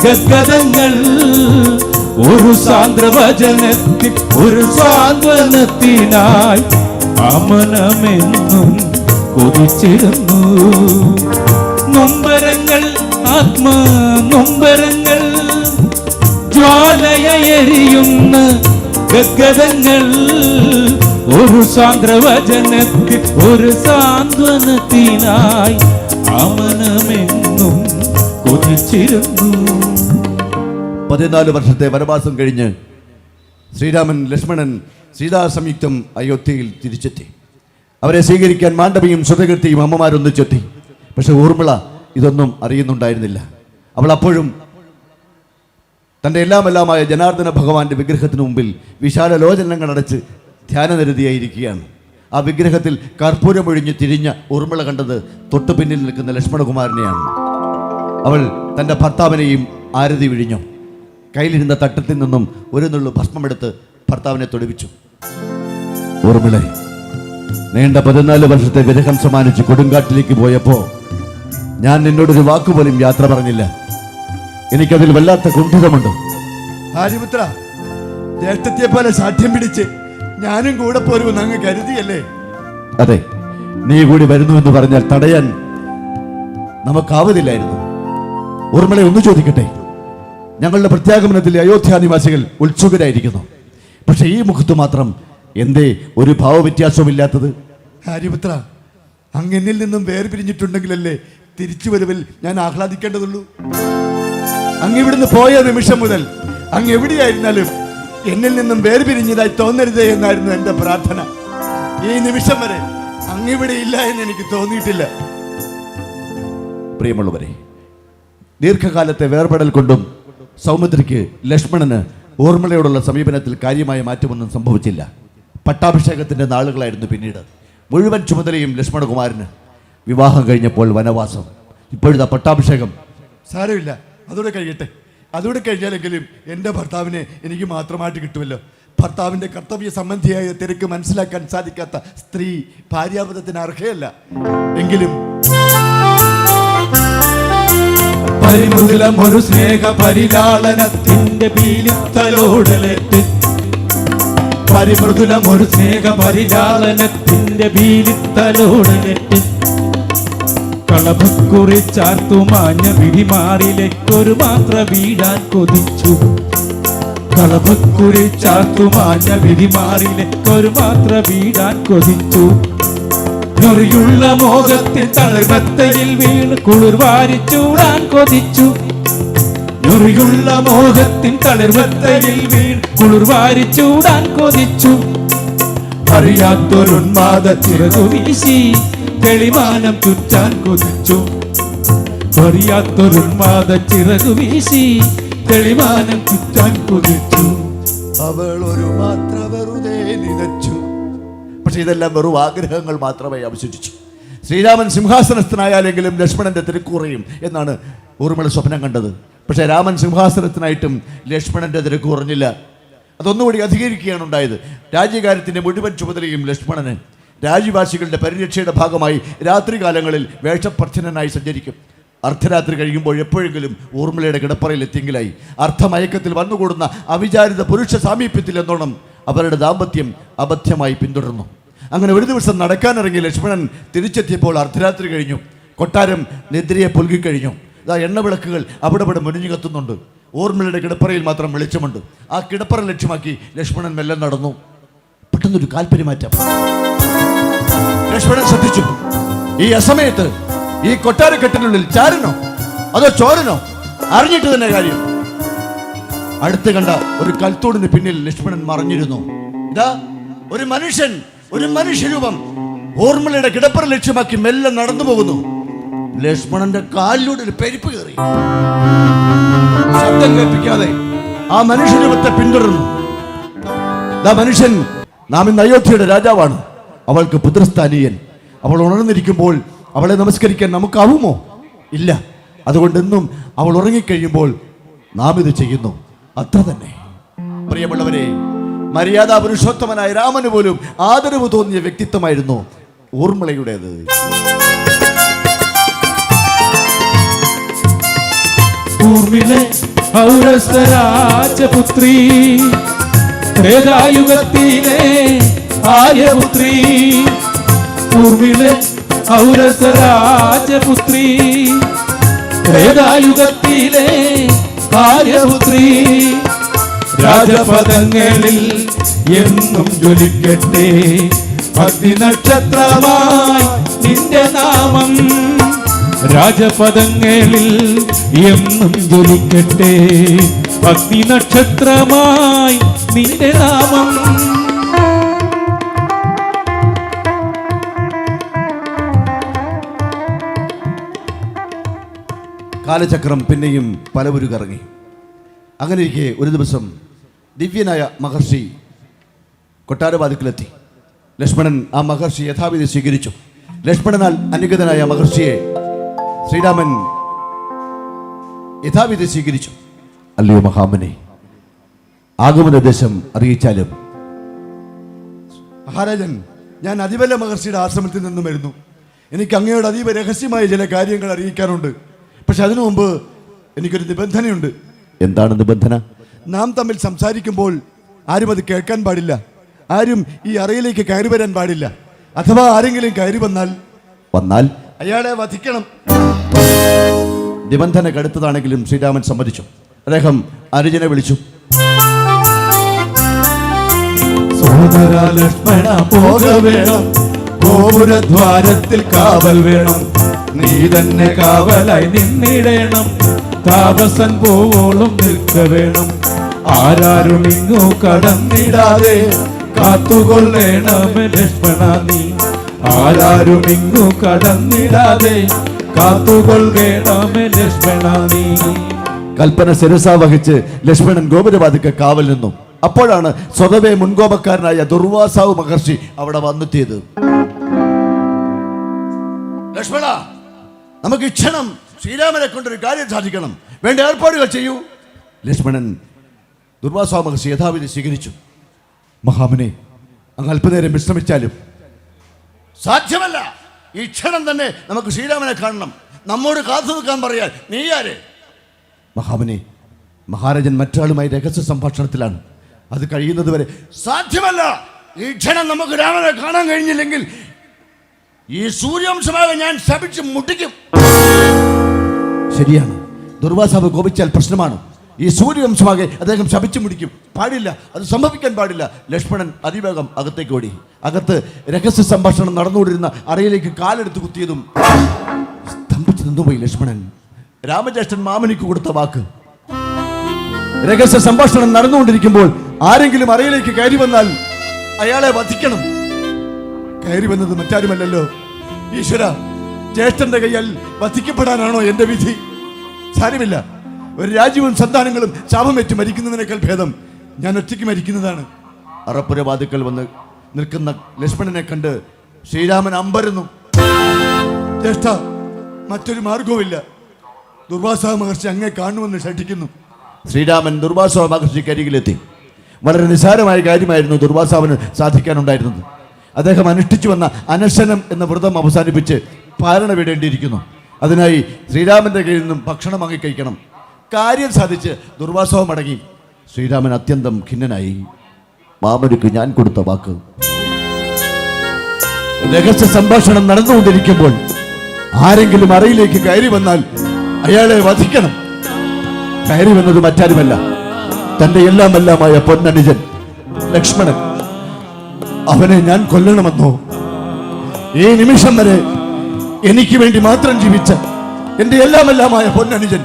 ഗദ്ഗതങ്ങൾ, ഒരു സാന്ദ്രവചനത്തിൽ ഒരു സാന്ത്വനത്തിനായി അമനമെന്നും കൊതിച്ചിരുന്നു. നൊമ്പരങ്ങൾ, ആത്മനൊമ്പരങ്ങൾ, ജ്വാലയെരിയുന്ന ഗദ്ഗതങ്ങൾ, ഒരു സാന്ദ്രവചനത്തിൽ ഒരു സാന്ത്വനത്തിനായി അമനമെന്നും കൊതിച്ചിരുന്നു. 14 വർഷത്തെ വനവാസം കഴിഞ്ഞ് ശ്രീരാമൻ ലക്ഷ്മണൻ സീതാ സംയുക്തം അയോധ്യയിൽ തിരിച്ചെത്തി. അവരെ സ്വീകരിക്കാൻ മാണ്ഡവിയും ശ്രുതകീർത്തിയും അമ്മമാരൊന്നിച്ചെത്തി. പക്ഷെ ഊർമിള ഇതൊന്നും അറിയുന്നുണ്ടായിരുന്നില്ല. അവൾ അപ്പോഴും തൻ്റെ എല്ലാമായ ജനാർദ്ദന ഭഗവാന്റെ വിഗ്രഹത്തിന് മുമ്പിൽ വിശാല ലോചനങ്ങൾ അടച്ച് ധ്യാനനിരതിയായിരിക്കുകയാണ്. ആ വിഗ്രഹത്തിൽ കർപ്പൂരമൊഴിഞ്ഞ് തിരിഞ്ഞ ഊർമിള കണ്ടത് തൊട്ടു പിന്നിൽ നിൽക്കുന്ന ലക്ഷ്മണകുമാരനെയാണ്. അവൾ തൻ്റെ ഭർത്താവിനെയും ആരതി വിഴിഞ്ഞു. കയ്യിലിരുന്ന തട്ടത്തിൽ നിന്നും ഒരു നുള്ളു ഭസ്മമെടുത്ത് ഭർത്താവിനെ തൊടുവിച്ചു. ഊർമിളെ, നീണ്ട 14 വർഷത്തെ വിരഹം സമ്മാനിച്ച് കൊടുങ്കാട്ടിലേക്ക് പോയപ്പോ ഞാൻ നിന്നോടൊരു വാക്കുപോലും യാത്ര പറഞ്ഞില്ല. എനിക്കതിൽ വല്ലാത്ത കുണ്ഠിതമുണ്ട്. ആര്യപുത്ര, ജ്യേഷ്ഠത്തെ പോലെ സാഠ്യം പിടിച്ച് ഞാനും കൂടെ പോരുമെന്ന് അങ്ങ് കരുതിയല്ലേ? അതെ, നീ കൂടി വരുന്നു എന്ന് പറഞ്ഞാൽ തടയാൻ നമുക്കാവതില്ലായിരുന്നു. ഊർമിളെ, ഒന്ന് ചോദിക്കട്ടെ, ഞങ്ങളുടെ പ്രത്യാഗമനത്തിലെ അയോധ്യാനിവാസികൾ ഉത്സുകരായിരിക്കുന്നു. പക്ഷെ ഈ മുഖത്ത് മാത്രം എന്തേ ഒരു ഭാവവ്യത്യാസവുമില്ലാത്തത്? ആര്യപുത്ര, അങ്ങ് എന്നിൽ നിന്നും വേർപിരിഞ്ഞിട്ടുണ്ടെങ്കിലല്ലേ തിരിച്ചുവരവിൽ ഞാൻ ആഹ്ലാദിക്കേണ്ടതുള്ളൂ. അങ്ങ് ഇവിടുന്ന് പോയ നിമിഷം മുതൽ അങ്ങ് എവിടെയായിരുന്നാലും എന്നിൽ നിന്നും വേർപിരിഞ്ഞതായി തോന്നരുതേ എന്നായിരുന്നു എൻ്റെ പ്രാർത്ഥന. ഈ നിമിഷം വരെ അങ്ങിവിടെ ഇല്ല എന്ന് എനിക്ക് തോന്നിയിട്ടില്ല. പ്രിയമുള്ളവരെ, ദീർഘകാലത്തെ വേർപെടൽ കൊണ്ടും സൗമിത്രിക്ക് ലക്ഷ്മണന് ഊർമിളയോടുള്ള സമീപനത്തിൽ കാര്യമായ മാറ്റമൊന്നും സംഭവിച്ചില്ല. പട്ടാഭിഷേകത്തിൻ്റെ നാളുകളായിരുന്നു പിന്നീട്. മുഴുവൻ ചുമതലയും ലക്ഷ്മണകുമാരന്. വിവാഹം കഴിഞ്ഞപ്പോൾ വനവാസം, ഇപ്പോഴത്തെ പട്ടാഭിഷേകം. സാരമില്ല, അതോടെ കഴിയട്ടെ. അതോടെ കഴിഞ്ഞാലെങ്കിലും എൻ്റെ ഭർത്താവിനെ എനിക്ക് മാത്രമായിട്ട് കിട്ടുമല്ലോ. ഭർത്താവിൻ്റെ കർത്തവ്യ സംബന്ധിയായ തിരക്ക് മനസ്സിലാക്കാൻ സാധിക്കാത്ത സ്ത്രീ ഭാര്യാപദത്തിന് അർഹയല്ല. എങ്കിലും പരിമൃദുലം ഒരു സ്നേഹ പരിലാളനത്തിന്റെ പീലിത്തലോടലേറ്റ്, പരിമൃദുലം ഒരു സ്നേഹ പരിലാളനത്തിന്റെ പീലിത്തലോടലേറ്റ്, കളഭക്കുറിച്ചാർത്തു മാഞ്ഞ വിരിമാറിലേക്കൊരു മാത്ര വീഴാൻ കൊതിച്ചു, കളഭക്കുറിച്ചാർത്തു മാഞ്ഞ വിരിമാറിലേക്കൊരു മാത്ര വീഴാൻ കൊതിച്ചു. ഞൊറിയുള്ള മോഹത്തിൽ തളിർമത്തയിൽ വീണ് കുളിർവാരി ചൂടാൻ കൊതിച്ചു, ഞൊറിയുള്ള മോഹത്തിൽ തളിർമത്തയിൽ വീണ് കുളിർവാരി ചൂടാൻ കൊതിച്ചു. അറിയാത്തൊരുന്മാദ ചിറകു വീശി തെളിമാനം ചുറ്റാൻ കൊതിച്ചു, അറിയാത്തൊരുന്മാദ ചിറകു വീശി തെളിമാനം ചുറ്റാൻ കൊതിച്ചു. അവൾ ഒരു മാത്ര വെറുതെ നിലച്ചു. പക്ഷെ ഇതെല്ലാം വെറും ആഗ്രഹങ്ങൾ മാത്രമായി അവശേഷിച്ചു. ശ്രീരാമൻ സിംഹാസനസ്ഥനായാലെങ്കിലും ലക്ഷ്മണന്റെ തിരക്കുറയും എന്നാണ് ഊർമിള സ്വപ്നം കണ്ടത്. പക്ഷെ രാമൻ സിംഹാസനത്തിനായിട്ടും ലക്ഷ്മണന്റെ തിരക്ക് കുറഞ്ഞില്ല. അതൊന്നുകൂടി അധികരിക്കുകയാണ് ഉണ്ടായത്. രാജ്യകാര്യത്തിൻ്റെ മുഴുവൻ ചുമതലയും ലക്ഷ്മണന്. രാജ്യവാസികളുടെ പരിരക്ഷയുടെ ഭാഗമായി രാത്രികാലങ്ങളിൽ വേഷപ്രച്ഛന്നനായി സഞ്ചരിക്കും. അർദ്ധരാത്രി കഴിയുമ്പോൾ എപ്പോഴെങ്കിലും ഊർമിളയുടെ കിടപ്പറയിൽ എത്തിയെങ്കിലായി. അർദ്ധമയക്കത്തിൽ വന്നുകൂടുന്ന അവിചാരിത പുരുഷ സാമീപ്യത്തിൽ എന്നോണം അവരുടെ ദാമ്പത്യം അബദ്ധമായി പിന്തുടർന്നു. അങ്ങനെ ഒരു ദിവസം നടക്കാനിറങ്ങിയ ലക്ഷ്മണൻ തിരിച്ചെത്തിയപ്പോൾ അർദ്ധരാത്രി കഴിഞ്ഞു. കൊട്ടാരം നിദ്രയെ പുൽകിക്കഴിഞ്ഞു. ഇതാ എണ്ണവിളക്കുകൾ അവിടെ ഇവിടെ മുരിഞ്ഞു കത്തുന്നുണ്ട്. ഊർമിളയുടെ കിടപ്പറയിൽ മാത്രം വെളിച്ചമുണ്ട്. ആ കിടപ്പറ ലക്ഷ്യമാക്കി ലക്ഷ്മണൻ മെല്ലെ നടന്നു. പെട്ടെന്നൊരു കാൽപര്യമാറ്റം ലക്ഷ്മണൻ ശ്രദ്ധിച്ചു. ഈ അസമയത്ത് ഈ കൊട്ടാരക്കെട്ടിനുള്ളിൽ ചാരനോ അതോ ചോരനോ? അറിഞ്ഞിട്ട് തന്നെ കാര്യം. അടുത്ത് കണ്ട ഒരു കൽത്തൂടിന് പിന്നിൽ ലക്ഷ്മണൻ മറഞ്ഞിരുന്നു. ഇതാ ഒരു മനുഷ്യരൂപം ഊർമിളയുടെ കിടപ്പറ ലക്ഷ്യമാക്കി മെല്ലെ നടന്നു പോകുന്നു. ലക്ഷ്മണന്റെ കാലിലൂടെ ഒരു പെരുപ്പ് കയറി. ശബ്ദം കേൾപ്പിക്കാതെ ആ മനുഷ്യരൂപത്തെ പിന്തുടർന്നു. മനുഷ്യൻ നാം ഇന്ന് അയോധ്യയുടെ രാജാവാണ്. അവൾക്ക് പുത്രസ്ഥാനീയൻ. അവൾ ഉണർന്നിരിക്കുമ്പോൾ അവളെ നമസ്കരിക്കാൻ നമുക്കാവുമോ? ഇല്ല. അതുകൊണ്ട് എന്നും അവൾ ഉറങ്ങിക്കഴിയുമ്പോൾ നാം ഇത് ചെയ്യുന്നു. അത്ര തന്നെ. പ്രിയമുള്ളവരെ, മര്യാദാ പുരുഷോത്തമനായ രാമന് പോലും ആദരവ് തോന്നിയ വ്യക്തിത്വമായിരുന്നു ഊർമിളയുടേത്. ഊർമിള ഔരസരാജപുത്രി, ത്രേതായുഗത്തിലെ ആര്യപുത്രി. ഊർമിള ഔരസരാജപുത്രി, ത്രേതായുഗത്തിലെ ആര്യപുത്രി. രാജപദങ്ങളിൽ എന്നും ജ്വലിക്കട്ടെ അഗ്നിനക്ഷത്രമായി നിന്റെ നാമം. രാജപദങ്ങളിൽ എന്നും ജ്വലിക്കട്ടെ അഗ്നിനക്ഷത്രമായി നിന്റെ നാമം. കാലചക്രം പിന്നെയും പലവരു കറങ്ങി. അങ്ങനെ ഇരിക്കെ ഒരു ദിവസം ദിവ്യനായ മഹർഷി കൊട്ടാരവാതിക്കലെത്തി. ലക്ഷ്മണൻ ആ മഹർഷി യഥാവിധി സ്വീകരിച്ചു. ലക്ഷ്മണനാൽ അനുഗതനായ മഹർഷിയെ ശ്രീരാമൻ യഥാവിധി സ്വീകരിച്ചു. അല്ലയോ മഹാമനെ, ആഗമനോദ്ദേശം അറിയിച്ചാലും. മഹാരാജൻ, ഞാൻ അതിബല മഹർഷിയുടെ ആശ്രമത്തിൽ നിന്നും വരുന്നു. എനിക്ക് അങ്ങയോട് അതീവ രഹസ്യമായ ചില കാര്യങ്ങൾ അറിയിക്കാനുണ്ട്. പക്ഷെ അതിനു മുമ്പ് എനിക്കൊരു നിബന്ധനയുണ്ട്. എന്താണ് നിബന്ധന? നാം തമ്മിൽ സംസാരിക്കുമ്പോൾ ആരും അത് കേൾക്കാൻ പാടില്ല. ആരും ഈ അറയിലേക്ക് കയറി വരാൻ പാടില്ല. അഥവാ ആരെങ്കിലും കയറി വന്നാൽ അയാളെ വധിക്കണം. നിബന്ധന കടുത്തതാണെങ്കിലും ശ്രീരാമൻ സമ്മതിച്ചു. അദ്ദേഹം അനുജനെ വിളിച്ചു. സോദര ലക്ഷ്മണ പോക വേണം, ഗോപുരദ്വാരത്തിൽ കാവൽ വേണം. നീ തന്നെ കാവലായി നിന്നിടേണം, താപസൻ പോവോളം നിൽക്ക വേണം. ആരാരും ഇങ്ങു കടന്നിടാതെ കാത്തുകൊള്ളേണമേ ലക്ഷ്മണ നീ. ആരാരും ഇങ്ങു കടന്നിടാതെ കാത്തുകൊള്ളേണമേ ലക്ഷ്മണ നീ. കൽപ്പന ശിരസ വഹിച്ച് ലക്ഷ്മണൻ ഗോപുരവാതിക്ക് കാവൽ നിന്നു. അപ്പോഴാണ് സ്വതവേ മുൻകോപക്കാരനായ ദുർവാസാവ് മഹർഷി അവിടെ വന്നെത്തിയത്. ലക്ഷ്മണ, നമുക്ക് ക്ഷണം ശ്രീരാമനെ കൊണ്ടൊരു കാര്യം സാധിക്കണം. വേണ്ട ഏർപ്പാടുകൾ ചെയ്യൂ. ലക്ഷ്മണൻ ദുർവാസാവ് മഹർഷി യഥാവിധി സ്വീകരിച്ചു. മഹാമുനെ, അങ്ങ് അല്പനേരം വിശ്രമിച്ചാലും. സാധ്യമല്ല. ഈ ക്ഷണം തന്നെ നമുക്ക് ശ്രീരാമനെ കാണണം. നമ്മോട് കാത്തു നിൽക്കാൻ പറയാൻ നീ ആര്? മഹാമുനെ, മഹാരാജൻ മറ്റാളുമായി രഹസ്യ സംഭാഷണത്തിലാണ്. അത് കഴിയുന്നത് വരെ സാധ്യമല്ല. ഈ ക്ഷണം നമുക്ക് രാമനെ കാണാൻ കഴിഞ്ഞില്ലെങ്കിൽ ഈ സൂര്യവംശമാകെ ഞാൻ ശപിച്ച് മുട്ടിക്കും. ശരിയാണ്. ദുർവാസാവ് കോപിച്ചാൽ പ്രശ്നമാണ്. ഈ സൂര്യവംശമാകെ അദ്ദേഹം ശപിച്ചു മുടിക്കും. പാടില്ല, അത് സംഭവിക്കാൻ പാടില്ല. ലക്ഷ്മണൻ അതിവേഗം അകത്തേക്ക് ഓടി. അകത്ത് രഹസ്യ സംഭാഷണം നടന്നുകൊണ്ടിരുന്ന അറയിലേക്ക് കാലെടുത്ത് കുത്തിയതും സ്തംഭിച്ചു നിന്നുപോയി ലക്ഷ്മണൻ. രാമജ്യേഷ്ഠൻ മാമനിക്ക് കൊടുത്ത വാക്ക്. രഹസ്യ സംഭാഷണം നടന്നുകൊണ്ടിരിക്കുമ്പോൾ ആരെങ്കിലും അറയിലേക്ക് കയറി വന്നാൽ അയാളെ വധിക്കണം. കയറി വന്നത് മറ്റാരുമല്ലല്ലോ, ഈശ്വര. ജ്യേഷ്ഠന്റെ കയ്യാൽ വധിക്കപ്പെടാനാണോ എന്റെ വിധി? സാരമില്ല, ഒരു രാജ്യവും സന്താനങ്ങളും ശാപമേറ്റ് മരിക്കുന്നതിനേക്കാൾ ഭേദം ഞാൻ ഒറ്റയ്ക്ക് മരിക്കുന്നതാണ്. അറപ്പുരവാതിക്കൽ വന്ന് നിൽക്കുന്ന ലക്ഷ്മണനെ കണ്ട് ശ്രീരാമൻ അമ്പരന്നു. ജ്യേഷ്ഠ, മറ്റൊരു മാർഗവുമില്ല. ദുർവാസാ മഹർഷി അങ്ങേ കാണുമെന്ന് ഷഠിക്കുന്നു. ശ്രീരാമൻ ദുർവാസാ മഹർഷിക്ക് അരികിലെത്തി. വളരെ നിസ്സാരമായ കാര്യമായിരുന്നു ദുർവാസാവിന് സാധിക്കാനുണ്ടായിരുന്നത്. അദ്ദേഹം അനുഷ്ഠിച്ചു വന്ന അനശനം എന്ന വ്രതം അവസാനിപ്പിച്ച് പാരണ വിടേണ്ടിയിരിക്കുന്നു. അതിനായി ശ്രീരാമന്റെ കയ്യിൽ നിന്നും ഭക്ഷണം വാങ്ങിക്കഴിക്കണം. കാര്യം സാധിച്ച് ദുർവാസാവ് മടങ്ങി. ശ്രീരാമൻ അത്യന്തം ഖിന്നനായി. മാമനുക്ക് ഞാൻ കൊടുത്ത വാക്ക്. രഹസ്യ സംഭാഷണം നടന്നുകൊണ്ടിരിക്കുമ്പോൾ ആരെങ്കിലും അറയിലേക്ക് കയറി വന്നാൽ അയാളെ വധിക്കണം. കയറി വന്നത് മറ്റാരുമല്ല, തന്റെ എല്ലാമെല്ലാമായ പൊന്നനുജൻ ലക്ഷ്മണൻ. അവനെ ഞാൻ കൊല്ലണമെന്നോ? ഈ നിമിഷം വരെ എനിക്ക് വേണ്ടി മാത്രം ജീവിച്ച എന്റെ എല്ലാമെല്ലാമായ പൊന്നനുജൻ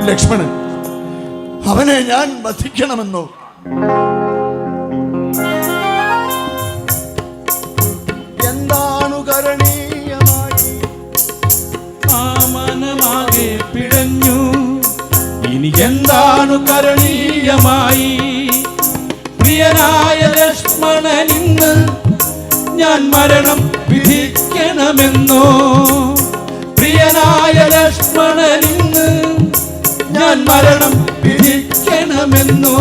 ലക്ഷ്മണൻ, അവനെ ഞാൻ വധിക്കണമെന്നോ? എന്താണു കരണീയമായി? ആ മനമാകെ പിടഞ്ഞു. ഇനി എന്താണ് കരണീയമായി? പ്രിയനായ ലക്ഷ്മണനിന്ന് ഞാൻ മരണം വിധിക്കണമെന്നോ? പ്രിയനായ ലക്ഷ്മണനിന്ന് ഞാൻ മരണം വിധിക്കണമെന്നോ?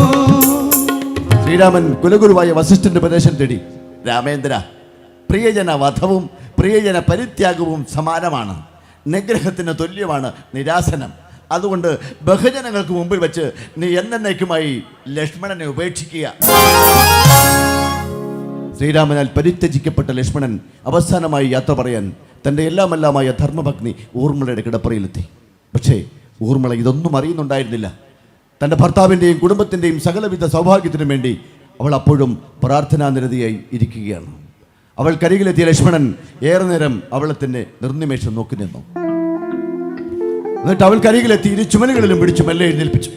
ശ്രീരാമൻ കുലഗുരുവായ വസിഷ്ഠന്റെ ഉപദേശം തേടി. രാമേന്ദ്ര, പ്രിയജന വധവും പ്രിയജന പരിത്യാഗവും സമാനമാണ്. നിഗ്രഹത്തിന് തുല്യമാണ് നിരാസനം. അതുകൊണ്ട് ബഹുജനങ്ങൾക്ക് മുമ്പിൽ വെച്ച് നീ എന്നേക്കുമായി ലക്ഷ്മണനെ ഉപേക്ഷിക്കുക. ശ്രീരാമനാൽ പരിത്യജിക്കപ്പെട്ട ലക്ഷ്മണൻ അവസാനമായി യാത്ര പറയാൻ തൻ്റെ എല്ലാമെല്ലാമായ ധർമ്മപത്നി ഊർമിളയുടെ കിടപ്പറയിലെത്തി. പക്ഷേ ഊർമിള ഇതൊന്നും അറിയുന്നുണ്ടായിരുന്നില്ല. തൻ്റെ ഭർത്താവിൻ്റെയും കുടുംബത്തിൻ്റെയും സകലവിധ സൗഭാഗ്യത്തിനും വേണ്ടി അവൾ അപ്പോഴും പ്രാർത്ഥനാനിരതിയായി ഇരിക്കുകയാണ്. അവൾ കരികിലെത്തിയ ലക്ഷ്മണൻ ഏറെ നേരം അവളെ തന്നെ നിർനിമേഷം നോക്കി നിന്നു. എന്നിട്ട് അവൾ കരികിലെത്തി ഇരു ചുമലുകളിലും പിടിച്ചു മെല്ലെ എഴുന്നേൽപ്പിച്ചു.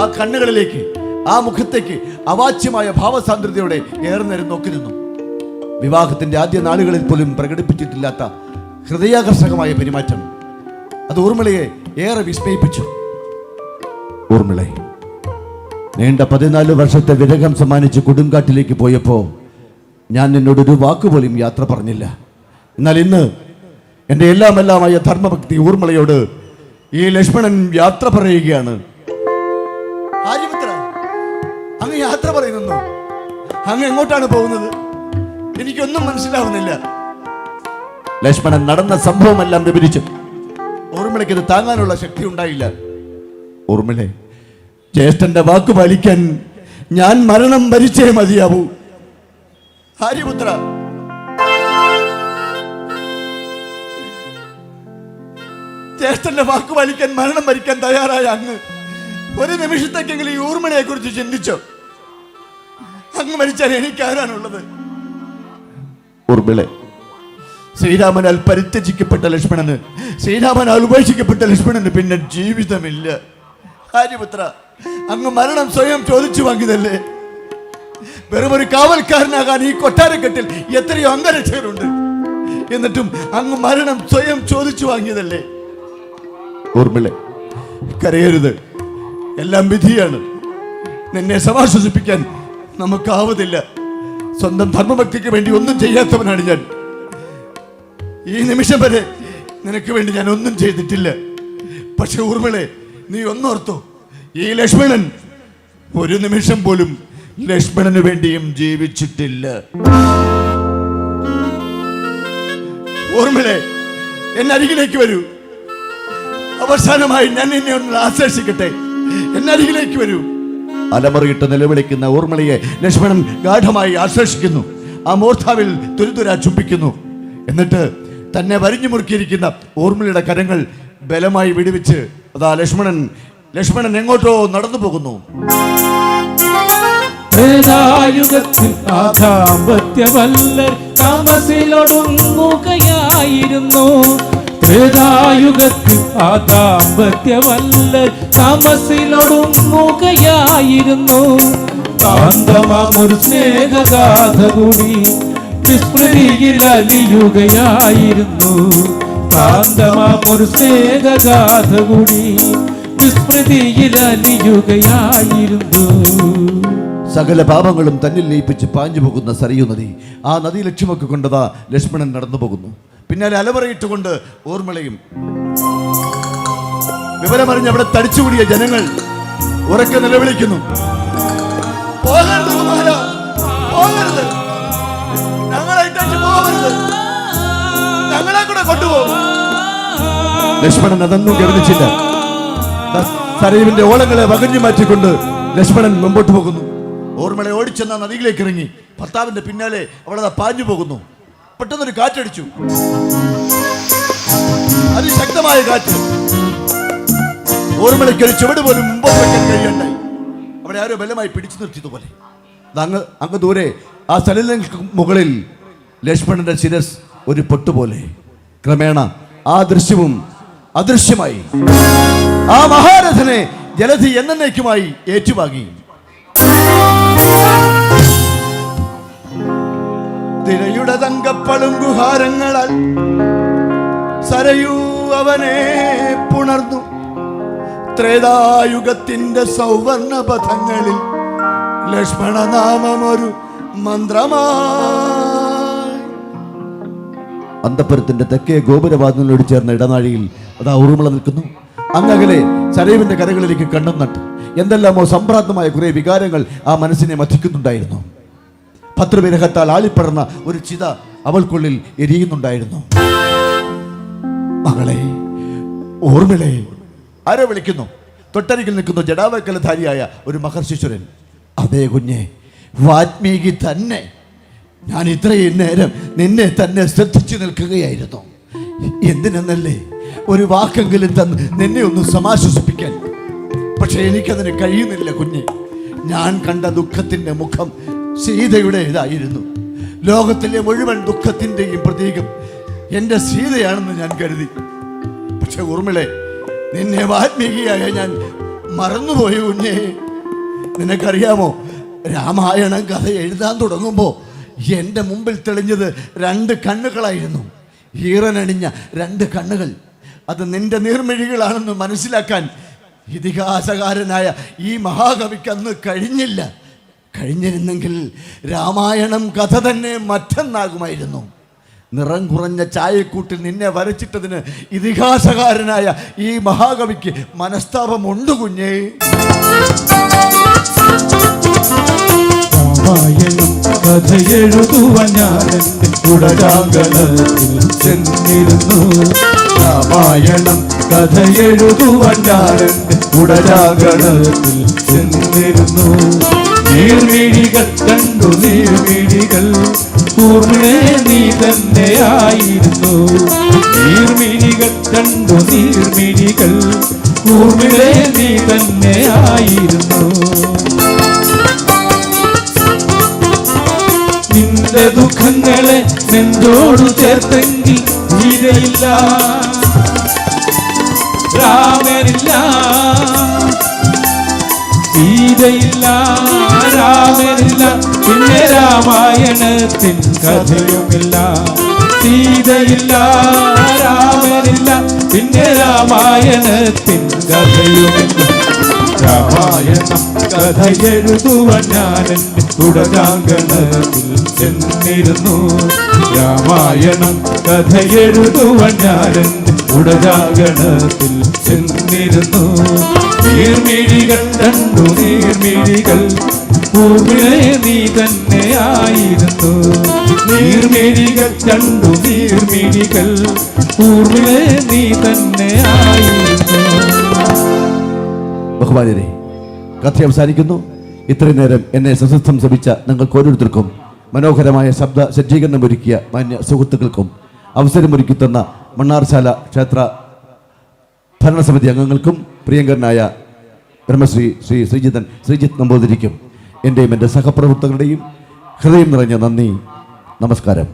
ആ കണ്ണുകളിലേക്ക്, ആ മുഖത്തേക്ക് അവാച്യമായ ഭാവസാന്ദ്രതയോടെ ഏറെ നേരം നോക്കി നിന്നു. വിവാഹത്തിന്റെ ആദ്യ നാളുകളിൽ പോലും പ്രകടിപ്പിച്ചിട്ടില്ലാത്ത ഹൃദയാകർഷകമായ പെരുമാറ്റം അത് ഊർമിളയെ ഏറെ വിസ്മയിപ്പിച്ചു. ഊർമിളെ, നീണ്ട 14 വർഷത്തെ വിരഹം സമ്മാനിച്ച് കൊടുങ്കാട്ടിലേക്ക് പോയപ്പോ ഞാൻ നിന്നോടൊരു വാക്കുപോലും യാത്ര പറഞ്ഞില്ല. എന്നാൽ ഇന്ന് എൻ്റെ എല്ലാമെല്ലാമായ ധർമ്മഭക്തി ഊർമിളയോട് ഈ ലക്ഷ്മണൻ യാത്ര പറയുകയാണ്. ആര്യപുത്ര, അങ്ങ് യാത്ര പറയുന്നു. അങ്ങ് എങ്ങോട്ടാണ് പോകുന്നത്? എനിക്കൊന്നും മനസ്സിലാവുന്നില്ല. ലക്ഷ്മണൻ നടന്ന സംഭവമെല്ലാം വിവരിച്ചു. ഊർമിളയ്ക്ക് ഇത് താങ്ങാനുള്ള ശക്തി ഉണ്ടായില്ല. ഊർമിളെ, ജ്യേഷ്ഠന്റെ വാക്ക് പാലിക്കാൻ ഞാൻ മരണം വരിച്ചേ മതിയാവൂ. ആര്യപുത്ര, ജ്യേഷ്ഠന്റെ വാക്ക് പാലിക്കാൻ മരണം വരിക്കാൻ തയ്യാറായ അങ്ങ് ഒരു നിമിഷത്തേക്കെങ്കിലും ഈ ഊർമിളയെ കുറിച്ച് ചിന്തിച്ചോ? അങ്ങ് മരിച്ചാൽ എനിക്കാരാണുള്ളത്? ഊർമിളെ, ശ്രീരാമനാൽ പരിത്യജിക്കപ്പെട്ട ലക്ഷ്മണന്, ശ്രീരാമനാൽ ഉപേക്ഷിക്കപ്പെട്ട ലക്ഷ്മണന് പിന്നെ ജീവിതമില്ല. ആര്യപുത്ര, അങ്ങ് മരണം സ്വയം ചോദിച്ചു വാങ്ങിയതല്ലേ? വെറുമൊരു കാവൽക്കാരനാകാൻ ഈ കൊട്ടാരക്കെട്ടിൽ എത്രയോ അംഗരക്ഷകരുണ്ട്. എന്നിട്ടും അങ്ങ് മരണം സ്വയം ചോദിച്ചു വാങ്ങിയതല്ലേ? ഊർമിളെ, കരയരുത്. എല്ലാം വിധിയാണ്. നിന്നെ സമാശ്വസിപ്പിക്കാൻ നമുക്കാവതില്ല. സ്വന്തം ധർമ്മഭക്തിക്ക് വേണ്ടി ഒന്നും ചെയ്യാത്തവനാണ് ഞാൻ. ഈ നിമിഷം വരെ നിനക്ക് വേണ്ടി ഞാൻ ഒന്നും ചെയ്തിട്ടില്ല. പക്ഷെ ഊർമിളെ, നീ ഒന്നോർത്തോ, ഈ ലക്ഷ്മണൻ ഒരു നിമിഷം പോലും ലക്ഷ്മണന് വേണ്ടിയും ജീവിച്ചിട്ടില്ല. ഊർമിളെ, എന്നരികിലേക്ക് വരൂ. അവസാനമായി ഞാൻ നിന്നെ ഒന്ന് ആശ്ലേഷിക്കട്ടെ. എന്നരികിലേക്ക് വരൂ. അലമുറയിട്ട് നിലവിളിക്കുന്ന ഊർമിളയെ ലക്ഷ്മണൻ ഗാഠമായി ആശ്ലേഷിക്കുന്നു. ആ മൂർധാവിൽ തുരുതുര ചുംബിക്കുന്നു. എന്നിട്ട് തന്നെ വരിഞ്ഞു മുറുക്കിയിരിക്കുന്ന ഊർമിളയുടെ കരങ്ങൾ ബലമായി വിടുവിച്ച് അതാ ലക്ഷ്മണൻ എങ്ങോട്ടോ നടന്നു പോകുന്നു. താമസിലൊടുങ്ങുകയായിരുന്നു. ത്രേതായുഗത്തിൽ ആ ദാമ്പത്യവല്ലർ താമസിലൊടുങ്ങുകയായിരുന്നു. കാന്തമാമൊരു സ്നേഹഗാഥ കൂടി വിസ്മൃതിയിൽ അലിയുകയായിരുന്നു. കാന്തമാമൊരു സ്നേഹഗാഥ കൂടി വിസ്മൃതിയിൽ അലിയുകയായിരുന്നു. സകല പാപങ്ങളും തന്നിൽ ലയിപ്പിച്ച് പാഞ്ഞു പോകുന്ന സരയൂ നദി. ആ നദി ലക്ഷ്യമൊക്കെ കൊണ്ടതാ ലക്ഷ്മണൻ നടന്നു പോകുന്നു. പിന്നാലെ അലവറയിട്ടുകൊണ്ട് ഊർമിളയും. വിവരമറിഞ്ഞ് അവിടെ തടിച്ചുകൂടിയ ജനങ്ങൾ ഉറക്കെ നിലവിളിക്കുന്നു. പോകരുത്, കൊണ്ടുപോകും. ലക്ഷ്മണൻ അതൊന്നും ഗവനിച്ചില്ല. സരയുവിന്റെ ഓളങ്ങളെ വകഞ്ഞു മാറ്റിക്കൊണ്ട് ലക്ഷ്മണൻ മുമ്പോട്ട് പോകുന്നു. ഓർമ്മളെ ഓടിച്ചെന്ന നദിയിലേക്ക് ഇറങ്ങി ഭർത്താവിന്റെ പിന്നാലെ അവളത് പാഞ്ഞു പോകുന്നു. പെട്ടെന്നൊരു കാറ്റടിച്ചു, അതിശക്തമായ കാറ്റ്. ഓർമ്മളയ്ക്ക് ഒരു ചുവട് പോലും മുമ്പോട്ട് വെക്കാൻ കഴിയണ്ടായി. അവിടെ ആരോ ബലമായി പിടിച്ചു നിർത്തിയതുപോലെ. അങ്ങ് ദൂരെ ആ സലിലങ്ങൾക്ക് മുകളിൽ ലക്ഷ്മണന്റെ ശിരസ് ഒരു പൊട്ടുപോലെ. ക്രമേണ ആ ദൃശ്യവും അദൃശ്യമായി. ആ മഹാരഥനെ ജലധി എന്നേക്കുമായി ഏറ്റുവാങ്ങി. തിരയുടെ തങ്കപ്പളുങ്കുഹാരങ്ങളാൽ സരയൂ അവനെ പുണർന്നു. ത്രേതായുഗത്തിന്റെ സൗവർണ പഥങ്ങളിൽ ലക്ഷ്മണനാമമൊരു മന്ത്രമായി. അന്തപുരത്തിന്റെ തെക്കേ ഗോപുരവാതിലിനോട് ചേർന്ന ഇടനാഴിയിൽ അതാ ഉറുമള നിൽക്കുന്നു. അങ്ങകലെ സരയുവിന്റെ കരകളിലേക്ക് കണ്ണും നട്ട് എന്തെല്ലാമോ സംഭ്രാന്തമായ കുറെ വികാരങ്ങൾ ആ മനസ്സിനെ മഥിക്കുന്നുണ്ടായിരുന്നു. ഭദ്രവിരഹത്താൽ ആളിപ്പടർന്ന ഒരു ചിത അവൾക്കുള്ളിൽ എരിയുന്നുണ്ടായിരുന്നു. മകളെ, ഓർമ്മിളെ, ആരോ വിളിക്കുന്നു. തൊട്ടരികിൽ നിൽക്കുന്നു ജടാവക്കലധാരിയായ ഒരു മഹർശിശ്വരൻ. അതേ കുഞ്ഞെ, വാൽമീകി തന്നെ. ഞാൻ ഇത്രയും നേരം നിന്നെ തന്നെ ശ്രദ്ധിച്ചു നിൽക്കുകയായിരുന്നു. എന്തിനെന്നല്ലേ, ഒരു വാക്കെങ്കിലും തന്ന് നിന്നെ ഒന്ന് സമാശ്വസിപ്പിക്കാൻ. പക്ഷെ എനിക്കതിന് കഴിയുന്നില്ല കുഞ്ഞെ. ഞാൻ കണ്ട ദുഃഖത്തിന്റെ മുഖം സീതയുടേതായിരുന്നു. ലോകത്തിലെ മുഴുവൻ ദുഃഖത്തിന്റെയും പ്രതീകം എൻ്റെ സീതയാണെന്ന് ഞാൻ കരുതി. പക്ഷെ ഊർമിളെ, നിന്നെ വാൽമീകിയായ ഞാൻ മറന്നുപോയി കുഞ്ഞെ. നിനക്കറിയാമോ, രാമായണം കഥ എഴുതാൻ തുടങ്ങുമ്പോൾ എൻ്റെ മുമ്പിൽ തെളിഞ്ഞത് 2 കണ്ണുകളായിരുന്നു. ഈറനണിഞ്ഞ 2 കണ്ണുകൾ. അത് നിന്റെ നീർമിഴികളാണെന്ന് മനസ്സിലാക്കാൻ ഇതിഹാസകാരനായ ഈ മഹാകവിക്ക് അന്ന് കഴിഞ്ഞില്ല. കഴിഞ്ഞിരുന്നെങ്കിൽ രാമായണം കഥ തന്നെ മറ്റൊന്നാകുമായിരുന്നു. നിറം കുറഞ്ഞ ചായക്കൂട്ടിൽ നിന്നെ വരച്ചിട്ടതിന് ഇതിഹാസകാരനായ ഈ മഹാകവിക്ക് മനസ്താപമുണ്ട് കുഞ്ഞേ. രാമായണം കഥ എഴുതുവാൻ ഞാൻ എൻ്റെ കുടജാങ്കണത്തിൽ ചെന്നിരുന്നു. രാമായണം കഥ എഴുതുവാൻ ഞാൻ എൻ്റെ കുടജാങ്കണത്തിൽ ചെന്നിരുന്നു. നീർമിഴികൾ കണ്ടു, നീർമിഴികൾ ഊർമിളേ നീ തന്നെയായിരുന്നു. നീർമിഴികൾ കണ്ടു, നീർമിഴികൾ ഊർമിളേ നീ തന്നെയായിരുന്നു. നിന്റെ ദുഃഖങ്ങളെ നെഞ്ചോടു ചേർത്തെങ്കിൽ സീതയില്ല, രാമനില്ല. സീതയില്ല, രാമനില്ല, പിന്നെ രാമായണത്തിൻ കഥയുമില്ല. സീതയില്ല, രാമനില്ല, പിന്നെ രാമായണത്തിൻ കഥയുമില്ല. രാമായണം കഥ എഴുതുവാൻ ഞാൻ എൻ്റെ കുടജാങ്കണത്തിൽ ചെന്നിരുന്നു. രാമായണം കഥ എഴുതുവാൻ ഞാൻ എൻ്റെ കുടജാങ്കണത്തിൽ ചെന്നിരുന്നു. നീർമിഴികൾ കണ്ടു, നീർമിഴികൾ ഊർമിളേ നീ തന്നെയായിരുന്നു. നീർമിഴികൾ കണ്ടു, നീർമിഴികൾ ഊർമിളേ നീ തന്നെയായിരുന്നു. ബഹുമാന്യരെ, കഥ അവസാനിക്കുന്നു. ഇത്രയും നേരം എന്നെ സശ്രദ്ധം ശ്രമിച്ച നിങ്ങൾക്ക് ഓരോരുത്തർക്കും, മനോഹരമായ ശബ്ദ സജ്ജീകരണം ഒരുക്കിയ മാന്യ സുഹൃത്തുക്കൾക്കും, അവസരമൊരുക്കി തന്ന മണ്ണാർശാല ക്ഷേത്ര ഭരണസമിതി അംഗങ്ങൾക്കും, പ്രിയങ്കരനായ ബ്രഹ്മശ്രീ ശ്രീ ശ്രീജിത്ത് നമ്പൂതിരിക്കും എൻ്റെയും എൻ്റെ സഹപ്രവർത്തകരുടെയും ഹൃദയം നിറഞ്ഞ നന്ദി, നമസ്കാരം.